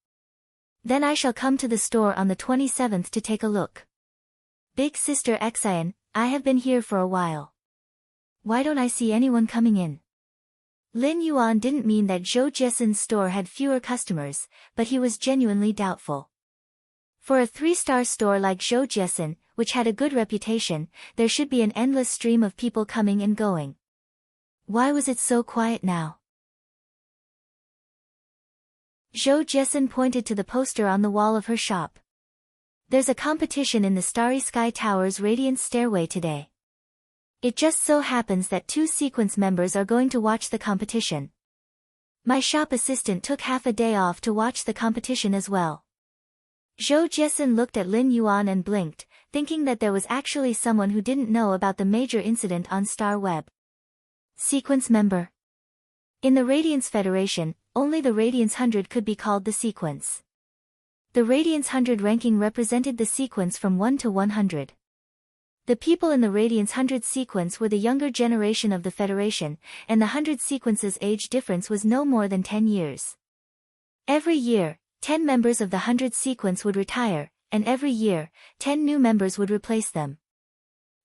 Then I shall come to the store on the 27th to take a look. Big Sister Xian, I have been here for a while. Why don't I see anyone coming in? Lin Yuan didn't mean that Zhou Jiesun's store had fewer customers, but he was genuinely doubtful. For a 3-star store like Zhou Jiesun, which had a good reputation, there should be an endless stream of people coming and going. Why was it so quiet now? Zhou Jiesun pointed to the poster on the wall of her shop. There's a competition in the Starry Sky Tower's Radiant Stairway today. It just so happens that 2 sequence members are going to watch the competition. My shop assistant took half a day off to watch the competition as well. Zhou Jiesun looked at Lin Yuan and blinked, thinking that there was actually someone who didn't know about the major incident on Star Web. Sequence member. In the Radiance Federation, only the Radiance 100 could be called the sequence. The Radiance 100 ranking represented the sequence from 1 to 100. The people in the Radiance 100 sequence were the younger generation of the Federation, and the 100 sequence's age difference was no more than 10 years. Every year, 10 members of the 100 sequence would retire, and every year, 10 new members would replace them.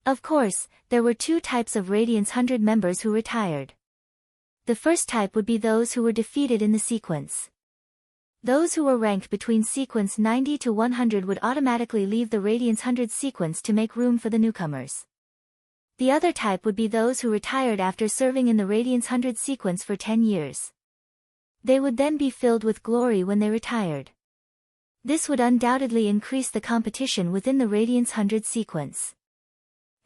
Of course, there were 2 types of Radiance 100 members who retired. The first type would be those who were defeated in the sequence. Those who were ranked between sequence 90 to 100 would automatically leave the Radiance 100 sequence to make room for the newcomers. The other type would be those who retired after serving in the Radiance 100 sequence for 10 years. They would then be filled with glory when they retired. This would undoubtedly increase the competition within the Radiance 100 sequence.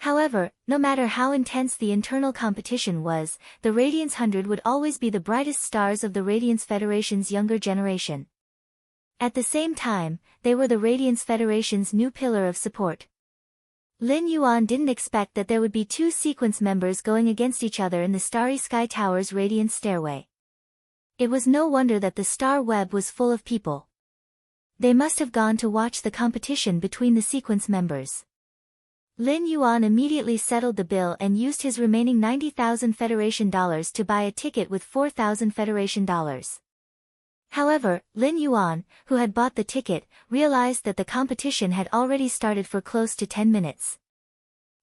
However, no matter how intense the internal competition was, the Radiance 100 would always be the brightest stars of the Radiance Federation's younger generation. At the same time, they were the Radiance Federation's new pillar of support. Lin Yuan didn't expect that there would be 2 sequence members going against each other in the Starry Sky Tower's Radiant Stairway. It was no wonder that the Star Web was full of people. They must have gone to watch the competition between the sequence members. Lin Yuan immediately settled the bill and used his remaining 90,000 Federation dollars to buy a ticket with 4,000 Federation dollars. However, Lin Yuan, who had bought the ticket, realized that the competition had already started for close to 10 minutes.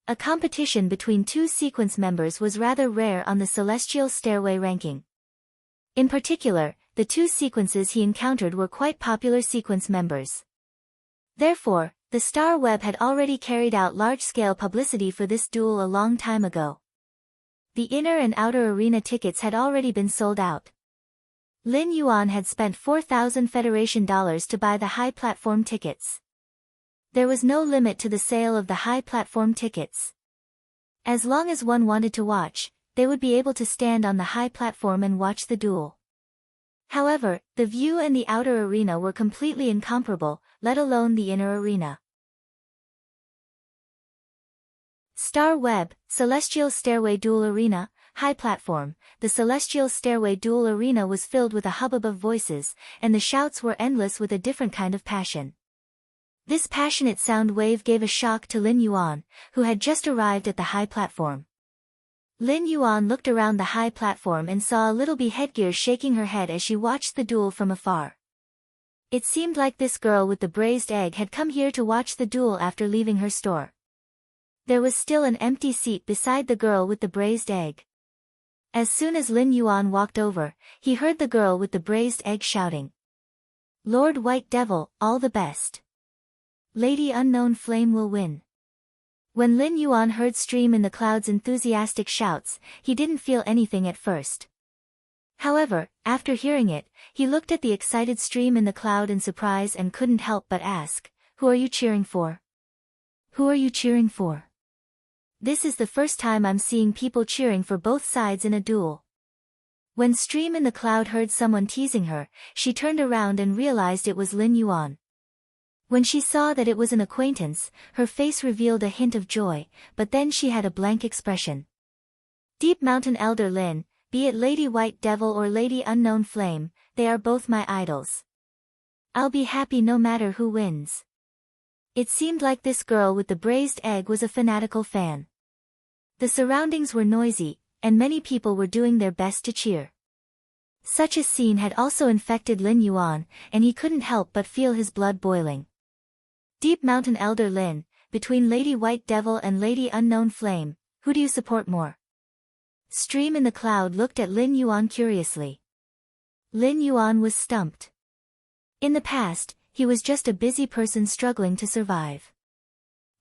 A competition between 2 sequence members was rather rare on the Celestial Stairway ranking. In particular, the 2 sequences he encountered were quite popular sequence members. Therefore, the Star Web had already carried out large-scale publicity for this duel a long time ago. The inner and outer arena tickets had already been sold out. Lin Yuan had spent 4,000 Federation dollars to buy the high platform tickets. There was no limit to the sale of the high platform tickets. As long as one wanted to watch, they would be able to stand on the high platform and watch the duel. However, the view and the outer arena were completely incomparable, let alone the inner arena. Star Web, Celestial Stairway Duel Arena, High Platform. The Celestial Stairway Duel Arena was filled with a hubbub of voices, and the shouts were endless with a different kind of passion. This passionate sound wave gave a shock to Lin Yuan, who had just arrived at the high platform. Lin Yuan looked around the high platform and saw a little bee headgear shaking her head as she watched the duel from afar. It seemed like this girl with the braised egg had come here to watch the duel after leaving her store. There was still an empty seat beside the girl with the braised egg. As soon as Lin Yuan walked over, he heard the girl with the braised egg shouting, "Lord White Devil, all the best. Lady Unknown Flame will win." When Lin Yuan heard Stream in the Cloud's enthusiastic shouts, he didn't feel anything at first. However, after hearing it, he looked at the excited stream in the cloud in surprise and couldn't help but ask, "Who are you cheering for? Who are you cheering for? This is the first time I'm seeing people cheering for both sides in a duel." When Stream in the Cloud heard someone teasing her, she turned around and realized it was Lin Yuan. When she saw that it was an acquaintance, her face revealed a hint of joy, but then she had a blank expression. "Deep Mountain Elder Lin, be it Lady White Devil or Lady Unknown Flame, they are both my idols. I'll be happy no matter who wins." It seemed like this girl with the braised egg was a fanatical fan. The surroundings were noisy, and many people were doing their best to cheer. Such a scene had also infected Lin Yuan, and he couldn't help but feel his blood boiling. "Deep Mountain Elder Lin, between Lady White Devil and Lady Unknown Flame, who do you support more?" Stream in the Cloud looked at Lin Yuan curiously. Lin Yuan was stumped. In the past, he was just a busy person struggling to survive.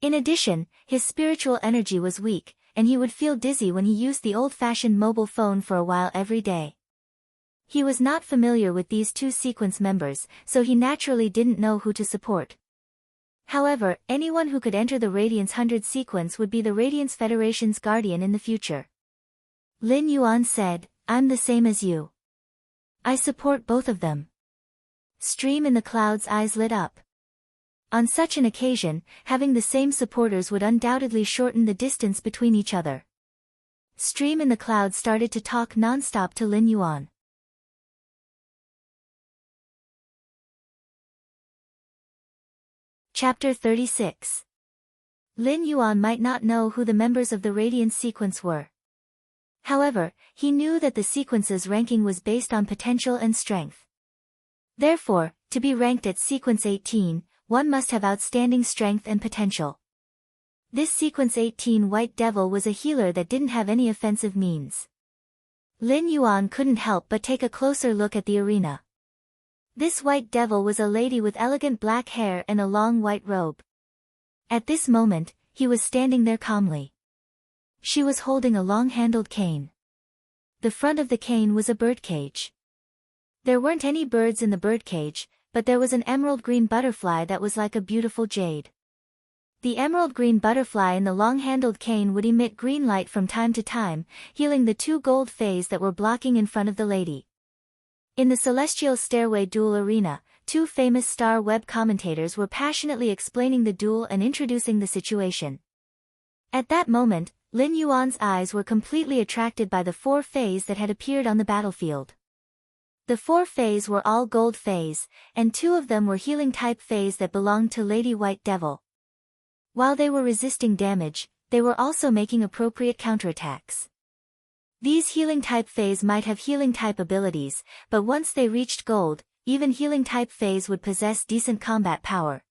In addition, his spiritual energy was weak, and he would feel dizzy when he used the old-fashioned mobile phone for a while every day. He was not familiar with these two sequence members, so he naturally didn't know who to support. However, anyone who could enter the Radiance 100 sequence would be the Radiance Federation's guardian in the future. Lin Yuan said, "I'm the same as you. I support both of them." Stream in the Cloud's eyes lit up. On such an occasion, having the same supporters would undoubtedly shorten the distance between each other. Stream in the Cloud started to talk non-stop to Lin Yuan. Chapter 36. Lin Yuan might not know who the members of the Radiance sequence were. However, he knew that the sequence's ranking was based on potential and strength. Therefore, to be ranked at sequence 18, one must have outstanding strength and potential. This sequence 18 White Devil was a healer that didn't have any offensive means. Lin Yuan couldn't help but take a closer look at the arena. This White Devil was a lady with elegant black hair and a long white robe. At this moment, he was standing there calmly. She was holding a long-handled cane. The front of the cane was a birdcage. There weren't any birds in the birdcage, but there was an emerald green butterfly that was like a beautiful jade. The emerald green butterfly in the long-handled cane would emit green light from time to time, healing the two gold fays that were blocking in front of the lady. In the Celestial Stairway Duel Arena, two famous star web commentators were passionately explaining the duel and introducing the situation. At that moment, Lin Yuan's eyes were completely attracted by the four fays that had appeared on the battlefield. The four fays were all gold fays, and two of them were healing-type fays that belonged to Lady White Devil. While they were resisting damage, they were also making appropriate counterattacks. These healing-type fays might have healing-type abilities, but once they reached gold, even healing-type fays would possess decent combat power.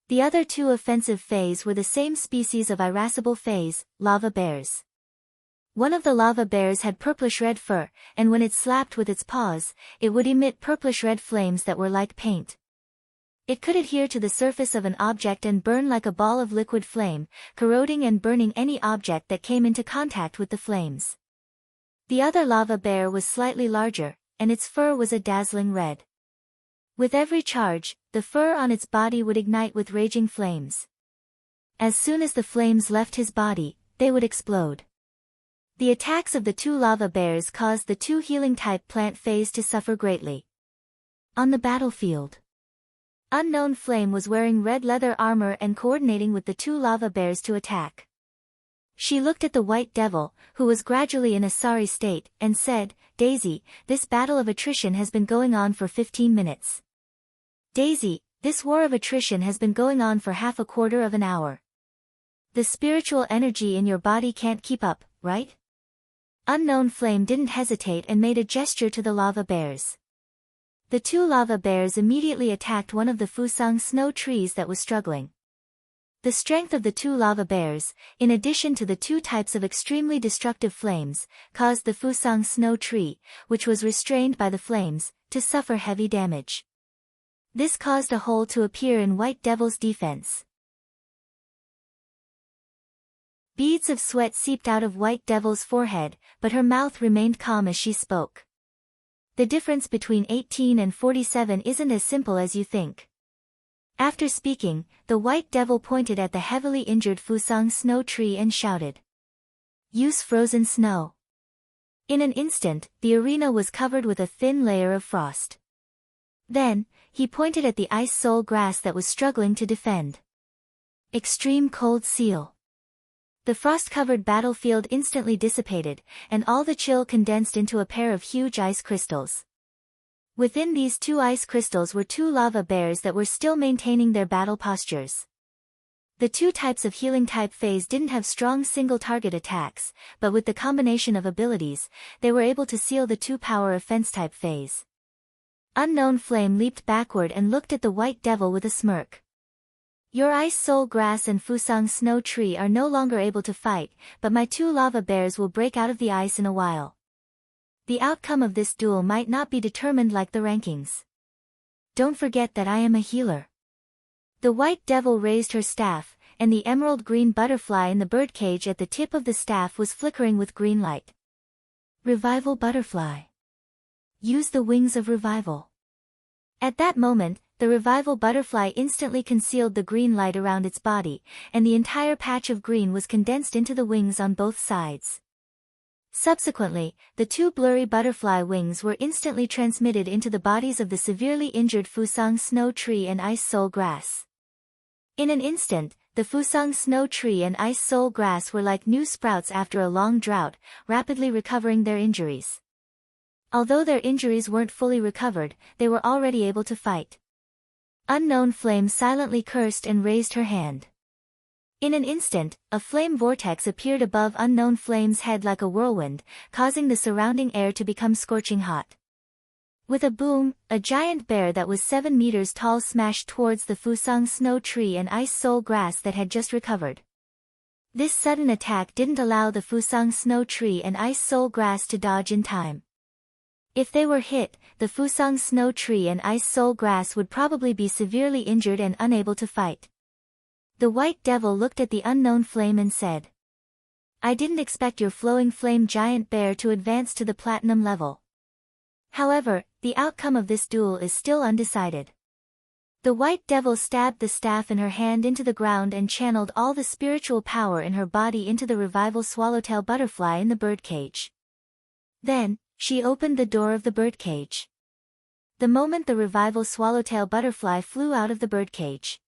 The other two offensive fays were the same species of irascible fays, lava bears. One of the lava bears had purplish-red fur, and when it slapped with its paws, it would emit purplish-red flames that were like paint. It could adhere to the surface of an object and burn like a ball of liquid flame, corroding and burning any object that came into contact with the flames. The other lava bear was slightly larger, and its fur was a dazzling red. With every charge, the fur on its body would ignite with raging flames. As soon as the flames left his body, they would explode. The attacks of the two lava bears caused the two healing-type plant fays to suffer greatly. On the battlefield, Unknown Flame was wearing red leather armor and coordinating with the two lava bears to attack. She looked at the White Devil, who was gradually in a sorry state, and said, "Daisy, this battle of attrition has been going on for 15 minutes. Daisy, this war of attrition has been going on for half a quarter of an hour. The spiritual energy in your body can't keep up, right?" Unknown Flame didn't hesitate and made a gesture to the lava bears. The two lava bears immediately attacked one of the Fusang snow trees that was struggling. The strength of the two lava bears, in addition to the two types of extremely destructive flames, caused the Fusang snow tree, which was restrained by the flames, to suffer heavy damage. This caused a hole to appear in White Devil's defense. Beads of sweat seeped out of White Devil's forehead, but her mouth remained calm as she spoke. The difference between 18 and 47 isn't as simple as you think. After speaking, the white devil pointed at the heavily injured Fusang snow tree and shouted, "Use frozen snow." In an instant, the arena was covered with a thin layer of frost. Then, he pointed at the ice soul grass that was struggling to defend. Extreme cold seal. The frost-covered battlefield instantly dissipated, and all the chill condensed into a pair of huge ice crystals. Within these two ice crystals were two lava bears that were still maintaining their battle postures. The two types of healing type phase didn't have strong single-target attacks, but with the combination of abilities, they were able to seal the two-power offense type phase. Unknown Flame leaped backward and looked at the white devil with a smirk. "Your ice soul grass and Fusang snow tree are no longer able to fight, but my two lava bears will break out of the ice in a while. The outcome of this duel might not be determined like the rankings. Don't forget that I am a healer." The white devil raised her staff, and the emerald green butterfly in the birdcage at the tip of the staff was flickering with green light. Revival butterfly. Use the wings of revival. At that moment, the revival butterfly instantly concealed the green light around its body, and the entire patch of green was condensed into the wings on both sides. Subsequently, the two blurry butterfly wings were instantly transmitted into the bodies of the severely injured Fusang snow tree and ice soul grass. In an instant, the Fusang snow tree and ice soul grass were like new sprouts after a long drought, rapidly recovering their injuries. Although their injuries weren't fully recovered, they were already able to fight. Unknown Flame silently cursed and raised her hand. In an instant, a flame vortex appeared above Unknown Flame's head like a whirlwind, causing the surrounding air to become scorching hot. With a boom, a giant bear that was 7 meters tall smashed towards the Fusang snow tree and ice soul grass that had just recovered. This sudden attack didn't allow the Fusang snow tree and ice soul grass to dodge in time. If they were hit, the Fusang snow tree and ice soul grass would probably be severely injured and unable to fight. The white devil looked at the Unknown Flame and said, "I didn't expect your flowing flame giant bear to advance to the platinum level. However, the outcome of this duel is still undecided." The white devil stabbed the staff in her hand into the ground and channeled all the spiritual power in her body into the revival swallowtail butterfly in the birdcage. Then, she opened the door of the birdcage. The moment the revival swallowtail butterfly flew out of the birdcage,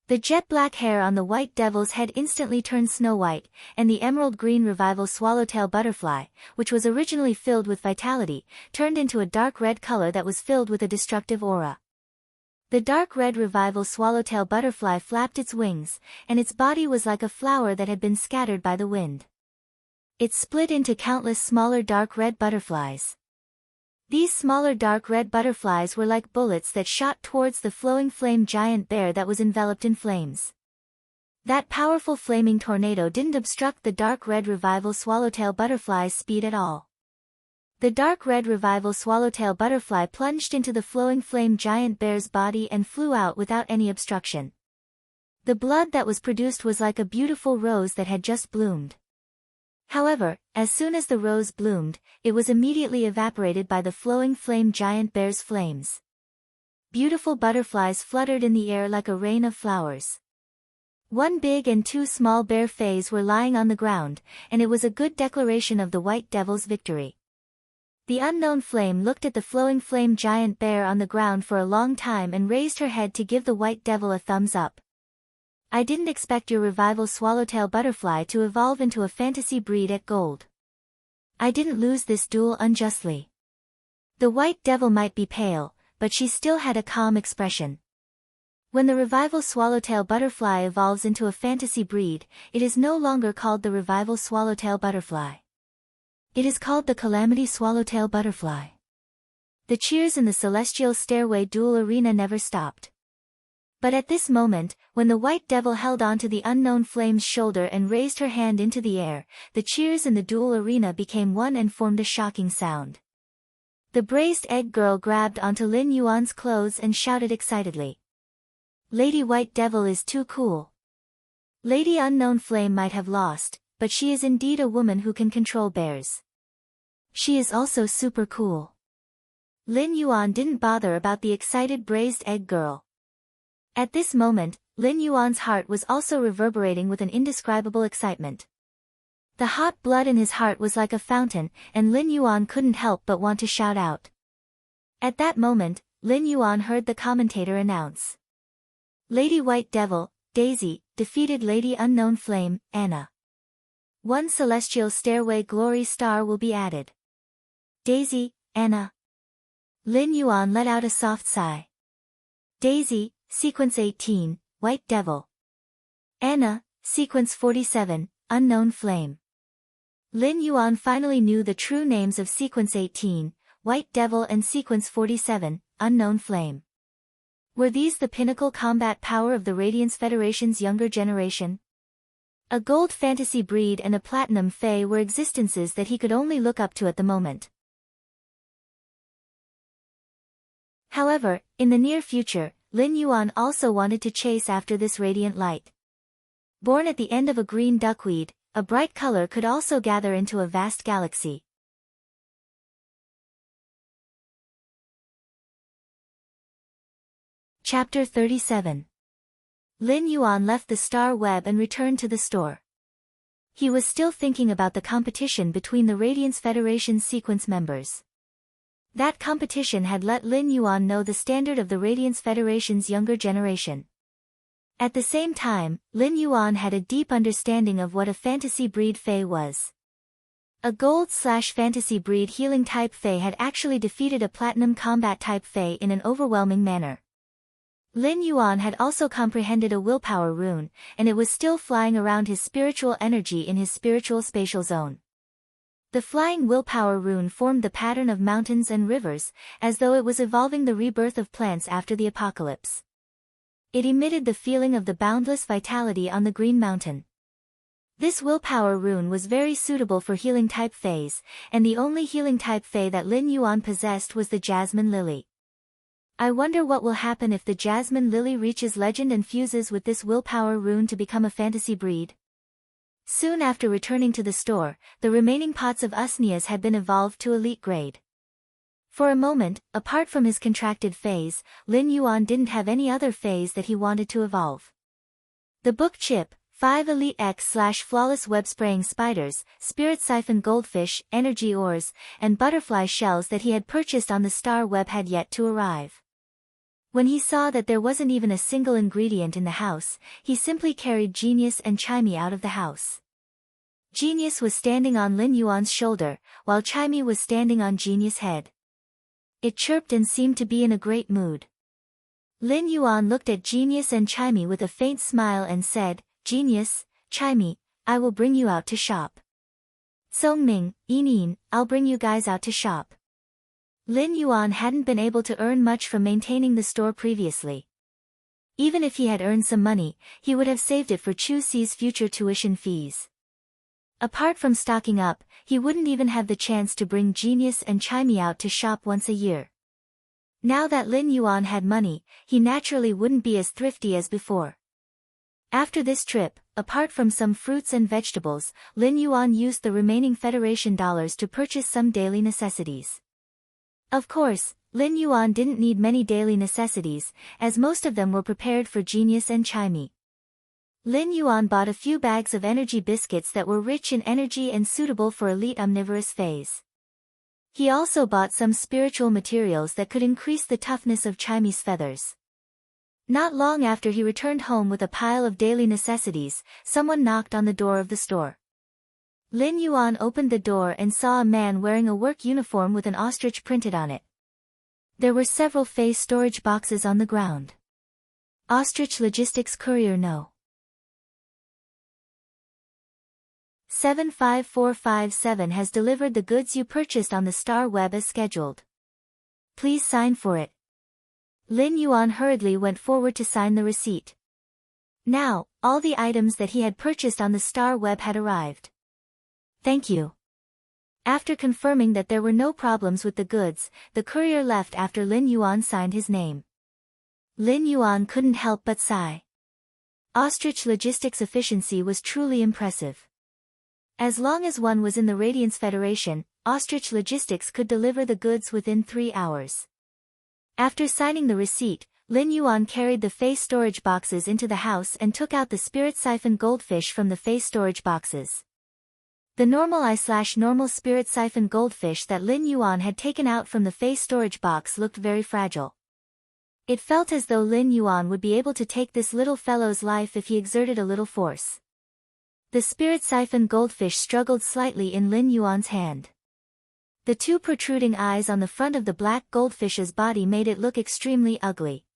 the jet-black hair on the white devil's head instantly turned snow-white, and the emerald-green revival swallowtail butterfly, which was originally filled with vitality, turned into a dark red color that was filled with a destructive aura. The dark red revival swallowtail butterfly flapped its wings, and its body was like a flower that had been scattered by the wind. It split into countless smaller dark red butterflies. These smaller dark red butterflies were like bullets that shot towards the flowing flame giant bear that was enveloped in flames. That powerful flaming tornado didn't obstruct the dark red revival swallowtail butterfly's speed at all. The dark red revival swallowtail butterfly plunged into the flowing flame giant bear's body and flew out without any obstruction. The blood that was produced was like a beautiful rose that had just bloomed. However, as soon as the rose bloomed, it was immediately evaporated by the flowing flame giant bear's flames. Beautiful butterflies fluttered in the air like a rain of flowers. One big and two small bear fays were lying on the ground, and it was a good declaration of the white devil's victory. The Unknown Flame looked at the flowing flame giant bear on the ground for a long time and raised her head to give the white devil a thumbs up. "I didn't expect your revival swallowtail butterfly to evolve into a fantasy breed at gold. I didn't lose this duel unjustly." The white devil might be pale, but she still had a calm expression. When the revival swallowtail butterfly evolves into a fantasy breed, it is no longer called the revival swallowtail butterfly. It is called the calamity swallowtail butterfly. The cheers in the celestial stairway duel arena never stopped. But at this moment, when the white devil held onto the Unknown Flame's shoulder and raised her hand into the air, the cheers in the duel arena became one and formed a shocking sound. The braised egg girl grabbed onto Lin Yuan's clothes and shouted excitedly, "Lady White Devil is too cool. Lady Unknown Flame might have lost, but she is indeed a woman who can control bears." She is also super cool. Lin Yuan didn't bother about the excited braised egg girl. At this moment, Lin Yuan's heart was also reverberating with an indescribable excitement. The hot blood in his heart was like a fountain, and Lin Yuan couldn't help but want to shout out. At that moment, Lin Yuan heard the commentator announce. Lady White Devil, Daisy, defeated Lady Unknown Flame, Anna. 1 Celestial Stairway Glory Star will be added. Daisy, Anna. Lin Yuan let out a soft sigh. Daisy, Sequence 18, White Devil. Anna, Sequence 47, Unknown Flame. Lin Yuan finally knew the true names of Sequence 18, White Devil and Sequence 47, Unknown Flame. Were these the pinnacle combat power of the Radiance Federation's younger generation? A gold fantasy breed and a platinum fae were existences that he could only look up to at the moment. However, in the near future, Lin Yuan also wanted to chase after this radiant light. Born at the end of a green duckweed, a bright color could also gather into a vast galaxy. Chapter 37. Lin Yuan left the star web and returned to the store. He was still thinking about the competition between the Radiance Federation's sequence members. That competition had let Lin Yuan know the standard of the Radiance Federation's younger generation. At the same time, Lin Yuan had a deep understanding of what a fantasy breed fae was. A gold/fantasy breed healing type fae had actually defeated a platinum combat type fae in an overwhelming manner. Lin Yuan had also comprehended a willpower rune, and it was still flying around his spiritual energy in his spiritual spatial zone. The flying willpower rune formed the pattern of mountains and rivers, as though it was evolving the rebirth of plants after the apocalypse. It emitted the feeling of the boundless vitality on the Green Mountain. This willpower rune was very suitable for healing type faes, and the only healing type fae that Lin Yuan possessed was the Jasmine Lily. I wonder what will happen if the Jasmine Lily reaches legend and fuses with this willpower rune to become a fantasy breed. Soon after returning to the store, the remaining pots of Usneas had been evolved to elite grade. For a moment, apart from his contracted phase, Lin Yuan didn't have any other phase that he wanted to evolve. The book chip, 5 Elite X/flawless web spraying spiders, spirit siphon goldfish, energy ores, and butterfly shells that he had purchased on the star web had yet to arrive. When he saw that there wasn't even a single ingredient in the house, he simply carried Genius and Chimey out of the house. Genius was standing on Lin Yuan's shoulder, while Chimey was standing on Genius' head. It chirped and seemed to be in a great mood. Lin Yuan looked at Genius and Chimey with a faint smile and said, Genius, Chimey, I will bring you out to shop. Songming, Yinyin, I'll bring you guys out to shop. Lin Yuan hadn't been able to earn much from maintaining the store previously. Even if he had earned some money, he would have saved it for Chu Si's future tuition fees. Apart from stocking up, he wouldn't even have the chance to bring Genius and Chimey out to shop once a year. Now that Lin Yuan had money, he naturally wouldn't be as thrifty as before. After this trip, apart from some fruits and vegetables, Lin Yuan used the remaining Federation dollars to purchase some daily necessities. Of course, Lin Yuan didn't need many daily necessities, as most of them were prepared for Genius and Chimey. Lin Yuan bought a few bags of energy biscuits that were rich in energy and suitable for elite omnivorous phase. He also bought some spiritual materials that could increase the toughness of Chimey's feathers. Not long after he returned home with a pile of daily necessities, someone knocked on the door of the store. Lin Yuan opened the door and saw a man wearing a work uniform with an ostrich printed on it. There were several phase storage boxes on the ground. Ostrich Logistics Courier No. 75457 has delivered the goods you purchased on the star web as scheduled. Please sign for it. Lin Yuan hurriedly went forward to sign the receipt. Now, all the items that he had purchased on the star web had arrived. Thank you. After confirming that there were no problems with the goods, the courier left after Lin Yuan signed his name. Lin Yuan couldn't help but sigh. Ostrich Logistics' efficiency was truly impressive. As long as one was in the Radiance Federation, Ostrich Logistics could deliver the goods within 3 hours. After signing the receipt, Lin Yuan carried the face storage boxes into the house and took out the spirit siphon goldfish from the face storage boxes. The normal spirit siphon goldfish that Lin Yuan had taken out from the face storage box looked very fragile. It felt as though Lin Yuan would be able to take this little fellow's life if he exerted a little force. The spirit siphon goldfish struggled slightly in Lin Yuan's hand. The 2 protruding eyes on the front of the black goldfish's body made it look extremely ugly.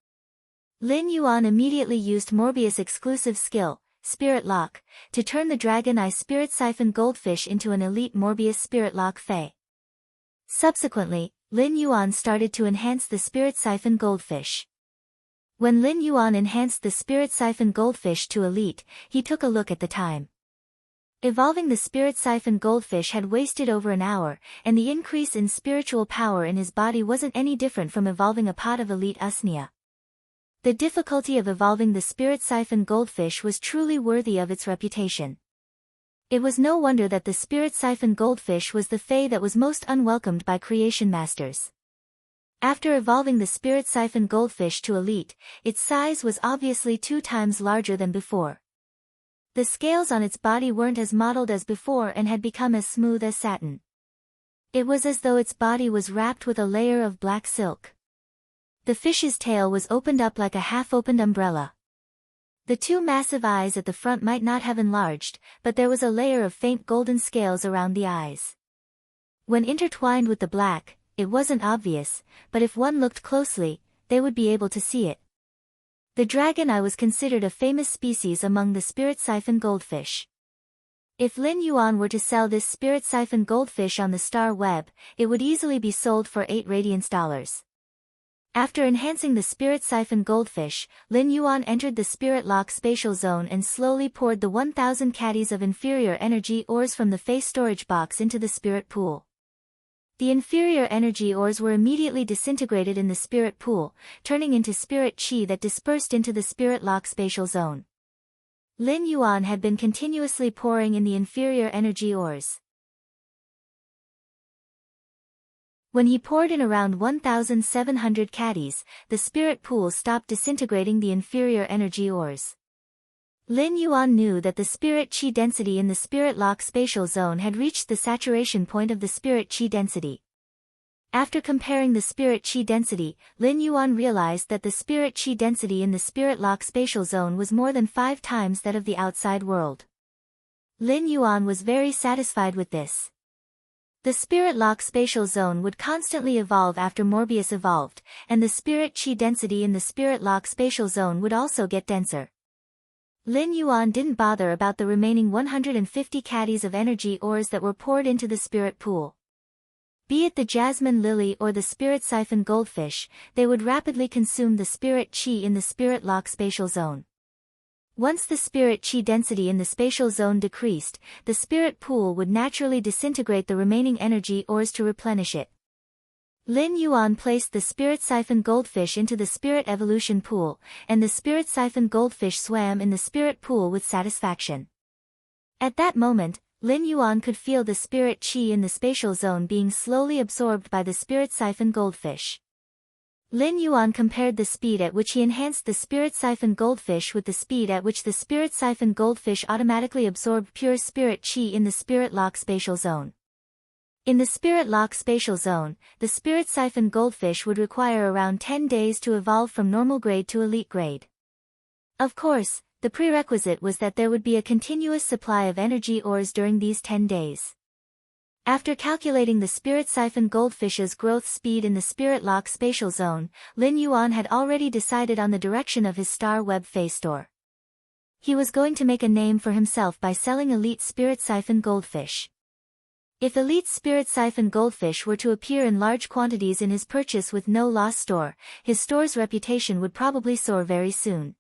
Lin Yuan immediately used Morbius' exclusive skill, Spirit Lock, to turn the Dragon Eye Spirit Siphon Goldfish into an elite Morbius Spirit Lock Fae. Subsequently, Lin Yuan started to enhance the Spirit Siphon Goldfish. When Lin Yuan enhanced the Spirit Siphon Goldfish to elite, he took a look at the time. Evolving the Spirit Siphon Goldfish had wasted over an hour, and the increase in spiritual power in his body wasn't any different from evolving a pot of elite Usnia. The difficulty of evolving the Spirit Siphon Goldfish was truly worthy of its reputation. It was no wonder that the Spirit Siphon Goldfish was the Fae that was most unwelcomed by creation masters. After evolving the Spirit Siphon Goldfish to elite, its size was obviously 2 times larger than before. The scales on its body weren't as mottled as before and had become as smooth as satin. It was as though its body was wrapped with a layer of black silk. The fish's tail was opened up like a half-opened umbrella. The 2 massive eyes at the front might not have enlarged, but there was a layer of faint golden scales around the eyes. When intertwined with the black, it wasn't obvious, but if one looked closely, they would be able to see it. The dragon eye was considered a famous species among the spirit siphon goldfish. If Lin Yuan were to sell this spirit siphon goldfish on the star web, it would easily be sold for 8 radiance dollars. After enhancing the spirit siphon goldfish, Lin Yuan entered the spirit lock spatial zone and slowly poured the 1000 caddies of inferior energy ores from the face storage box into the spirit pool. The inferior energy ores were immediately disintegrated in the spirit pool, turning into spirit chi that dispersed into the spirit lock spatial zone. Lin Yuan had been continuously pouring in the inferior energy ores. When he poured in around 1,700 caddies, the spirit pool stopped disintegrating the inferior energy ores. Lin Yuan knew that the spirit chi density in the spirit lock spatial zone had reached the saturation point of the spirit chi density. After comparing the spirit chi density, Lin Yuan realized that the spirit chi density in the spirit lock spatial zone was more than 5 times that of the outside world. Lin Yuan was very satisfied with this. The spirit lock spatial zone would constantly evolve after Morbius evolved, and the spirit chi density in the spirit lock spatial zone would also get denser. Lin Yuan didn't bother about the remaining 150 caddies of energy ores that were poured into the spirit pool. Be it the jasmine lily or the spirit siphon goldfish, they would rapidly consume the spirit chi in the spirit lock spatial zone. Once the spirit chi density in the spatial zone decreased, the spirit pool would naturally disintegrate the remaining energy ores to replenish it. Lin Yuan placed the spirit siphon goldfish into the spirit evolution pool, and the spirit siphon goldfish swam in the spirit pool with satisfaction. At that moment, Lin Yuan could feel the spirit chi in the spatial zone being slowly absorbed by the spirit siphon goldfish. Lin Yuan compared the speed at which he enhanced the spirit siphon goldfish with the speed at which the spirit siphon goldfish automatically absorbed pure spirit chi in the spirit lock spatial zone. In the spirit lock spatial zone, the spirit siphon goldfish would require around 10 days to evolve from normal grade to elite grade. Of course, the prerequisite was that there would be a continuous supply of energy ores during these 10 days. After calculating the spirit siphon goldfish's growth speed in the spirit lock spatial zone, Lin Yuan had already decided on the direction of his star web face store. He was going to make a name for himself by selling elite spirit siphon goldfish. If elite spirit siphon goldfish were to appear in large quantities in his purchase with no loss store, his store's reputation would probably soar very soon.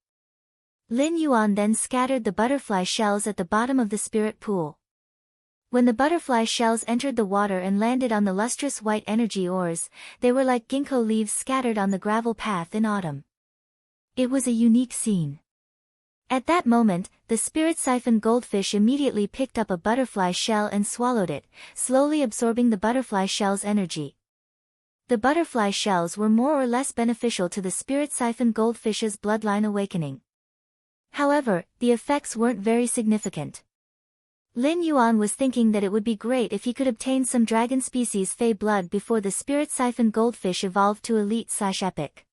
Lin Yuan then scattered the butterfly shells at the bottom of the spirit pool. When the butterfly shells entered the water and landed on the lustrous white energy ores, they were like ginkgo leaves scattered on the gravel path in autumn. It was a unique scene. At that moment, the spirit siphon goldfish immediately picked up a butterfly shell and swallowed it, slowly absorbing the butterfly shell's energy. The butterfly shells were more or less beneficial to the spirit siphon goldfish's bloodline awakening. However, the effects weren't very significant. Lin Yuan was thinking that it would be great if he could obtain some dragon species Fey blood before the spirit siphon goldfish evolved to elite/epic.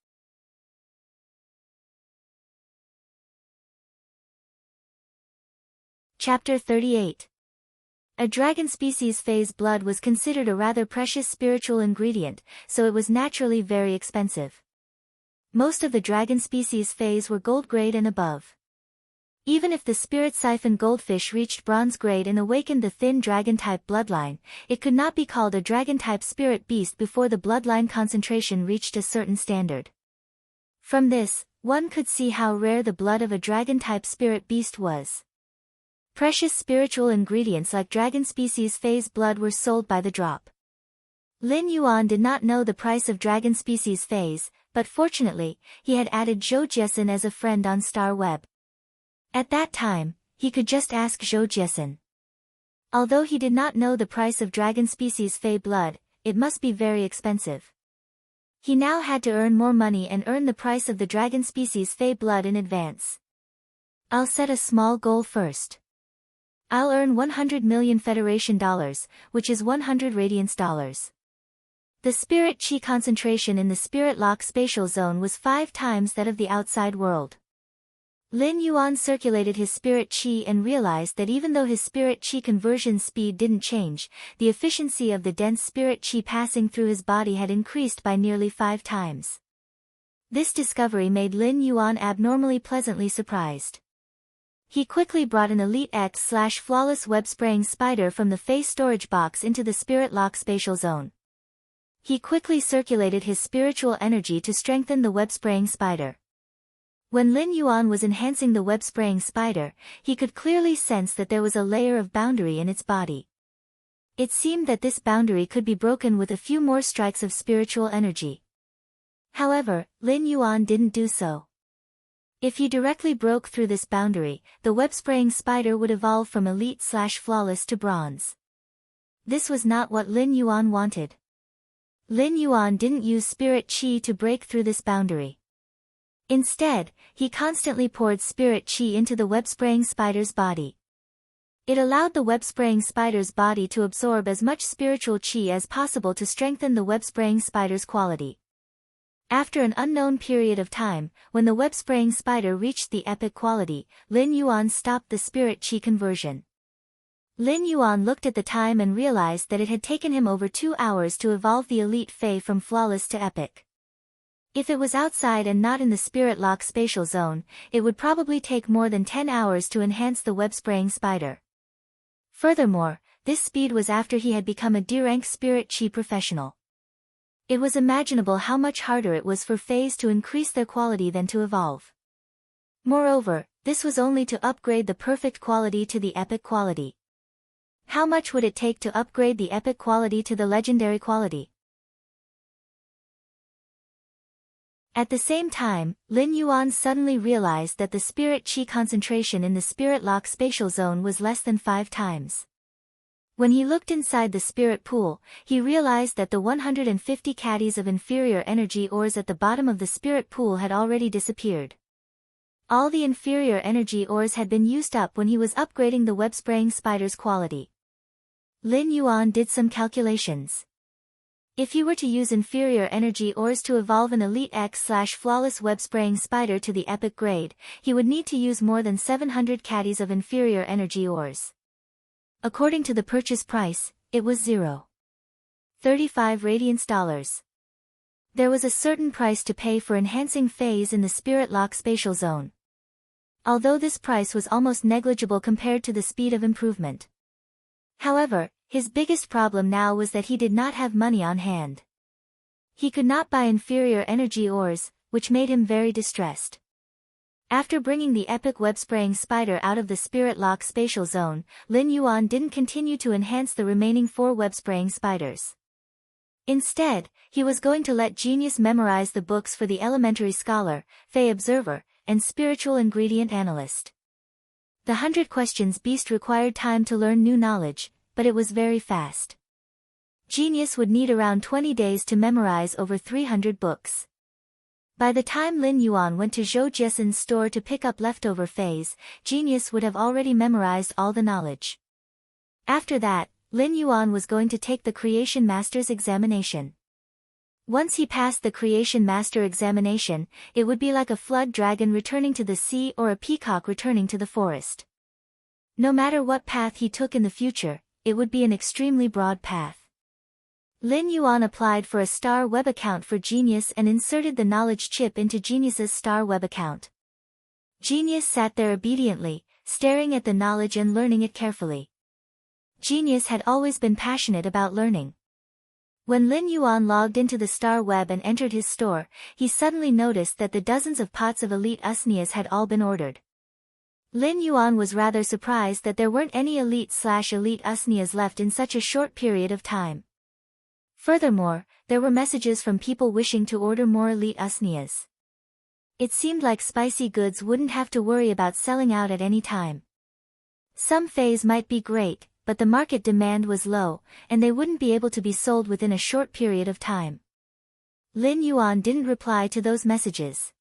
Chapter 38. A dragon species Fey's blood was considered a rather precious spiritual ingredient, so it was naturally very expensive. Most of the dragon species Feys were gold grade and above. Even if the spirit siphon goldfish reached bronze grade and awakened the thin dragon-type bloodline, it could not be called a dragon-type spirit beast before the bloodline concentration reached a certain standard. From this, one could see how rare the blood of a dragon-type spirit beast was. Precious spiritual ingredients like dragon species Fey's blood were sold by the drop. Lin Yuan did not know the price of dragon species Fey's, but fortunately, he had added Zhou Jiesin as a friend on Star Web. At that time, he could just ask Zhou Jiesin. Although he did not know the price of dragon species Fey blood, it must be very expensive. He now had to earn more money and earn the price of the dragon species Fey blood in advance. I'll set a small goal first. I'll earn 100 million Federation dollars, which is 100 Radiance dollars. The spirit chi concentration in the spirit lock spatial zone was 5 times that of the outside world. Lin Yuan circulated his spirit chi and realized that even though his spirit chi conversion speed didn't change, the efficiency of the dense spirit chi passing through his body had increased by nearly 5 times. This discovery made Lin Yuan abnormally pleasantly surprised. He quickly brought an Elite X/flawless web-spraying spider from the Fey storage box into the spirit lock spatial zone. He quickly circulated his spiritual energy to strengthen the web-spraying spider. When Lin Yuan was enhancing the web-spraying spider, he could clearly sense that there was a layer of boundary in its body. It seemed that this boundary could be broken with a few more strikes of spiritual energy. However, Lin Yuan didn't do so. If he directly broke through this boundary, the web-spraying spider would evolve from elite/flawless to bronze. This was not what Lin Yuan wanted. Lin Yuan didn't use spirit chi to break through this boundary. Instead, he constantly poured spirit chi into the web-spraying spider's body. It allowed the web-spraying spider's body to absorb as much spiritual chi as possible to strengthen the web-spraying spider's quality. After an unknown period of time, when the web-spraying spider reached the epic quality, Lin Yuan stopped the spirit chi conversion. Lin Yuan looked at the time and realized that it had taken him over 2 hours to evolve the elite Fey from flawless to epic. If it was outside and not in the spirit lock spatial zone, it would probably take more than 10 hours to enhance the web-spraying spider. Furthermore, this speed was after he had become a D-rank spirit chi professional. It was imaginable how much harder it was for Feys to increase their quality than to evolve. Moreover, this was only to upgrade the perfect quality to the epic quality. How much would it take to upgrade the epic quality to the legendary quality? At the same time, Lin Yuan suddenly realized that the spirit chi concentration in the spirit lock spatial zone was less than 5 times. When he looked inside the spirit pool, he realized that the 150 caddies of inferior energy ores at the bottom of the spirit pool had already disappeared. All the inferior energy ores had been used up when he was upgrading the web-spraying spider's quality. Lin Yuan did some calculations. If he were to use inferior energy ores to evolve an Elite X/flawless web-spraying spider to the epic grade, he would need to use more than 700 caddies of inferior energy ores. According to the purchase price, it was 0.35 Radiance dollars. There was a certain price to pay for enhancing Feys in the spirit lock spatial zone. Although this price was almost negligible compared to the speed of improvement. However, his biggest problem now was that he did not have money on hand. He could not buy inferior energy ores, which made him very distressed. After bringing the epic web-spraying spider out of the spirit lock spatial zone, Lin Yuan didn't continue to enhance the remaining 4 web-spraying spiders. Instead, he was going to let Genius memorize the books for the elementary scholar, Fey Observer, and spiritual ingredient analyst. The 100 questions beast required time to learn new knowledge, but it was very fast. Genius would need around 20 days to memorize over 300 books. By the time Lin Yuan went to Zhou Jiesen's store to pick up leftover phase, Genius would have already memorized all the knowledge. After that, Lin Yuan was going to take the Creation Master's examination. Once he passed the Creation Master examination, it would be like a flood dragon returning to the sea or a peacock returning to the forest. No matter what path he took in the future, it would be an extremely broad path. Lin Yuan applied for a Star Web account for Genius and inserted the knowledge chip into Genius's Star Web account. Genius sat there obediently, staring at the knowledge and learning it carefully. Genius had always been passionate about learning. When Lin Yuan logged into the Star Web and entered his store, he suddenly noticed that the dozens of pots of elite usnias had all been ordered. Lin Yuan was rather surprised that there weren't any elite usnias left in such a short period of time. Furthermore, there were messages from people wishing to order more elite usnias. It seemed like spicy goods wouldn't have to worry about selling out at any time. Some phase might be great, but the market demand was low, and they wouldn't be able to be sold within a short period of time. Lin Yuan didn't reply to those messages.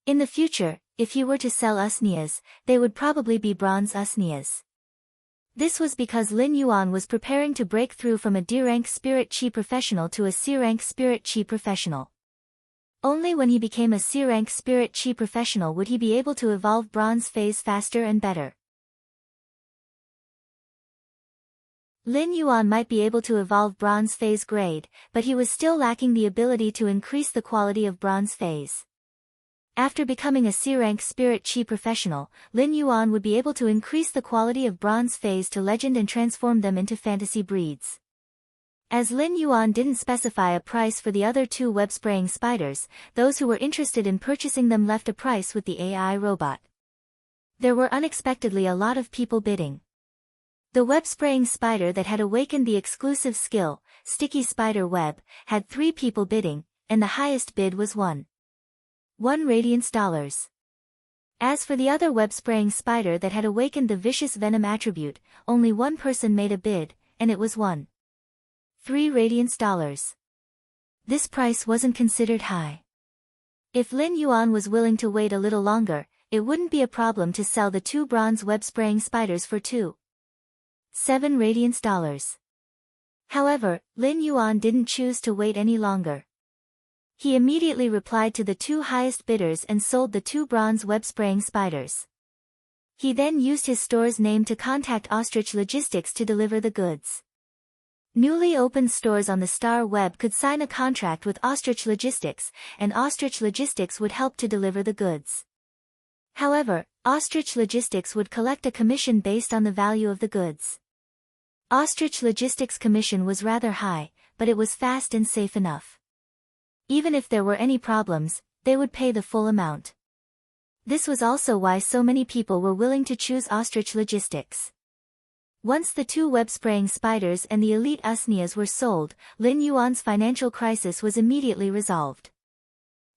In the future, if he were to sell usnias, they would probably be bronze usnias. This was because Lin Yuan was preparing to break through from a D-rank Spirit Chi professional to a C-rank Spirit Chi professional. Only when he became a C-rank Spirit Chi professional would he be able to evolve bronze phase faster and better. Lin Yuan might be able to evolve bronze phase grade, but he was still lacking the ability to increase the quality of bronze phase. After becoming a C-rank Spirit Chi professional, Lin Yuan would be able to increase the quality of bronze phase to legend and transform them into fantasy breeds. As Lin Yuan didn't specify a price for the other 2 web-spraying spiders, those who were interested in purchasing them left a price with the AI robot. There were unexpectedly a lot of people bidding. The web-spraying spider that had awakened the exclusive skill, Sticky Spider Web, had 3 people bidding, and the highest bid was 1 radiance dollars. As for the other web-spraying spider that had awakened the vicious venom attribute, only 1 person made a bid, and it was 3 radiance dollars. This price wasn't considered high. If Lin Yuan was willing to wait a little longer, it wouldn't be a problem to sell the 2 bronze web-spraying spiders for 7 radiance dollars. However, Lin Yuan didn't choose to wait any longer. He immediately replied to the 2 highest bidders and sold the 2 bronze web-spraying spiders. He then used his store's name to contact Ostrich Logistics to deliver the goods. Newly opened stores on the Star Web could sign a contract with Ostrich Logistics, and Ostrich Logistics would help to deliver the goods. However, Ostrich Logistics would collect a commission based on the value of the goods. Ostrich Logistics' commission was rather high, but it was fast and safe enough. Even if there were any problems, they would pay the full amount. This was also why so many people were willing to choose Ostrich Logistics. Once the 2 web-spraying spiders and the elite usnias were sold, Lin Yuan's financial crisis was immediately resolved.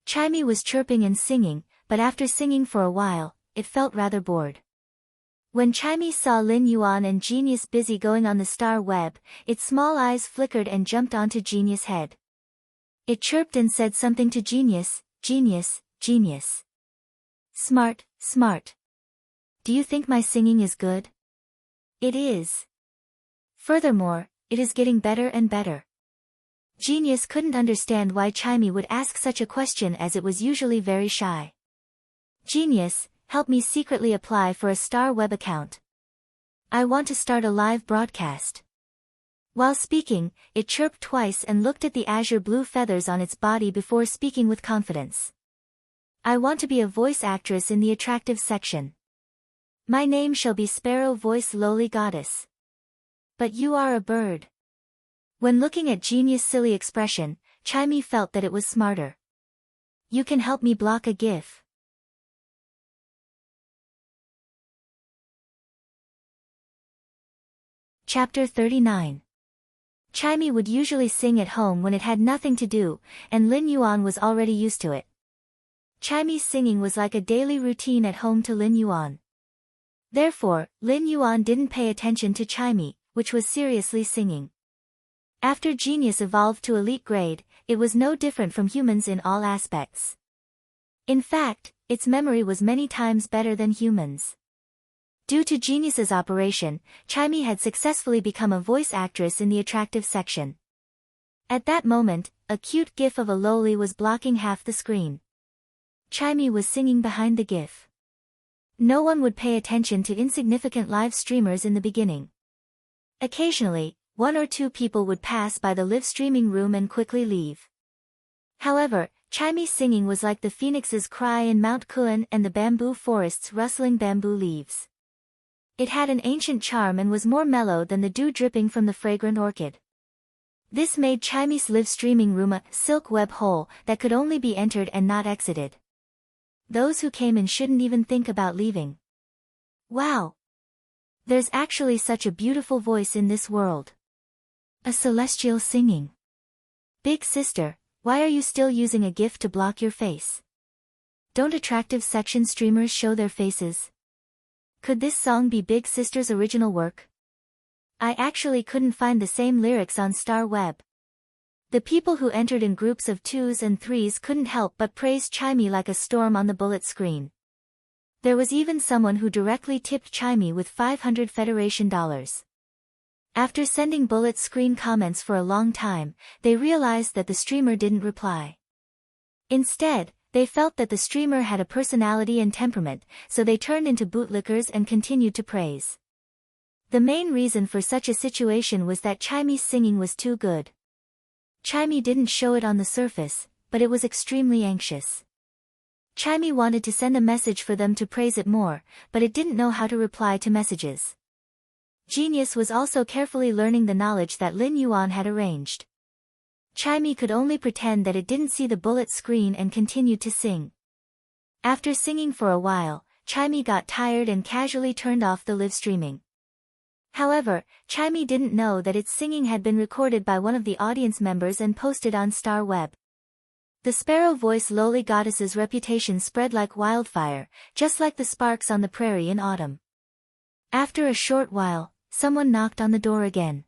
Chimey was chirping and singing, but after singing for a while, it felt rather bored. When Chimey saw Lin Yuan and Genius busy going on the Star Web, its small eyes flickered and jumped onto Genius' head. It chirped and said something to Genius, "Genius, Genius. Smart, smart. Do you think my singing is good?" "It is. Furthermore, it is getting better and better." Genius couldn't understand why Chimey would ask such a question as it was usually very shy. "Genius, help me secretly apply for a Star Web account. I want to start a live broadcast." While speaking, it chirped twice and looked at the azure blue feathers on its body before speaking with confidence. "I want to be a voice actress in the attractive section. My name shall be Sparrow Voice Lowly Goddess. But you are a bird." When looking at Genius' silly expression, Chimey felt that it was smarter. "You can help me block a GIF." Chapter 39. Chimey would usually sing at home when it had nothing to do, and Lin Yuan was already used to it. Chimy's singing was like a daily routine at home to Lin Yuan. Therefore, Lin Yuan didn't pay attention to Chimy, which was seriously singing. After genius evolved to elite grade, it was no different from humans in all aspects. In fact, its memory was many times better than humans. Due to genius's operation, Chimy had successfully become a voice actress in the attractive section. At that moment, a cute gif of a loli was blocking half the screen. Chimy was singing behind the gif. No one would pay attention to insignificant live streamers in the beginning. Occasionally, one or two people would pass by the live streaming room and quickly leave. However, Chimy's singing was like the phoenix's cry in Mount Kuan and the bamboo forest's rustling bamboo leaves. It had an ancient charm and was more mellow than the dew dripping from the fragrant orchid. This made Chimy's live streaming room a silk web hole that could only be entered and not exited. Those who came in shouldn't even think about leaving. Wow! There's actually such a beautiful voice in this world. A celestial singing. Big sister, why are you still using a GIF to block your face? Don't attractive section streamers show their faces? Could this song be Big Sister's original work? I actually couldn't find the same lyrics on Star Web. The people who entered in groups of 2s and 3s couldn't help but praise Chimy like a storm on the bullet screen. There was even someone who directly tipped Chimy with $500 Federation dollars. After sending bullet screen comments for a long time, they realized that the streamer didn't reply. Instead, they felt that the streamer had a personality and temperament, so they turned into bootlickers and continued to praise. The main reason for such a situation was that Chimy's singing was too good. Chimy didn't show it on the surface, but it was extremely anxious. Chimy wanted to send a message for them to praise it more, but it didn't know how to reply to messages. Genius was also carefully learning the knowledge that Lin Yuan had arranged. Chimy could only pretend that it didn't see the bullet screen and continued to sing. After singing for a while, Chimy got tired and casually turned off the live streaming. However, Chimy didn't know that its singing had been recorded by one of the audience members and posted on Star Web. The sparrow voice loli goddess's reputation spread like wildfire, just like the sparks on the prairie in autumn. After a short while, someone knocked on the door again.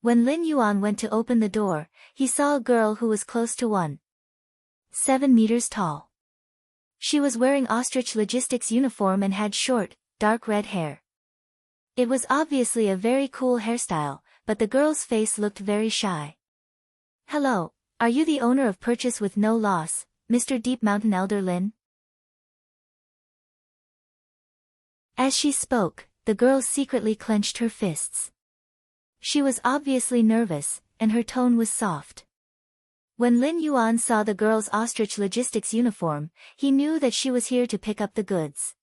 When Lin Yuan went to open the door, he saw a girl who was close to 1.7 meters tall. She was wearing ostrich logistics uniform and had short, dark red hair. It was obviously a very cool hairstyle, but the girl's face looked very shy. "Hello, are you the owner of Purchase with No Loss, Mr. Deep Mountain Elder Lin?" As she spoke, the girl secretly clenched her fists. She was obviously nervous, and her tone was soft. When Lin Yuan saw the girl's ostrich logistics uniform, he knew that she was here to pick up the goods.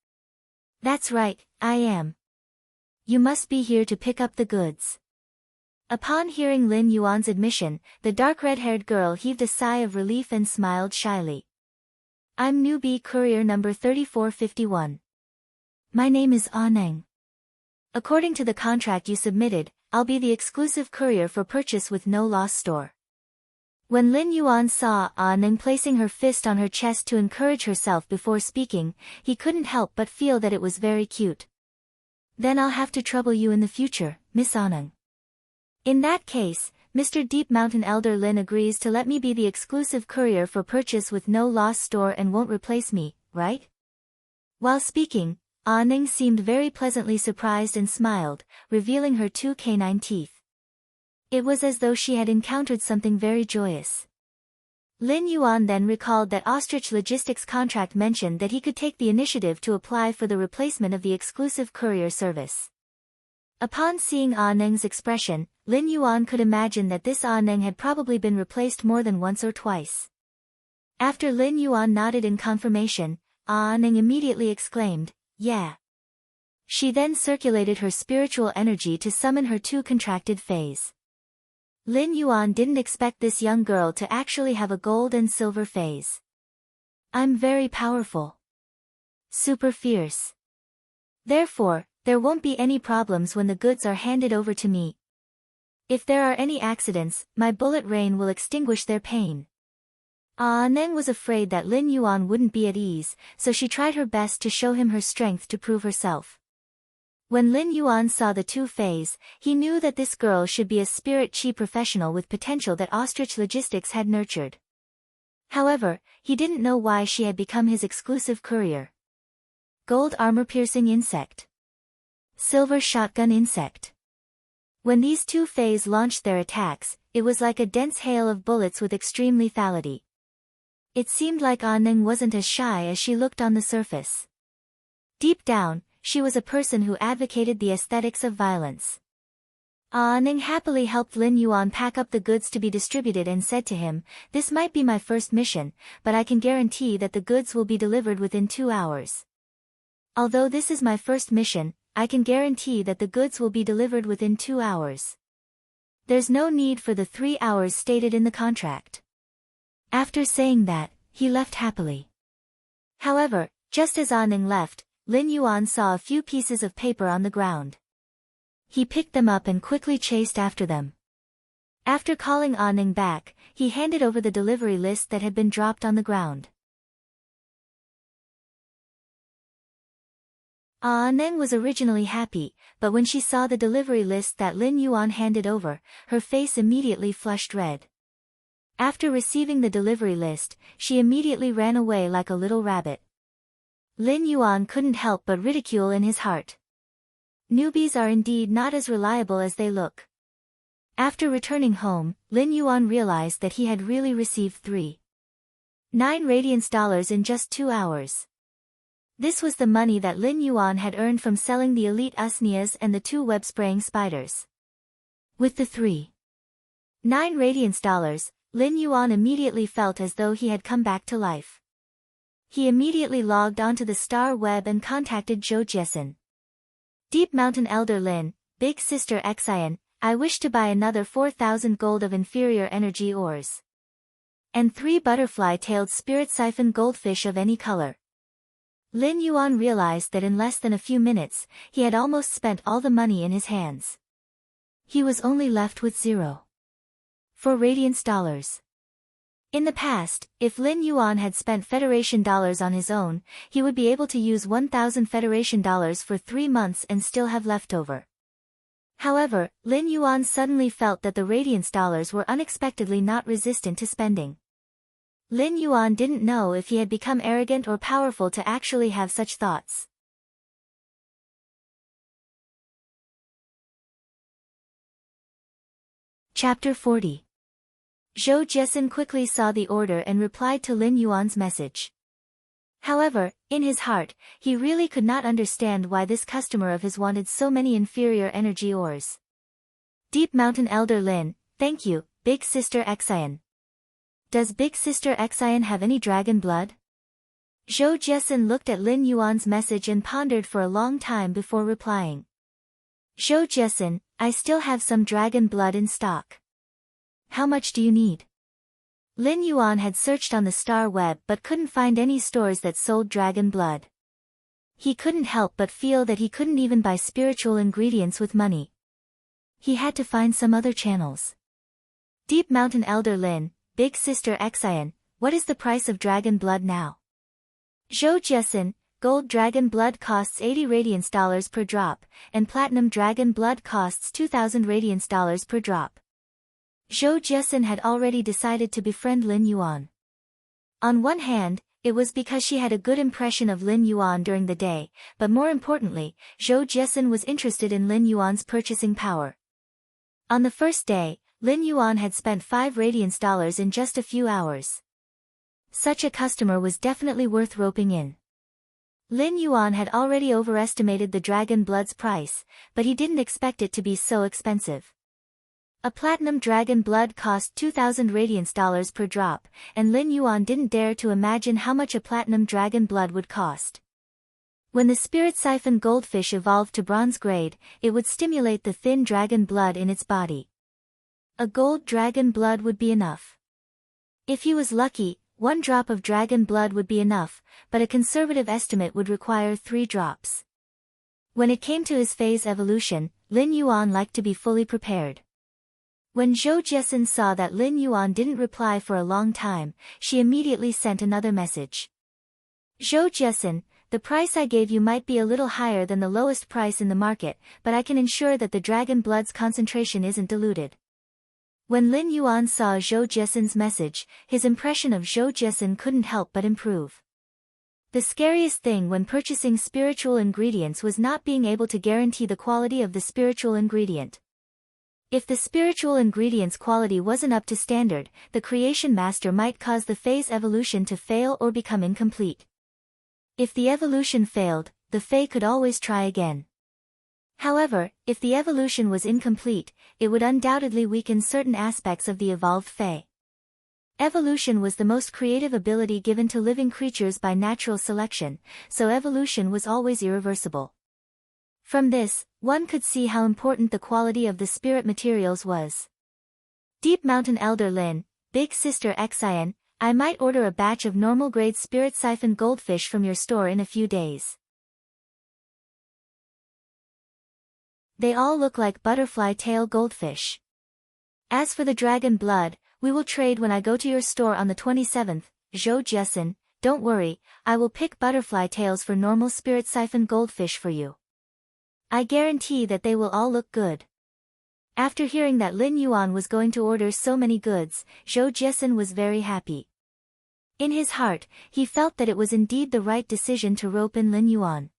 "That's right, I am. You must be here to pick up the goods." Upon hearing Lin Yuan's admission, the dark red-haired girl heaved a sigh of relief and smiled shyly. "I'm newbie courier number 3451. My name is Neng. According to the contract you submitted, I'll be the exclusive courier for Purchase with No Loss store." When Lin Yuan saw Neng placing her fist on her chest to encourage herself before speaking, he couldn't help but feel that it was very cute. "Then I'll have to trouble you in the future, Miss Neng. In that case, Mr. Deep Mountain Elder Lin agrees to let me be the exclusive courier for Purchase with No Loss store and won't replace me, right?" While speaking, Neng seemed very pleasantly surprised and smiled, revealing her 2 canine teeth. It was as though she had encountered something very joyous. Lin Yuan then recalled that Ostrich Logistics' contract mentioned that he could take the initiative to apply for the replacement of the exclusive courier service. Upon seeing Neng's expression, Lin Yuan could imagine that this Neng had probably been replaced more than once or twice. After Lin Yuan nodded in confirmation, Neng immediately exclaimed, "Yeah." She then circulated her spiritual energy to summon her 2 contracted phase. Lin Yuan didn't expect this young girl to actually have a gold and silver phase. "I'm very powerful. Super fierce. Therefore, there won't be any problems when the goods are handed over to me. If there are any accidents, my bullet rain will extinguish their pain." Ah Neng was afraid that Lin Yuan wouldn't be at ease, so she tried her best to show him her strength to prove herself. When Lin Yuan saw the two fays, he knew that this girl should be a spirit chi professional with potential that Ostrich Logistics had nurtured. However, he didn't know why she had become his exclusive courier. Gold armor-piercing insect. Silver shotgun insect. When these two fays launched their attacks, it was like a dense hail of bullets with extreme lethality. It seemed like Ah Neng wasn't as shy as she looked on the surface. Deep down, she was a person who advocated the aesthetics of violence. Ah Neng happily helped Lin Yuan pack up the goods to be distributed and said to him, "This might be my first mission, but I can guarantee that the goods will be delivered within 2 hours. Although this is my first mission, I can guarantee that the goods will be delivered within 2 hours. There's no need for the 3 hours stated in the contract." After saying that, he left happily. However, just as Ah Neng left, Lin Yuan saw a few pieces of paper on the ground. He picked them up and quickly chased after them. After calling Ah Neng back, he handed over the delivery list that had been dropped on the ground. Ah Neng was originally happy, but when she saw the delivery list that Lin Yuan handed over, her face immediately flushed red. After receiving the delivery list, she immediately ran away like a little rabbit. Lin Yuan couldn't help but ridicule in his heart. Newbies are indeed not as reliable as they look. After returning home, Lin Yuan realized that he had really received 3.9 radiance dollars in just 2 hours. This was the money that Lin Yuan had earned from selling the elite usnias and the 2 web-spraying spiders. With the 3.9 radiance dollars, Lin Yuan immediately felt as though he had come back to life. He immediately logged onto the star web and contacted Zhou Jiesin. "Deep Mountain Elder Lin, Big Sister Xian, I wish to buy another 4,000 gold of inferior energy ores. And 3 butterfly-tailed spirit siphon goldfish of any color." Lin Yuan realized that in less than a few minutes, he had almost spent all the money in his hands. He was only left with 0.4 radiance dollars. In the past, if Lin Yuan had spent Federation dollars on his own, he would be able to use 1,000 Federation dollars for 3 months and still have leftover. However, Lin Yuan suddenly felt that the radiance dollars were unexpectedly not resistant to spending. Lin Yuan didn't know if he had become arrogant or powerful to actually have such thoughts. Chapter 40. Zhou Jiesin quickly saw the order and replied to Lin Yuan's message. However, in his heart, he really could not understand why this customer of his wanted so many inferior energy ores. "Deep Mountain Elder Lin, thank you, Big Sister Xian. Does Big Sister Xian have any dragon blood?" Zhou Jiesin looked at Lin Yuan's message and pondered for a long time before replying. "Zhou Jiesin, I still have some dragon blood in stock. How much do you need?" Lin Yuan had searched on the star web but couldn't find any stores that sold dragon blood. He couldn't help but feel that he couldn't even buy spiritual ingredients with money. He had to find some other channels. "Deep Mountain Elder Lin, Big Sister Xian, what is the price of dragon blood now?" Zhou Jiesin, gold dragon blood costs 80 radiance dollars per drop, and platinum dragon blood costs 2,000 radiance dollars per drop. Zhou Jiesin had already decided to befriend Lin Yuan. On one hand, it was because she had a good impression of Lin Yuan during the day, but more importantly, Zhou Jiesin was interested in Lin Yuan's purchasing power. On the first day, Lin Yuan had spent 5 radiance dollars in just a few hours. Such a customer was definitely worth roping in. Lin Yuan had already overestimated the dragon blood's price, but he didn't expect it to be so expensive. A platinum dragon blood cost 2,000 radiance dollars per drop, and Lin Yuan didn't dare to imagine how much a platinum dragon blood would cost. When the spirit siphon goldfish evolved to bronze grade, it would stimulate the thin dragon blood in its body. A gold dragon blood would be enough. If he was lucky, 1 drop of dragon blood would be enough, but a conservative estimate would require 3 drops. When it came to his phase evolution, Lin Yuan liked to be fully prepared. When Zhou Jiesin saw that Lin Yuan didn't reply for a long time, she immediately sent another message. Zhou Jiesin, the price I gave you might be a little higher than the lowest price in the market, but I can ensure that the dragon blood's concentration isn't diluted. When Lin Yuan saw Zhou Jiesin's message, his impression of Zhou Jiesin couldn't help but improve. The scariest thing when purchasing spiritual ingredients was not being able to guarantee the quality of the spiritual ingredient. If the spiritual ingredient's quality wasn't up to standard, the creation master might cause the phase evolution to fail or become incomplete. If the evolution failed, the Fae could always try again. However, if the evolution was incomplete, it would undoubtedly weaken certain aspects of the evolved Fae. Evolution was the most creative ability given to living creatures by natural selection, so evolution was always irreversible. From this, one could see how important the quality of the spirit materials was. Deep Mountain Elder Lin, Big Sister Xian, I might order a batch of normal-grade spirit siphon goldfish from your store in a few days. They all look like butterfly tail goldfish. As for the dragon blood, we will trade when I go to your store on the 27th, Zhou Jiesin, don't worry, I will pick butterfly tails for normal spirit siphon goldfish for you. I guarantee that they will all look good. After hearing that Lin Yuan was going to order so many goods, Zhou Jiesin was very happy. In his heart, he felt that it was indeed the right decision to rope in Lin Yuan.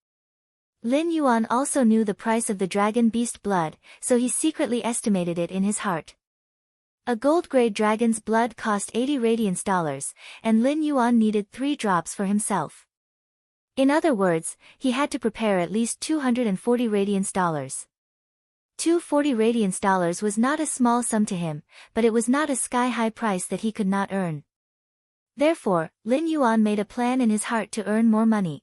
Lin Yuan also knew the price of the dragon beast blood, so he secretly estimated it in his heart. A gold-grade dragon's blood cost 80 radiance dollars, and Lin Yuan needed 3 drops for himself. In other words, he had to prepare at least 240 radiance dollars. 240 radiance dollars was not a small sum to him, but it was not a sky-high price that he could not earn. Therefore, Lin Yuan made a plan in his heart to earn more money.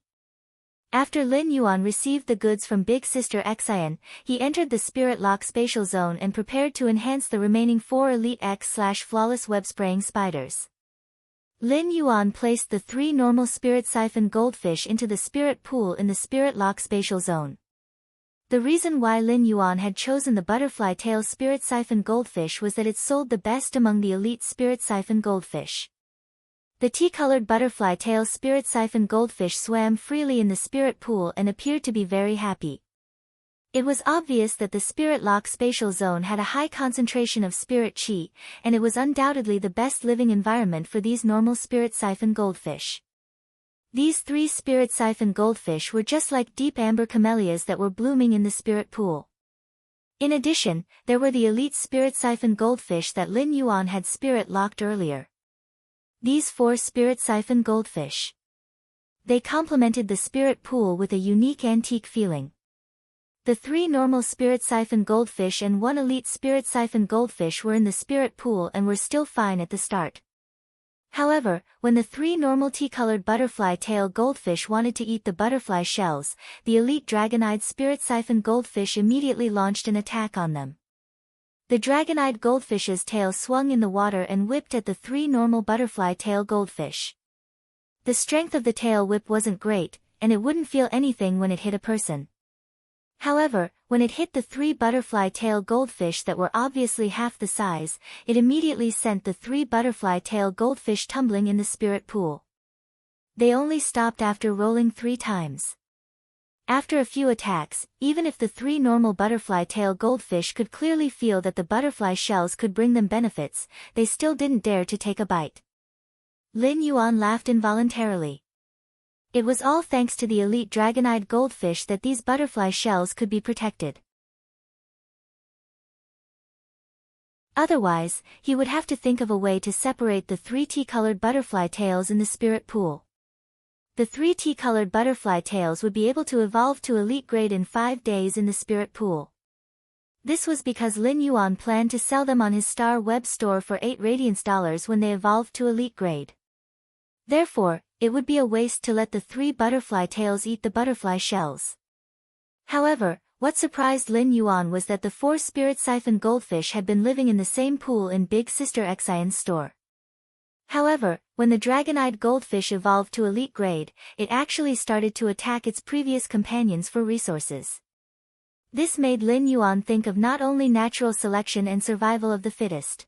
After Lin Yuan received the goods from Big Sister Xian, he entered the Spirit Lock spatial zone and prepared to enhance the remaining 4 Elite X/flawless web-spraying spiders. Lin Yuan placed the 3 normal spirit siphon goldfish into the spirit pool in the Spirit Lock spatial zone. The reason why Lin Yuan had chosen the butterfly tail spirit siphon goldfish was that it sold the best among the elite spirit siphon goldfish. The tea-colored butterfly tail spirit siphon goldfish swam freely in the spirit pool and appeared to be very happy. It was obvious that the Spirit Lock spatial zone had a high concentration of spirit chi, and it was undoubtedly the best living environment for these normal spirit siphon goldfish. These 3 spirit siphon goldfish were just like deep amber camellias that were blooming in the spirit pool. In addition, there were the elite spirit siphon goldfish that Lin Yuan had spirit locked earlier. These 4 spirit siphon goldfish. They complemented the spirit pool with a unique antique feeling. The 3 normal spirit siphon goldfish and 1 elite spirit siphon goldfish were in the spirit pool and were still fine at the start. However, when the 3 normal tea-colored butterfly tail goldfish wanted to eat the butterfly shells, the elite dragon-eyed spirit siphon goldfish immediately launched an attack on them. The dragon-eyed goldfish's tail swung in the water and whipped at the 3 normal butterfly tail goldfish. The strength of the tail whip wasn't great, and it wouldn't feel anything when it hit a person. However, when it hit the 3 butterfly tail goldfish that were obviously half the size, it immediately sent the 3 butterfly tail goldfish tumbling in the spirit pool. They only stopped after rolling 3 times. After a few attacks, even if the 3 normal butterfly tail goldfish could clearly feel that the butterfly shells could bring them benefits, they still didn't dare to take a bite. Lin Yuan laughed involuntarily. It was all thanks to the elite dragon-eyed goldfish that these butterfly shells could be protected. Otherwise, he would have to think of a way to separate the 3 tea-colored butterfly tails in the spirit pool. The 3 tea-colored butterfly tails would be able to evolve to elite grade in 5 days in the spirit pool. This was because Lin Yuan planned to sell them on his Star Web store for 8 radiance dollars when they evolved to elite grade. Therefore, it would be a waste to let the 3 butterfly tails eat the butterfly shells. However, what surprised Lin Yuan was that the 4 spirit siphon goldfish had been living in the same pool in Big Sister Xian's store. However, when the dragon-eyed goldfish evolved to elite grade, it actually started to attack its previous companions for resources. This made Lin Yuan think of not only natural selection and survival of the fittest.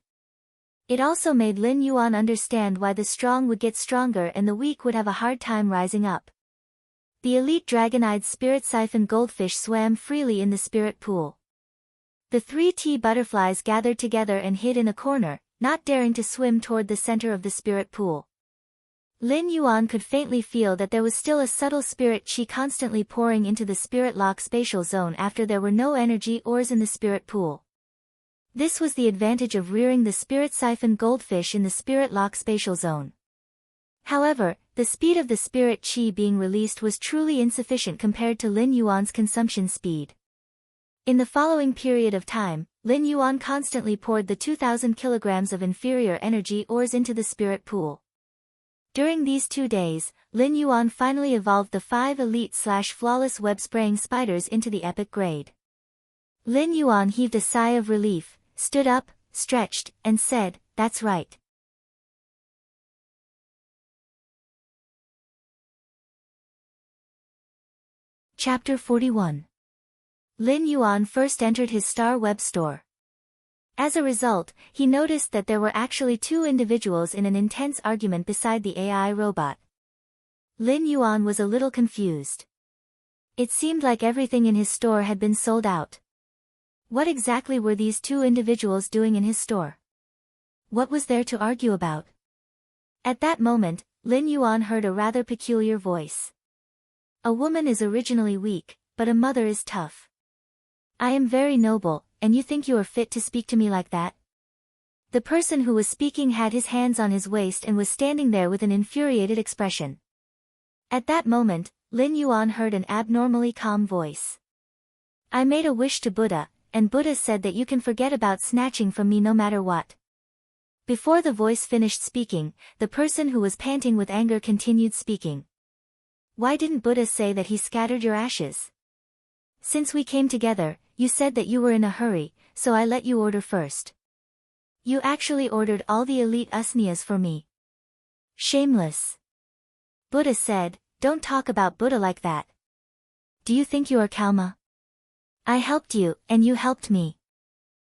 It also made Lin Yuan understand why the strong would get stronger and the weak would have a hard time rising up. The elite dragon-eyed spirit siphon goldfish swam freely in the spirit pool. The 3 tea butterflies gathered together and hid in a corner, not daring to swim toward the center of the spirit pool. Lin Yuan could faintly feel that there was still a subtle spirit chi constantly pouring into the spirit lock spatial zone after there were no energy ores in the spirit pool. This was the advantage of rearing the spirit siphon goldfish in the spirit lock spatial zone. However, the speed of the spirit chi being released was truly insufficient compared to Lin Yuan's consumption speed. In the following period of time, Lin Yuan constantly poured the 2,000 kilograms of inferior energy ores into the spirit pool. During these 2 days, Lin Yuan finally evolved the 5 elite/flawless web-spraying spiders into the epic grade. Lin Yuan heaved a sigh of relief, stood up, stretched, and said, "That's right." Chapter 41. Lin Yuan first entered his Star Web store. As a result, he noticed that there were actually 2 individuals in an intense argument beside the AI robot. Lin Yuan was a little confused. It seemed like everything in his store had been sold out. What exactly were these 2 individuals doing in his store? What was there to argue about? At that moment, Lin Yuan heard a rather peculiar voice. "A woman is originally weak, but a mother is tough. I am very noble, and you think you are fit to speak to me like that?" The person who was speaking had his hands on his waist and was standing there with an infuriated expression. At that moment, Lin Yuan heard an abnormally calm voice. "I made a wish to Buddha, and Buddha said that you can forget about snatching from me no matter what." Before the voice finished speaking, the person who was panting with anger continued speaking. "Why didn't Buddha say that he scattered your ashes? Since we came together, you said that you were in a hurry, so I let you order first. You actually ordered all the elite usniyas for me. Shameless." Buddha said, "Don't talk about Buddha like that. Do you think you are Kalma? I helped you, and you helped me.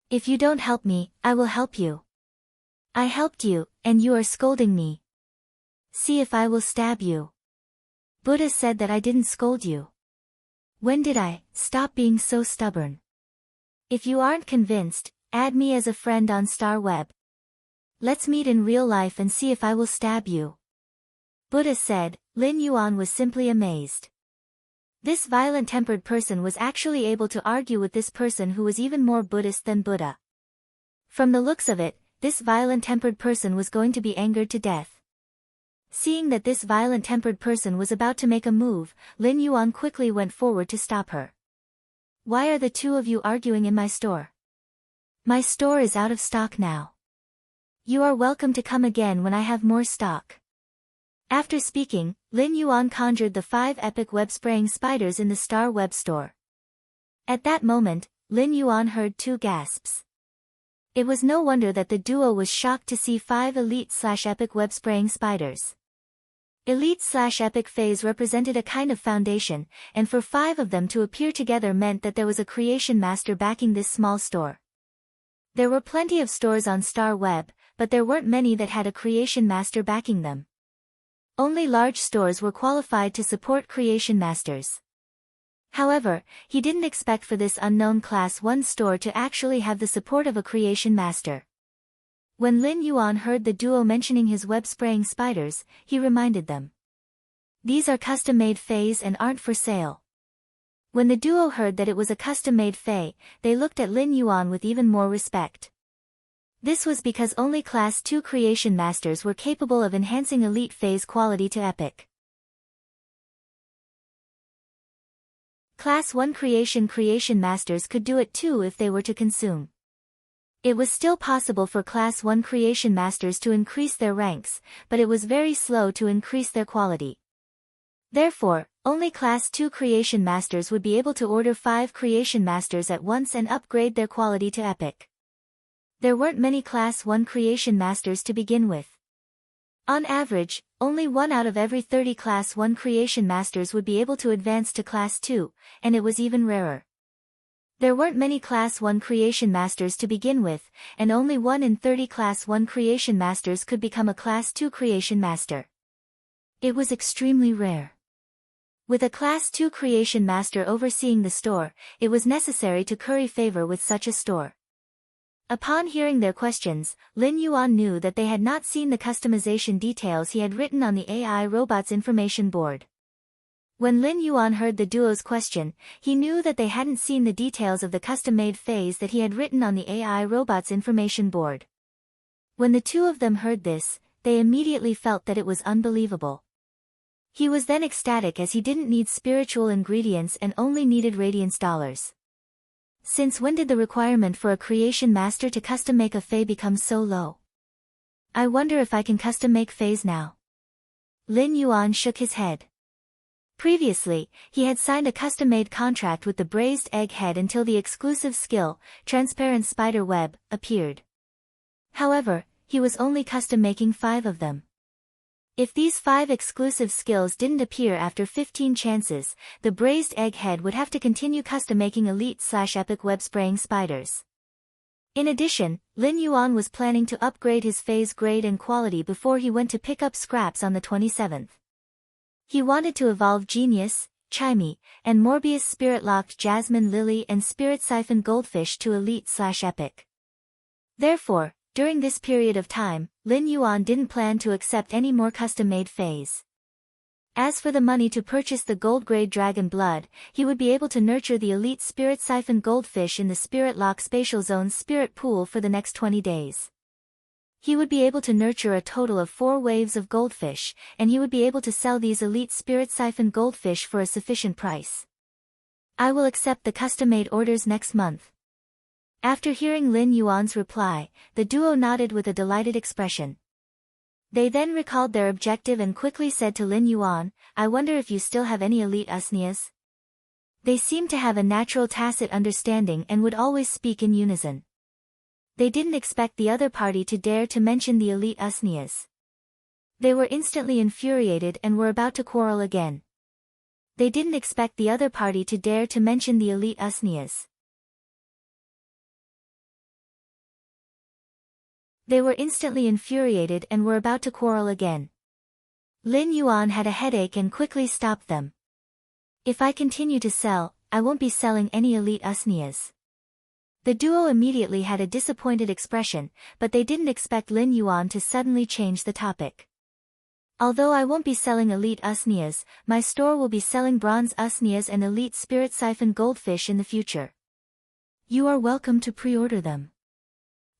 If you don't help me, I will help you. I helped you, and you are scolding me. See if I will stab you." Buddha said that I didn't scold you. When did I? Stop being so stubborn. If you aren't convinced, add me as a friend on Star Web. Let's meet in real life and see if I will stab you. Buddha said. Lin Yuan was simply amazed. This violent-tempered person was actually able to argue with this person who was even more Buddhist than Buddha. From the looks of it, this violent-tempered person was going to be angered to death. Seeing that this violent-tempered person was about to make a move, Lin Yuan quickly went forward to stop her. "Why are the 2 of you arguing in my store? My store is out of stock now. You are welcome to come again when I have more stock." After speaking, Lin Yuan conjured the 5 epic web-spraying spiders in the Star Web store. At that moment, Lin Yuan heard 2 gasps. It was no wonder that the duo was shocked to see 5 elite/epic web-spraying spiders. Elite/epic phase represented a kind of foundation, and for 5 of them to appear together meant that there was a creation master backing this small store. There were plenty of stores on Star Web, but there weren't many that had a creation master backing them. Only large stores were qualified to support creation masters. However, he didn't expect for this unknown Class 1 store to actually have the support of a creation master. When Lin Yuan heard the duo mentioning his web-spraying spiders, he reminded them. "These are custom-made fays and aren't for sale." When the duo heard that it was a custom-made fay, they looked at Lin Yuan with even more respect. This was because only Class 2 creation masters were capable of enhancing elite phase quality to epic. Class 1 creation masters could do it too if they were to consume. It was still possible for Class 1 creation masters to increase their ranks, but it was very slow to increase their quality. Therefore, only Class 2 creation masters would be able to order 5 creation masters at once and upgrade their quality to epic. There weren't many Class 1 creation masters to begin with. On average, only 1 out of every 30 Class 1 creation masters would be able to advance to Class 2, and it was even rarer. There weren't many Class 1 Creation Masters to begin with, and only 1 in 30 Class 1 Creation Masters could become a Class 2 Creation Master. It was extremely rare. With a Class 2 Creation Master overseeing the store, it was necessary to curry favor with such a store. Upon hearing their questions, Lin Yuan knew that they had not seen the customization details he had written on the AI robot's information board. When Lin Yuan heard the duo's question, he knew that they hadn't seen the details of the custom-made phase that he had written on the AI robot's information board. When the two of them heard this, they immediately felt that it was unbelievable. He was then ecstatic as he didn't need spiritual ingredients and only needed radiance dollars. Since when did the requirement for a creation master to custom make a fae become so low? I wonder if I can custom make faes now. Lin Yuan shook his head. Previously, he had signed a custom-made contract with the Braised Egg Head until the exclusive skill, Transparent Spider Web, appeared. However, he was only custom-making 5 of them. If these 5 exclusive skills didn't appear after 15 chances, the Braised Egg Head would have to continue custom-making elite/epic web-spraying spiders. In addition, Lin Yuan was planning to upgrade his phase grade and quality before he went to pick up scraps on the 27th. He wanted to evolve Genius, Chimey, and Morbius Spirit-Locked Jasmine Lily and Spirit Siphon Goldfish to elite/epic. Therefore, during this period of time, Lin Yuan didn't plan to accept any more custom-made phase. As for the money to purchase the gold-grade dragon blood, he would be able to nurture the elite Spirit Siphon Goldfish in the Spirit Lock Spatial Zone's Spirit Pool for the next 20 days. He would be able to nurture a total of 4 waves of goldfish, and he would be able to sell these elite Spirit Siphon Goldfish for a sufficient price. I will accept the custom-made orders next month. After hearing Lin Yuan's reply, the duo nodded with a delighted expression. They then recalled their objective and quickly said to Lin Yuan, I wonder if you still have any elite Usnias? They seemed to have a natural tacit understanding and would always speak in unison. They didn't expect the other party to dare to mention the elite Usnias. They were instantly infuriated and were about to quarrel again. They didn't expect the other party to dare to mention the elite Usnias. They were instantly infuriated and were about to quarrel again. Lin Yuan had a headache and quickly stopped them. If I continue to sell, I won't be selling any elite Usnias. The duo immediately had a disappointed expression, but they didn't expect Lin Yuan to suddenly change the topic. Although I won't be selling elite Usnias, my store will be selling bronze Usnias and elite Spirit Siphon Goldfish in the future. You are welcome to pre-order them.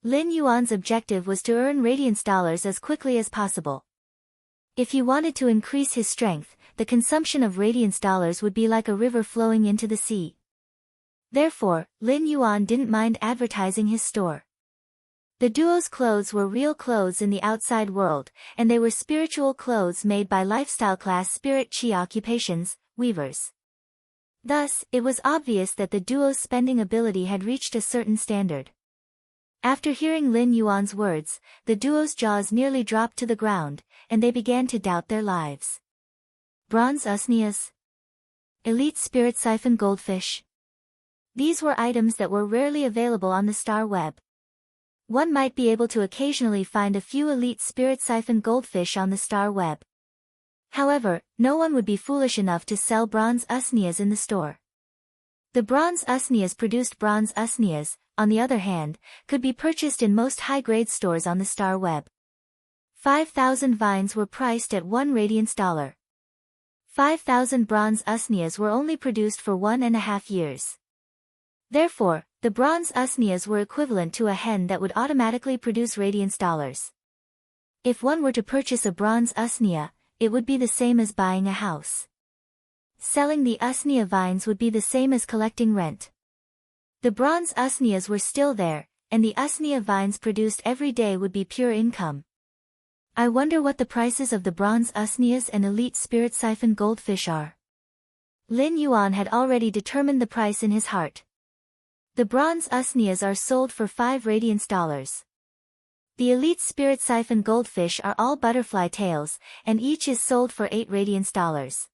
Lin Yuan's objective was to earn radiance dollars as quickly as possible. If he wanted to increase his strength, the consumption of radiance dollars would be like a river flowing into the sea. Therefore, Lin Yuan didn't mind advertising his store. The duo's clothes were real clothes in the outside world, and they were spiritual clothes made by lifestyle class Spirit Chi occupations, weavers. Thus, it was obvious that the duo's spending ability had reached a certain standard. After hearing Lin Yuan's words, the duo's jaws nearly dropped to the ground, and they began to doubt their lives. Bronze Usnias. Elite Spirit Siphon Goldfish. These were items that were rarely available on the Star Web. One might be able to occasionally find a few elite Spirit Siphon Goldfish on the Star Web. However, no one would be foolish enough to sell bronze Usnias in the store. The bronze Usnias produced bronze Usnias, on the other hand, could be purchased in most high-grade stores on the Star Web. 5,000 vines were priced at 1 radiance dollar. 5,000 bronze Usnias were only produced for 1.5 years. Therefore, the bronze Usnias were equivalent to a hen that would automatically produce radiance dollars. If one were to purchase a bronze Usnia, it would be the same as buying a house. Selling the Usnia vines would be the same as collecting rent. The bronze Usnias were still there, and the Usnia vines produced every day would be pure income. I wonder what the prices of the bronze Usnias and elite Spirit Siphon Goldfish are. Lin Yuan had already determined the price in his heart. The bronze Usnias are sold for 5 radiance dollars. The elite Spirit Siphon Goldfish are all butterfly tails, and each is sold for 8 radiance dollars.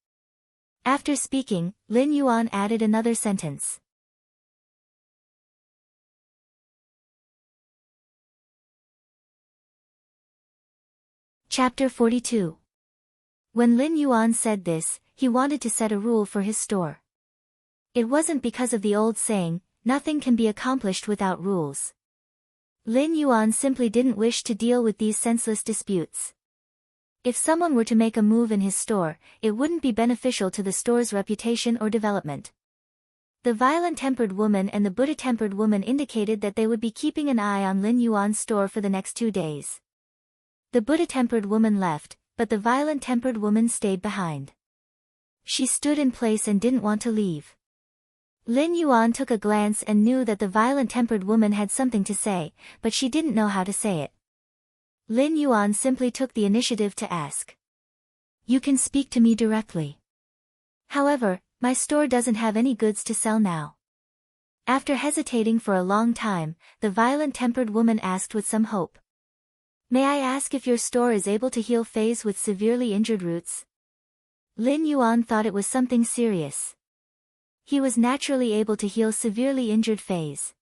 After speaking, Lin Yuan added another sentence. Chapter 42. When Lin Yuan said this, he wanted to set a rule for his store. It wasn't because of the old saying, nothing can be accomplished without rules. Lin Yuan simply didn't wish to deal with these senseless disputes. If someone were to make a move in his store, it wouldn't be beneficial to the store's reputation or development. The violent-tempered woman and the Buddha-tempered woman indicated that they would be keeping an eye on Lin Yuan's store for the next 2 days. The Buddha-tempered woman left, but the violent-tempered woman stayed behind. She stood in place and didn't want to leave. Lin Yuan took a glance and knew that the violent-tempered woman had something to say, but she didn't know how to say it. Lin Yuan simply took the initiative to ask. "You can speak to me directly. However, my store doesn't have any goods to sell now." After hesitating for a long time, the violent-tempered woman asked with some hope. "May I ask if your store is able to heal Fays with severely injured roots?" Lin Yuan thought it was something serious. He was naturally able to heal severely injured Fays.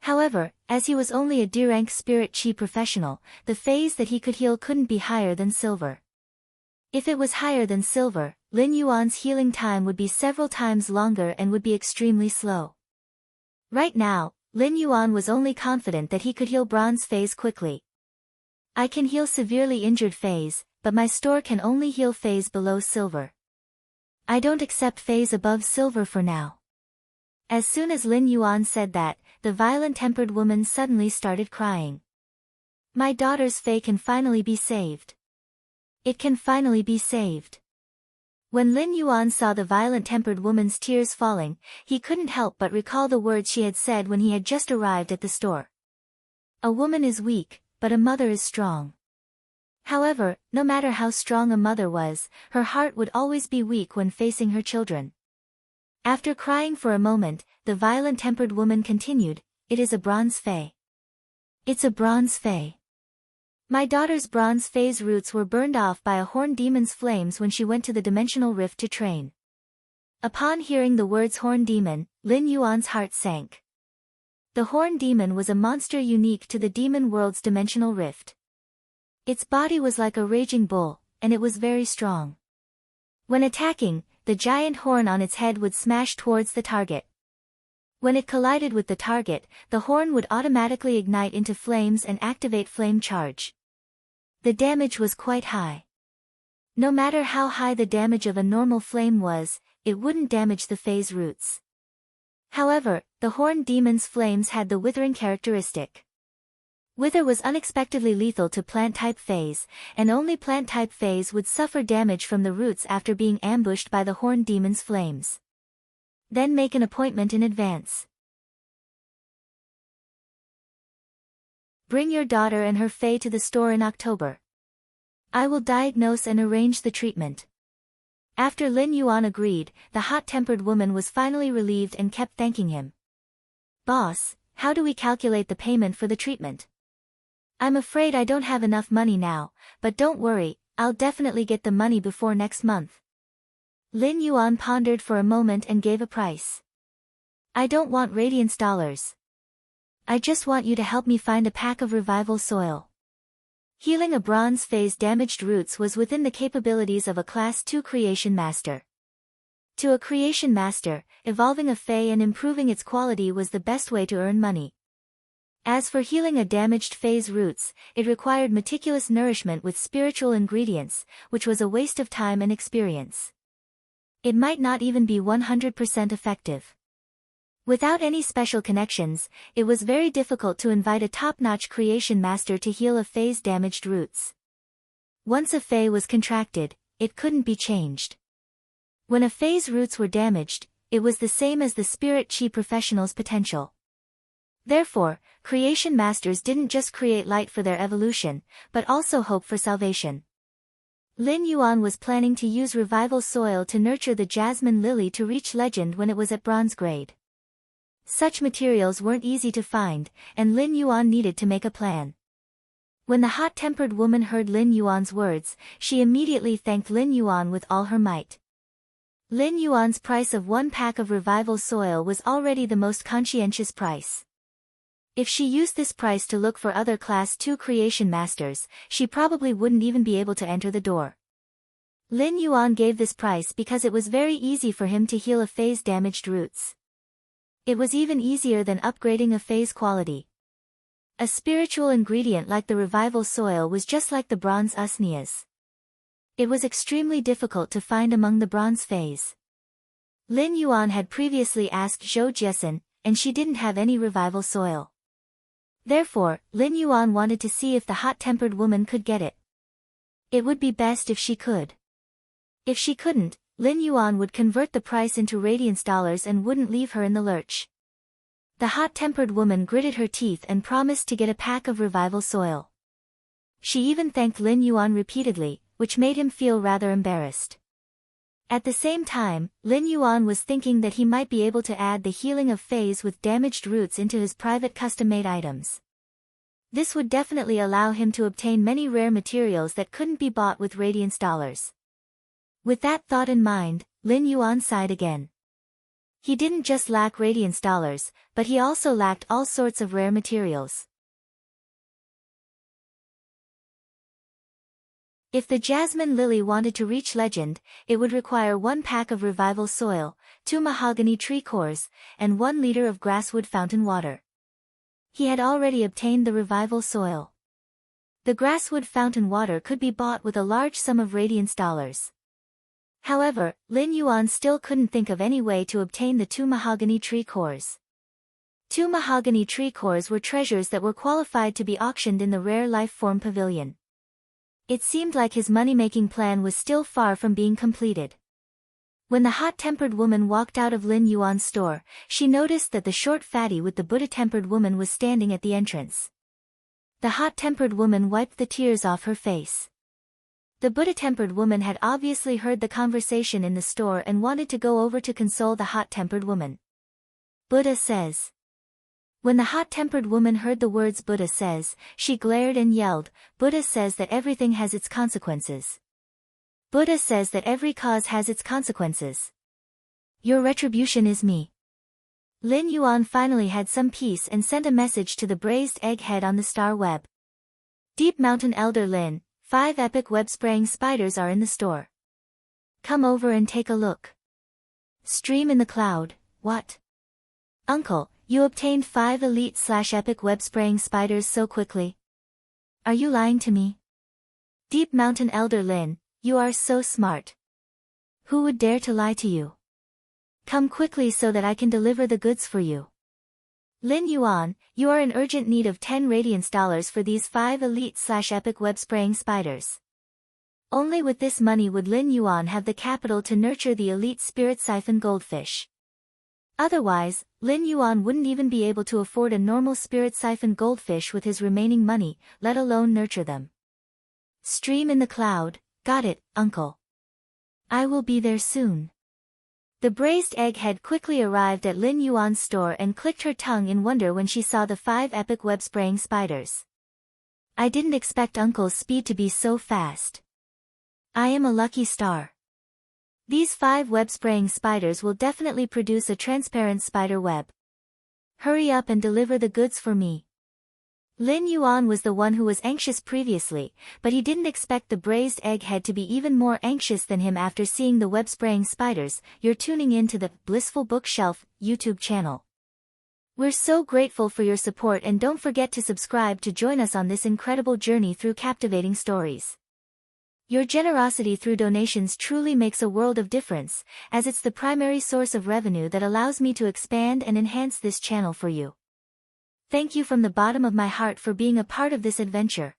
However, as he was only a D-rank spirit chi professional, the Fays that he could heal couldn't be higher than silver. If it was higher than silver, Lin Yuan's healing time would be several times longer and would be extremely slow. Right now, Lin Yuan was only confident that he could heal bronze Fays quickly. "I can heal severely injured Fays, but my store can only heal Fays below silver. I don't accept Fays above silver for now." As soon as Lin Yuan said that, the violent-tempered woman suddenly started crying. "My daughter's Fay can finally be saved. It can finally be saved." When Lin Yuan saw the violent-tempered woman's tears falling, he couldn't help but recall the words she had said when he had just arrived at the store. "A woman is weak, but a mother is strong." However, no matter how strong a mother was, her heart would always be weak when facing her children. After crying for a moment, the violent-tempered woman continued, "It is a bronze Fay. It's a bronze Fay. My daughter's bronze Fay's roots were burned off by a horned demon's flames when she went to the dimensional rift to train." Upon hearing the words horned demon, Lin Yuan's heart sank. The horned demon was a monster unique to the demon world's dimensional rift. Its body was like a raging bull, and it was very strong. When attacking, the giant horn on its head would smash towards the target. When it collided with the target, the horn would automatically ignite into flames and activate flame charge. The damage was quite high. No matter how high the damage of a normal flame was, it wouldn't damage the Fay's roots. However, the horned demon's flames had the withering characteristic. Wither was unexpectedly lethal to plant-type Fays, and only plant-type Fays would suffer damage from the roots after being ambushed by the horned demon's flames. Then make an appointment in advance. Bring your daughter and her Fay to the store in October. I will diagnose and arrange the treatment." After Lin Yuan agreed, the hot-tempered woman was finally relieved and kept thanking him. "Boss, how do we calculate the payment for the treatment? I'm afraid I don't have enough money now, but don't worry, I'll definitely get the money before next month." Lin Yuan pondered for a moment and gave a price. "I don't want radiance dollars. I just want you to help me find a pack of revival soil." Healing a bronze Fay's damaged roots was within the capabilities of a Class 2 creation master. To a creation master, evolving a Fay and improving its quality was the best way to earn money. As for healing a damaged Fay's roots, it required meticulous nourishment with spiritual ingredients, which was a waste of time and experience. It might not even be 100% effective. Without any special connections, it was very difficult to invite a top-notch creation master to heal a Fay's damaged roots. Once a Fay was contracted, it couldn't be changed. When a Fay's roots were damaged, it was the same as the spirit chi professional's potential. Therefore, creation masters didn't just create light for their evolution, but also hope for salvation. Lin Yuan was planning to use revival soil to nurture the jasmine lily to reach legend when it was at bronze grade. Such materials weren't easy to find, and Lin Yuan needed to make a plan. When the hot-tempered woman heard Lin Yuan's words, she immediately thanked Lin Yuan with all her might. Lin Yuan's price of 1 pack of revival soil was already the most conscientious price. If she used this price to look for other Class 2 creation masters, she probably wouldn't even be able to enter the door. Lin Yuan gave this price because it was very easy for him to heal a Fei's damaged roots. It was even easier than upgrading a Fei's quality. A spiritual ingredient like the revival soil was just like the bronze usnias. It was extremely difficult to find among the bronze Feis. Lin Yuan had previously asked Zhou Jiesin, and she didn't have any revival soil. Therefore, Lin Yuan wanted to see if the hot-tempered woman could get it. It would be best if she could. If she couldn't, Lin Yuan would convert the price into radiance dollars and wouldn't leave her in the lurch. The hot-tempered woman gritted her teeth and promised to get a pack of revival soil. She even thanked Lin Yuan repeatedly, which made him feel rather embarrassed. At the same time, Lin Yuan was thinking that he might be able to add the healing of Feis with damaged roots into his private custom-made items. This would definitely allow him to obtain many rare materials that couldn't be bought with radiance dollars. With that thought in mind, Lin Yuan sighed again. He didn't just lack radiance dollars, but he also lacked all sorts of rare materials. If the jasmine lily wanted to reach legend, it would require 1 pack of revival soil, 2 mahogany tree cores, and 1 liter of grasswood fountain water. He had already obtained the revival soil. The grasswood fountain water could be bought with a large sum of radiance dollars. However, Lin Yuan still couldn't think of any way to obtain the 2 mahogany tree cores. 2 mahogany tree cores were treasures that were qualified to be auctioned in the rare life form pavilion. It seemed like his money-making plan was still far from being completed. When the hot-tempered woman walked out of Lin Yuan's store, she noticed that the short fatty with the Buddha-tempered woman was standing at the entrance. The hot-tempered woman wiped the tears off her face. The Buddha-tempered woman had obviously heard the conversation in the store and wanted to go over to console the hot-tempered woman. Buddha says. When the hot-tempered woman heard the words Buddha says, she glared and yelled, Buddha says that everything has its consequences. Buddha says that every cause has its consequences. Your retribution is me. Lin Yuan finally had some peace and sent a message to the braised egg head on the star web. Deep Mountain Elder Lin, 5 epic web-spraying spiders are in the store. Come over and take a look. Stream in the cloud, what? Uncle, you obtained 5 elite/epic web-spraying spiders so quickly? Are you lying to me? Deep Mountain Elder Lin, you are so smart. Who would dare to lie to you? Come quickly so that I can deliver the goods for you. Lin Yuan, you are in urgent need of 10 radiance dollars for these 5 elite/epic web-spraying spiders. Only with this money would Lin Yuan have the capital to nurture the elite spirit siphon goldfish. Otherwise, Lin Yuan wouldn't even be able to afford a normal spirit siphon goldfish with his remaining money, let alone nurture them. Stream in the cloud, got it, uncle. I will be there soon. The braised egghead quickly arrived at Lin Yuan's store and clicked her tongue in wonder when she saw the 5 epic web-spraying spiders. I didn't expect uncle's speed to be so fast. I am a lucky star. These 5 web-spraying spiders will definitely produce a transparent spider web. Hurry up and deliver the goods for me. Lin Yuan was the one who was anxious previously, but he didn't expect the braised egghead to be even more anxious than him after seeing the web-spraying spiders. You're tuning in to the Blissful Bookshelf YouTube channel. We're so grateful for your support and don't forget to subscribe to join us on this incredible journey through captivating stories. Your generosity through donations truly makes a world of difference, as it's the primary source of revenue that allows me to expand and enhance this channel for you. Thank you from the bottom of my heart for being a part of this adventure.